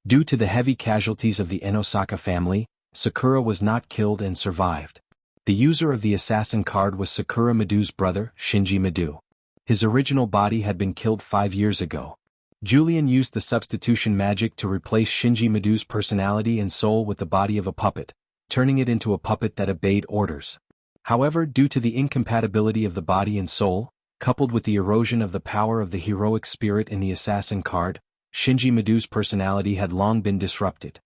Due to the heavy casualties of the Enosaka family, Sakura was not killed and survived. The user of the assassin card was Sakura Midu's brother, Shinji Midu. His original body had been killed 5 years ago. Julian used the substitution magic to replace Shinji Midu's personality and soul with the body of a puppet, turning it into a puppet that obeyed orders. However, due to the incompatibility of the body and soul, coupled with the erosion of the power of the heroic spirit in the assassin card, Shinji Midu's personality had long been disrupted.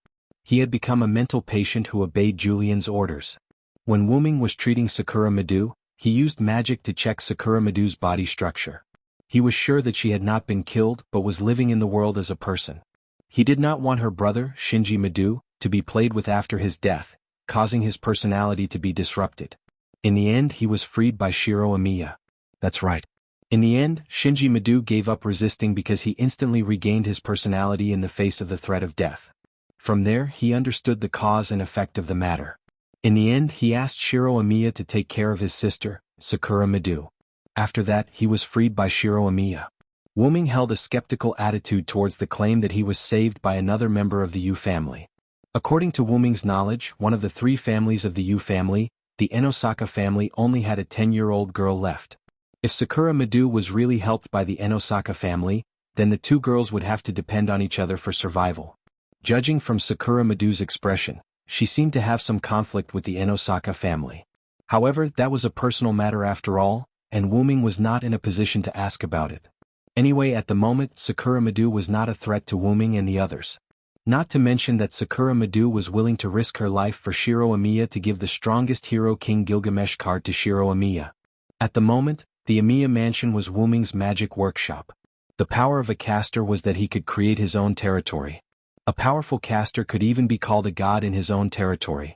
He had become a mental patient who obeyed Julian's orders. When Wu Ming was treating Sakura Midu, he used magic to check Sakura Midu's body structure. He was sure that she had not been killed but was living in the world as a person. He did not want her brother, Shinji Midu, to be played with after his death, causing his personality to be disrupted. In the end, he was freed by Shiro Amiya. That's right. In the end, Shinji Midu gave up resisting because he instantly regained his personality in the face of the threat of death. From there, he understood the cause and effect of the matter. In the end, he asked Shiro Amiya to take care of his sister, Sakura Midu. After that, he was freed by Shiro Amiya. Wu Ming held a skeptical attitude towards the claim that he was saved by another member of the Yu family. According to Wu Ming's knowledge, one of the 3 families of the Yu family, the Enosaka family, only had a 10-year-old girl left. If Sakura Midu was really helped by the Enosaka family, then the 2 girls would have to depend on each other for survival. Judging from Sakura Midu's expression, she seemed to have some conflict with the Enosaka family. However, that was a personal matter after all, and Wu Ming was not in a position to ask about it. Anyway, at the moment, Sakura Madu was not a threat to Wuming and the others. Not to mention that Sakura Madu was willing to risk her life for Shiro Amiya to give the strongest hero King Gilgamesh card to Shiro Amiya. At the moment, the Amiya mansion was Wuming's magic workshop. The power of a caster was that he could create his own territory. A powerful caster could even be called a god in his own territory.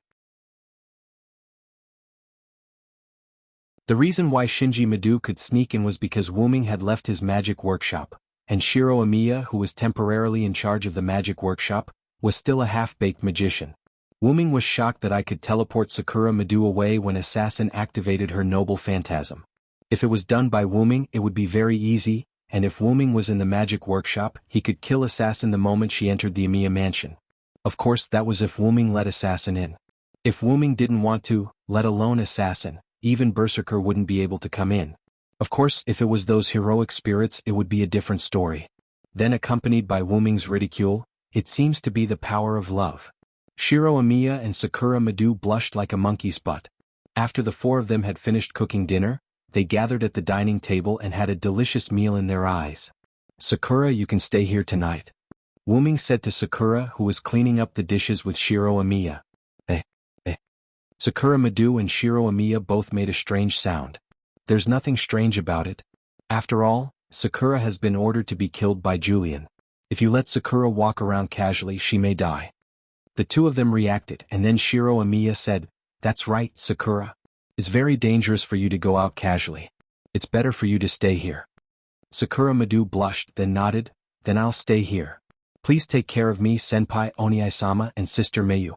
The reason why Shinji Madu could sneak in was because Wuming had left his magic workshop, and Shiro Amiya, who was temporarily in charge of the magic workshop, was still a half-baked magician. Wuming was shocked that I could teleport Sakura Madu away when Assassin activated her noble phantasm. If it was done by Wuming, it would be very easy, and if Wuming was in the magic workshop, he could kill Assassin the moment she entered the Amiya mansion. Of course, that was if Wuming let Assassin in. If Wuming didn't want to, let alone Assassin, even Berserker wouldn't be able to come in. Of course, if it was those heroic spirits, it would be a different story. Then, accompanied by Wuming's ridicule, it seems to be the power of love. Shiro Amiya and Sakura Madu blushed like a monkey's butt. After the four of them had finished cooking dinner, they gathered at the dining table and had a delicious meal in their eyes. "Sakura, you can stay here tonight," Wuming said to Sakura, who was cleaning up the dishes with Shiro Amiya. Sakura Madu and Shiro Amiya both made a strange sound. There's nothing strange about it. After all, Sakura has been ordered to be killed by Julian. If you let Sakura walk around casually, she may die. The two of them reacted, and then Shiro Amiya said, "That's right, Sakura. It's very dangerous for you to go out casually. It's better for you to stay here." Sakura Madu blushed, then nodded. "Then I'll stay here. Please take care of me, Senpai Oniai-sama and Sister Mayu."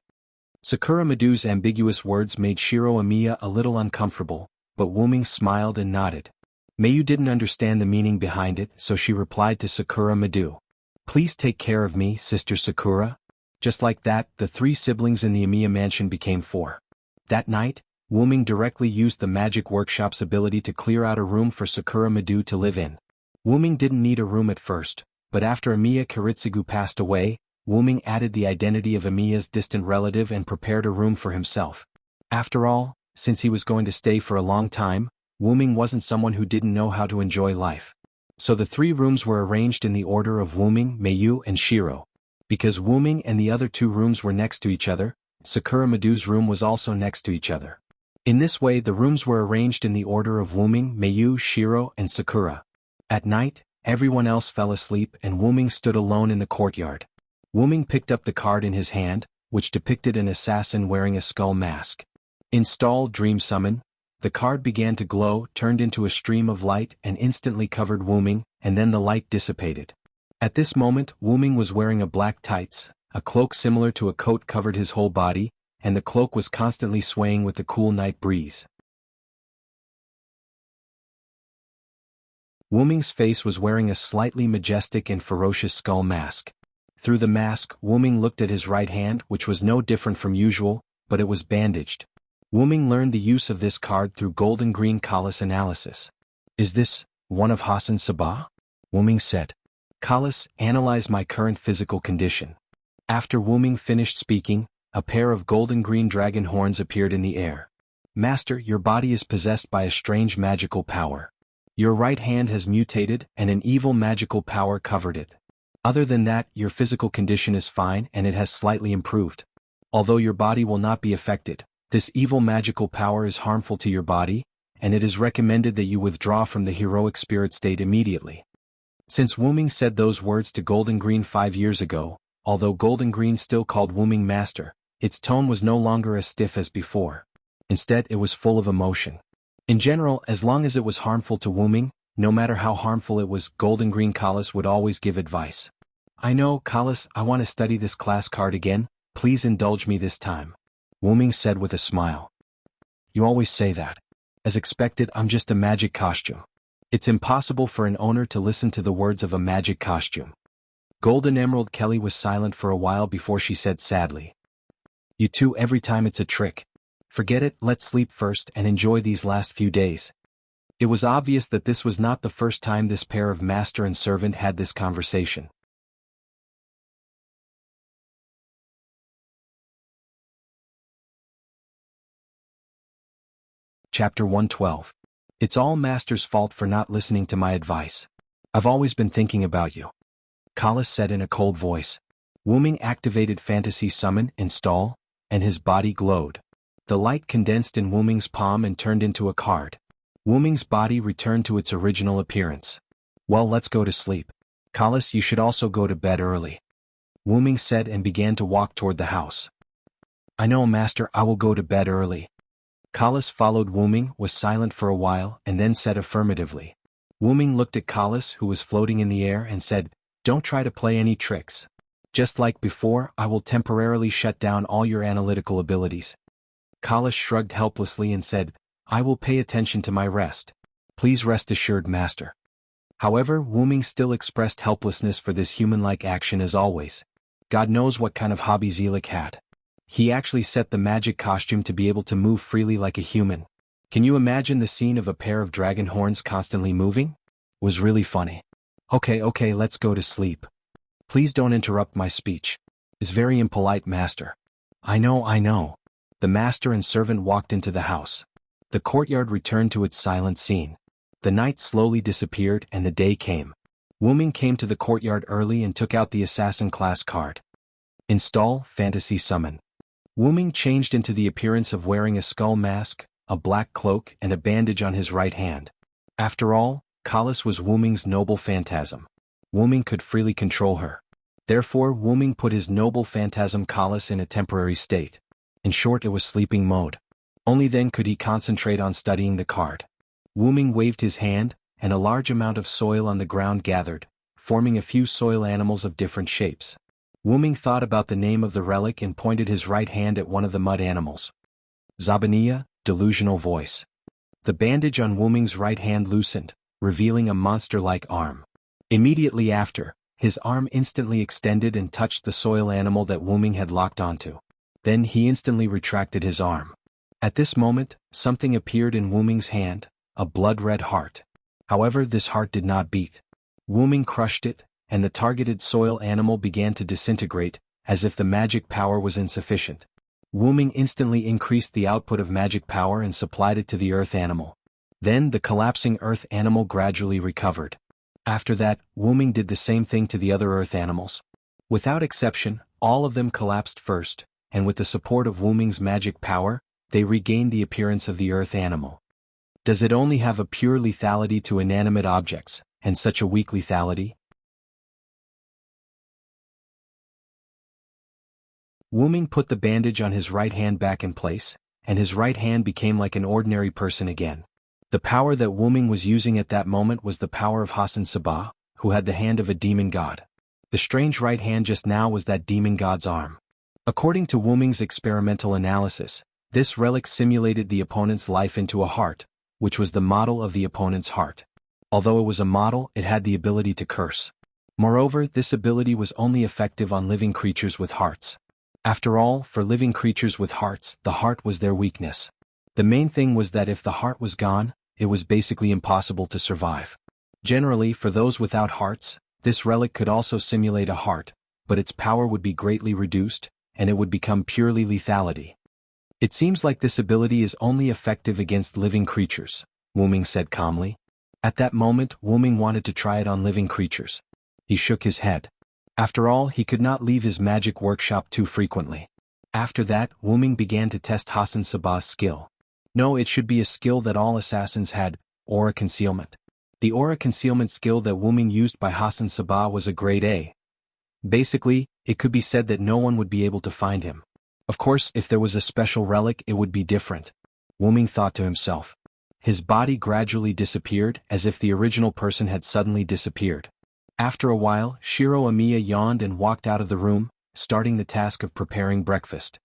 Sakura Madu's ambiguous words made Shiro Amiya a little uncomfortable, but Wuming smiled and nodded. Mayu didn't understand the meaning behind it, so she replied to Sakura Madu, "Please take care of me, Sister Sakura." Just like that, the three siblings in the Amiya mansion became four. That night, Wuming directly used the magic workshop's ability to clear out a room for Sakura Madu to live in. Wuming didn't need a room at first, but after Amiya Kiritsugu passed away, Wuming added the identity of Amiya's distant relative and prepared a room for himself. After all, since he was going to stay for a long time, Wuming wasn't someone who didn't know how to enjoy life. So the three rooms were arranged in the order of Wuming, Mayu, and Shiro. Because Wuming and the other two rooms were next to each other, Sakura Madu's room was also next to each other. In this way, the rooms were arranged in the order of Wuming, Mayu, Shiro, and Sakura. At night, everyone else fell asleep and Wuming stood alone in the courtyard. Wuming picked up the card in his hand, which depicted an assassin wearing a skull mask. Install Dream Summon. The card began to glow, turned into a stream of light, and instantly covered Wuming, and then the light dissipated. At this moment, Wuming was wearing a black tights, a cloak similar to a coat covered his whole body, and the cloak was constantly swaying with the cool night breeze. Wuming's face was wearing a slightly majestic and ferocious skull mask. Through the mask, Wuming looked at his right hand, which was no different from usual, but it was bandaged. Wuming learned the use of this card through golden green Kalas analysis. "Is this one of Hassan Sabah?" Wuming said. "Kalas, analyze my current physical condition." After Wuming finished speaking, a pair of golden green dragon horns appeared in the air. "Master, your body is possessed by a strange magical power. Your right hand has mutated, and an evil magical power covered it. Other than that, your physical condition is fine and it has slightly improved. Although your body will not be affected, this evil magical power is harmful to your body, and it is recommended that you withdraw from the heroic spirit state immediately." Since Wuming said those words to Golden Green 5 years ago, although Golden Green still called Wuming Master, its tone was no longer as stiff as before. Instead, it was full of emotion. In general, as long as it was harmful to Wuming, no matter how harmful it was, Golden Green Kalas would always give advice. "I know, Kalas, I want to study this class card again, please indulge me this time," Wuming said with a smile. "You always say that. As expected, I'm just a magic costume. It's impossible for an owner to listen to the words of a magic costume." Golden Emerald Kelly was silent for a while before she said sadly, "You two, every time it's a trick. Forget it, let's sleep first and enjoy these last few days." It was obvious that this was not the first time this pair of master and servant had this conversation. Chapter 112. It's all Master's fault for not listening to my advice. I've always been thinking about you. Kalas said in a cold voice. Wuming activated Fantasy Summon, Install, and his body glowed. The light condensed in Wuming's palm and turned into a card. Wuming's body returned to its original appearance. Well, let's go to sleep. Kalas, you should also go to bed early. Wuming said and began to walk toward the house. I know, Master, I will go to bed early. Kalas followed Wuming, was silent for a while, and then said affirmatively. Wuming looked at Kalas, who was floating in the air, and said, Don't try to play any tricks. Just like before, I will temporarily shut down all your analytical abilities. Kalas shrugged helplessly and said, I will pay attention to my rest. Please rest assured, Master. However, Wuming still expressed helplessness for this human-like action as always. God knows what kind of hobby Zelik had. He actually set the magic costume to be able to move freely like a human. Can you imagine the scene of a pair of dragon horns constantly moving? Was really funny. Okay, let's go to sleep. Please don't interrupt my speech. It's very impolite, Master. I know. The master and servant walked into the house. The courtyard returned to its silent scene. The night slowly disappeared and the day came. Wuming came to the courtyard early and took out the assassin class card. Install Fantasy Summon. Wuming changed into the appearance of wearing a skull mask, a black cloak, and a bandage on his right hand. After all, Kalas was Wuming's noble phantasm. Wuming could freely control her. Therefore, Wuming put his noble phantasm Kalas in a temporary state. In short, it was sleeping mode. Only then could he concentrate on studying the card. Wuming waved his hand, and a large amount of soil on the ground gathered, forming a few soil animals of different shapes. Wuming thought about the name of the relic and pointed his right hand at one of the mud animals. Zabaniya, delusional voice. The bandage on Wuming's right hand loosened, revealing a monster-like arm. Immediately after, his arm instantly extended and touched the soil animal that Wuming had locked onto. Then he instantly retracted his arm. At this moment, something appeared in Wuming's hand, a blood-red heart. However, this heart did not beat. Wuming crushed it, and the targeted soil animal began to disintegrate, as if the magic power was insufficient. Wuming instantly increased the output of magic power and supplied it to the earth animal. Then the collapsing earth animal gradually recovered. After that, Wuming did the same thing to the other earth animals. Without exception, all of them collapsed first, and with the support of Wuming's magic power, they regained the appearance of the earth animal. Does it only have a pure lethality to inanimate objects, and such a weak lethality? Wuming put the bandage on his right hand back in place, and his right hand became like an ordinary person again. The power that Wuming was using at that moment was the power of Hassan Sabah, who had the hand of a demon god. The strange right hand just now was that demon god's arm. According to Wuming's experimental analysis, this relic simulated the opponent's life into a heart, which was the model of the opponent's heart. Although it was a model, it had the ability to curse. Moreover, this ability was only effective on living creatures with hearts. After all, for living creatures with hearts, the heart was their weakness. The main thing was that if the heart was gone, it was basically impossible to survive. Generally, for those without hearts, this relic could also simulate a heart, but its power would be greatly reduced, and it would become purely lethality. It seems like this ability is only effective against living creatures, Wuming said calmly. At that moment, Wuming wanted to try it on living creatures. He shook his head. After all, he could not leave his magic workshop too frequently. After that, Wuming began to test Hassan Sabah's skill. No, it should be a skill that all assassins had, aura concealment. The aura concealment skill that Wuming used by Hassan Sabah was a grade A. Basically, it could be said that no one would be able to find him. Of course, if there was a special relic, it would be different. Wuming thought to himself. His body gradually disappeared, as if the original person had suddenly disappeared. After a while, Shiro Amiya yawned and walked out of the room, starting the task of preparing breakfast.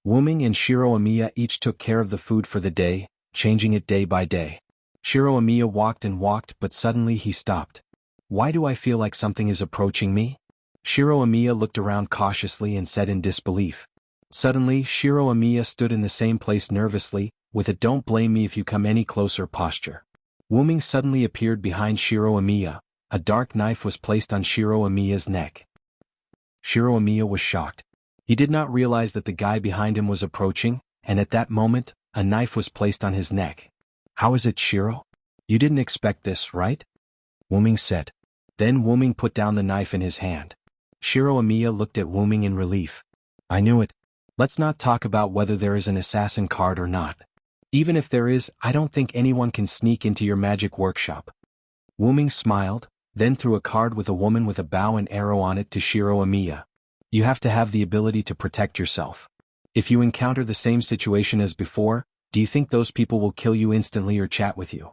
Wuming and Shiro Amiya each took care of the food for the day, changing it day by day. Shiro Amiya walked and walked, but suddenly he stopped. Why do I feel like something is approaching me? Shiro Amiya looked around cautiously and said in disbelief. Suddenly, Shiro Amiya stood in the same place nervously, with a "don't blame me if you come any closer" posture. Wuming suddenly appeared behind Shiro Amiya. A dark knife was placed on Shiro Amiya's neck. Shiro Amiya was shocked. He did not realize that the guy behind him was approaching, and at that moment, a knife was placed on his neck. "How is it, Shiro? You didn't expect this, right?" Wuming said. Then Wuming put down the knife in his hand. Shiro Amiya looked at Wuming in relief. I knew it. Let's not talk about whether there is an assassin card or not. Even if there is, I don't think anyone can sneak into your magic workshop. Wuming smiled, then threw a card with a woman with a bow and arrow on it to Shiro Amiya. You have to have the ability to protect yourself. If you encounter the same situation as before, do you think those people will kill you instantly or chat with you?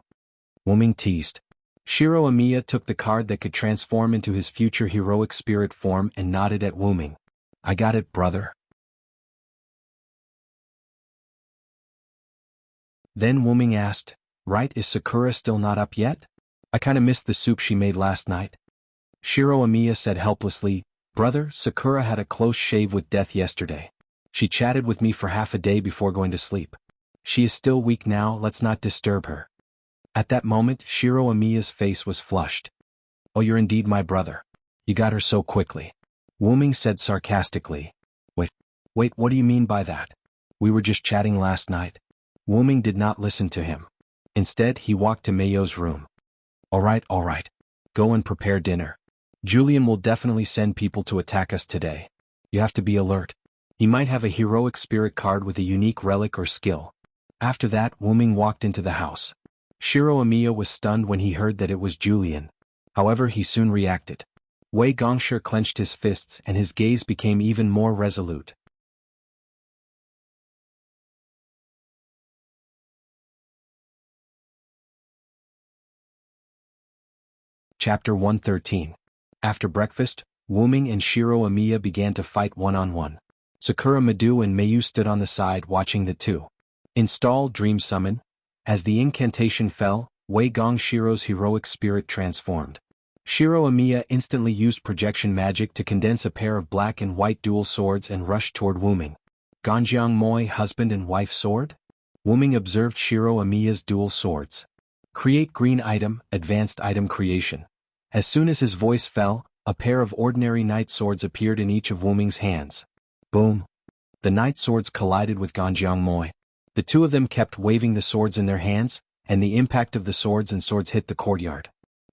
Wuming teased. Shiro Amiya took the card that could transform into his future heroic spirit form and nodded at Wuming. I got it, brother. Then Wuming asked, right, is Sakura still not up yet? I kinda missed the soup she made last night. Shiro Amiya said helplessly, brother, Sakura had a close shave with death yesterday. She chatted with me for half a day before going to sleep. She is still weak now, let's not disturb her. At that moment, Shiro Amiya's face was flushed. Oh, you're indeed my brother. You got her so quickly. Wuming said sarcastically. Wait, what do you mean by that? We were just chatting last night. Wuming did not listen to him. Instead, he walked to Meiyo's room. All right. Go and prepare dinner. Julian will definitely send people to attack us today. You have to be alert. He might have a heroic spirit card with a unique relic or skill. After that, Wuming walked into the house. Shiro Amiya was stunned when he heard that it was Julian. However, he soon reacted. Wei Gongshi clenched his fists and his gaze became even more resolute. Chapter 113. After breakfast, Wuming and Shiro Amiya began to fight one-on-one. Sakura Madu and Meiyu stood on the side watching the two. Install Dream Summon. As the incantation fell, Wei Gongshiro's heroic spirit transformed. Shiro Amiya instantly used projection magic to condense a pair of black and white dual swords and rushed toward Wuming. Ganjiang Moi, husband and wife sword? Wuming observed Shiro Amiya's dual swords. Create green item, advanced item creation. As soon as his voice fell, a pair of ordinary knight swords appeared in each of Wuming's hands. Boom! The knight swords collided with Ganjiang Moi. The two of them kept waving the swords in their hands, and the impact of the swords hit the courtyard.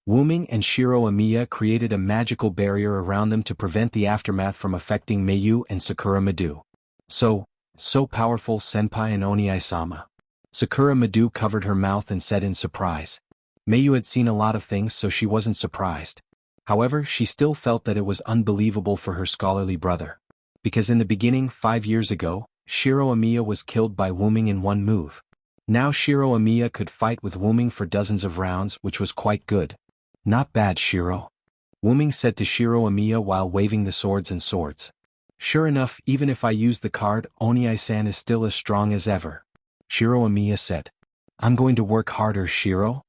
Wuming and Shiro Amiya created a magical barrier around them to prevent the aftermath from affecting Meiyu and Sakura Madu. So powerful, Senpai and Oniai-sama. Sakura Madu covered her mouth and said in surprise. Meiyu had seen a lot of things, so she wasn't surprised. However, she still felt that it was unbelievable for her scholarly brother. Because in the beginning, 5 years ago, Shiro Amiya was killed by Wuming in one move. Now Shiro Amiya could fight with Wuming for dozens of rounds, which was quite good. Not bad, Shiro. Wuming said to Shiro Amiya while waving the swords. Sure enough, even if I use the card, Oniai-san is still as strong as ever. Shiro Amiya said. I'm going to work harder, Shiro.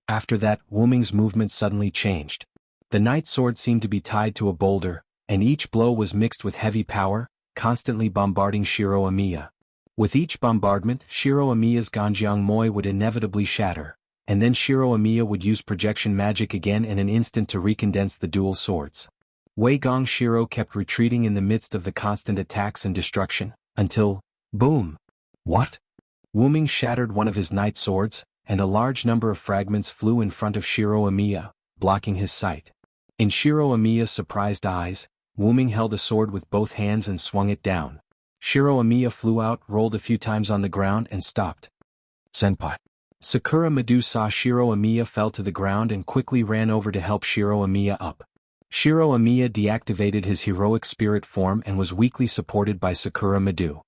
After that, Wuming's movement suddenly changed. The knight sword seemed to be tied to a boulder, and each blow was mixed with heavy power, constantly bombarding Shiro Amiya. With each bombardment, Shiro Amiya's Ganjiang Moi would inevitably shatter, and then Shiro Amiya would use projection magic again in an instant to recondense the dual swords. Wei Gongshiro kept retreating in the midst of the constant attacks and destruction, until, boom! What? Wuming shattered one of his knight swords, and a large number of fragments flew in front of Shiro Amiya, blocking his sight. In Shiro Amiya's surprised eyes, Wuming held a sword with both hands and swung it down. Shiro Amiya flew out, rolled a few times on the ground and stopped. Senpai. Sakura Madu saw Shiro Amiya fell to the ground and quickly ran over to help Shiro Amiya up. Shiro Amiya deactivated his heroic spirit form and was weakly supported by Sakura Madu.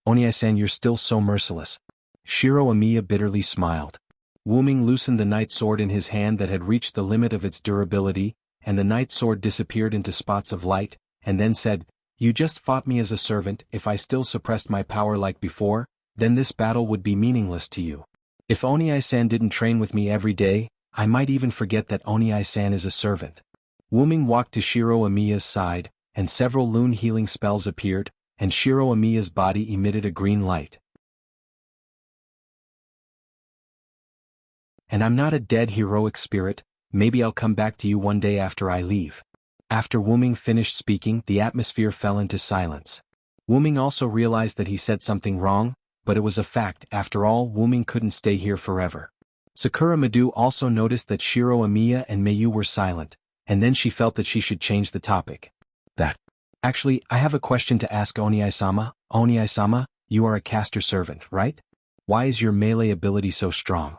Oniai-san, you're still so merciless. Shiro Amiya bitterly smiled. Wuming loosened the knight sword in his hand that had reached the limit of its durability, and the knight sword disappeared into spots of light, and then said, You just fought me as a servant. If I still suppressed my power like before, then this battle would be meaningless to you. If Oniai-san didn't train with me every day, I might even forget that Oniai-san is a servant. Wuming walked to Shiro Amiya's side, and several Lune healing spells appeared, and Shiro Amiya's body emitted a green light. And I'm not a dead heroic spirit, maybe I'll come back to you one day after I leave. After Wuming finished speaking, the atmosphere fell into silence. Wuming also realized that he said something wrong, but it was a fact. After all, Wuming couldn't stay here forever. Sakura Madu also noticed that Shiro Amiya and Meiyu were silent, and then she felt that she should change the topic. Actually, I have a question to ask Oniai-sama. Oniai-sama, you are a caster servant, right? Why is your melee ability so strong?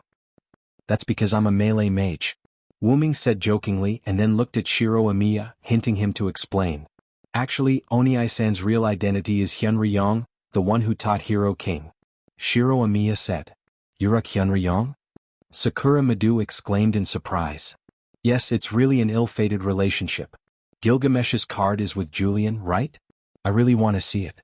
That's because I'm a melee mage. Wuming said jokingly and then looked at Shiro Amiya, hinting him to explain. Actually, Oniai-san's real identity is Hyunryong, the one who taught Hero King. Shiro Amiya said. You're a Hyunryong? Sakura Madu exclaimed in surprise. Yes, it's really an ill-fated relationship. Gilgamesh's card is with Julian, right? I really want to see it.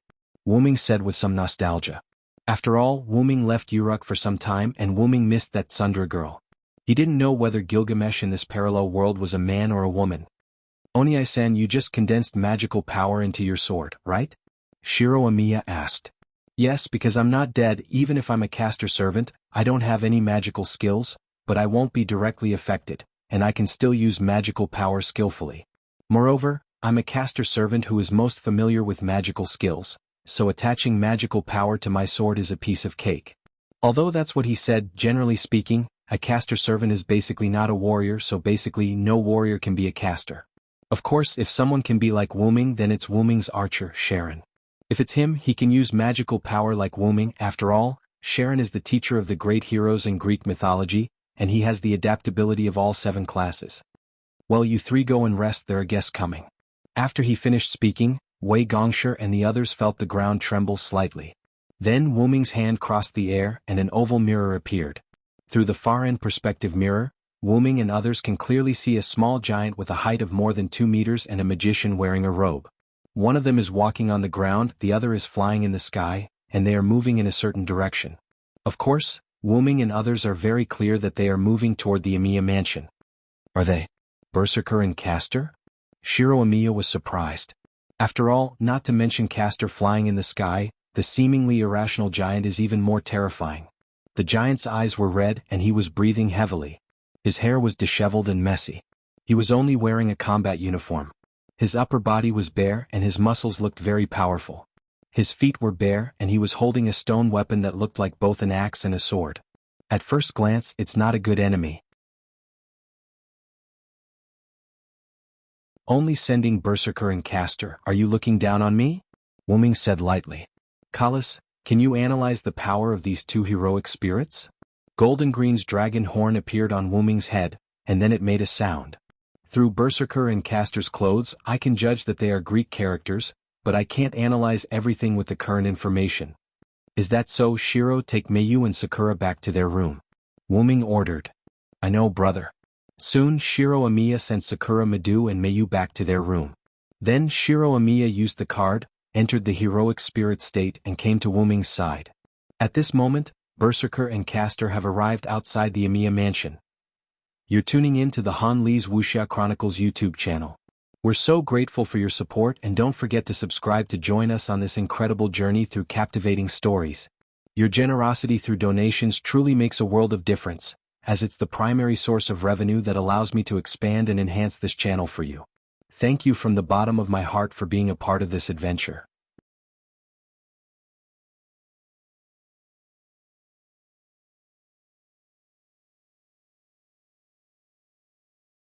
Wuming said with some nostalgia. After all, Wuming left Uruk for some time and Wuming missed that Sundra girl. He didn't know whether Gilgamesh in this parallel world was a man or a woman. Oniai-san, you just condensed magical power into your sword, right? Shiro Amiya asked. Yes, because I'm not dead. Even if I'm a caster servant, I don't have any magical skills, but I won't be directly affected, and I can still use magical power skillfully. Moreover, I'm a caster servant who is most familiar with magical skills, so attaching magical power to my sword is a piece of cake. Although that's what he said, generally speaking, a caster servant is basically not a warrior, so basically no warrior can be a caster. Of course, if someone can be like Wuming, then it's Wuming's archer, Sharon. If it's him, he can use magical power like Wuming. After all, Sharon is the teacher of the great heroes in Greek mythology, and he has the adaptability of all 7 classes. Well, you 3 go and rest, there are guests coming. After he finished speaking, Wei Gongshi and the others felt the ground tremble slightly. Then Wuming's hand crossed the air and an oval mirror appeared. Through the far-end perspective mirror, Wuming and others can clearly see a small giant with a height of more than 2 meters and a magician wearing a robe. One of them is walking on the ground, the other is flying in the sky, and they are moving in a certain direction. Of course, Wuming and others are very clear that they are moving toward the Amiya mansion. Are they Berserker and Caster? Shiro Amiya was surprised. After all, not to mention Caster flying in the sky, the seemingly irrational giant is even more terrifying. The giant's eyes were red and he was breathing heavily. His hair was disheveled and messy. He was only wearing a combat uniform. His upper body was bare and his muscles looked very powerful. His feet were bare and he was holding a stone weapon that looked like both an axe and a sword. At first glance, it's not a good enemy. Only sending Berserker and Caster, are you looking down on me? Wuming said lightly. Kalas, can you analyze the power of these 2 heroic spirits? Golden Green's dragon horn appeared on Wuming's head, and then it made a sound. Through Berserker and Caster's clothes, I can judge that they are Greek characters, but I can't analyze everything with the current information. Is that so? Shiro, take Mayu and Sakura back to their room. Wuming ordered. I know, brother. Soon Shiro Amiya sent Sakura Madu and Mayu back to their room. Then Shiro Amiya used the card, entered the heroic spirit state and came to Wuming's side. At this moment, Berserker and Caster have arrived outside the Amiya mansion. You're tuning in to the Han Lee's Wuxia Chronicles YouTube channel. We're so grateful for your support and don't forget to subscribe to join us on this incredible journey through captivating stories. Your generosity through donations truly makes a world of difference, as it's the primary source of revenue that allows me to expand and enhance this channel for you. Thank you from the bottom of my heart for being a part of this adventure.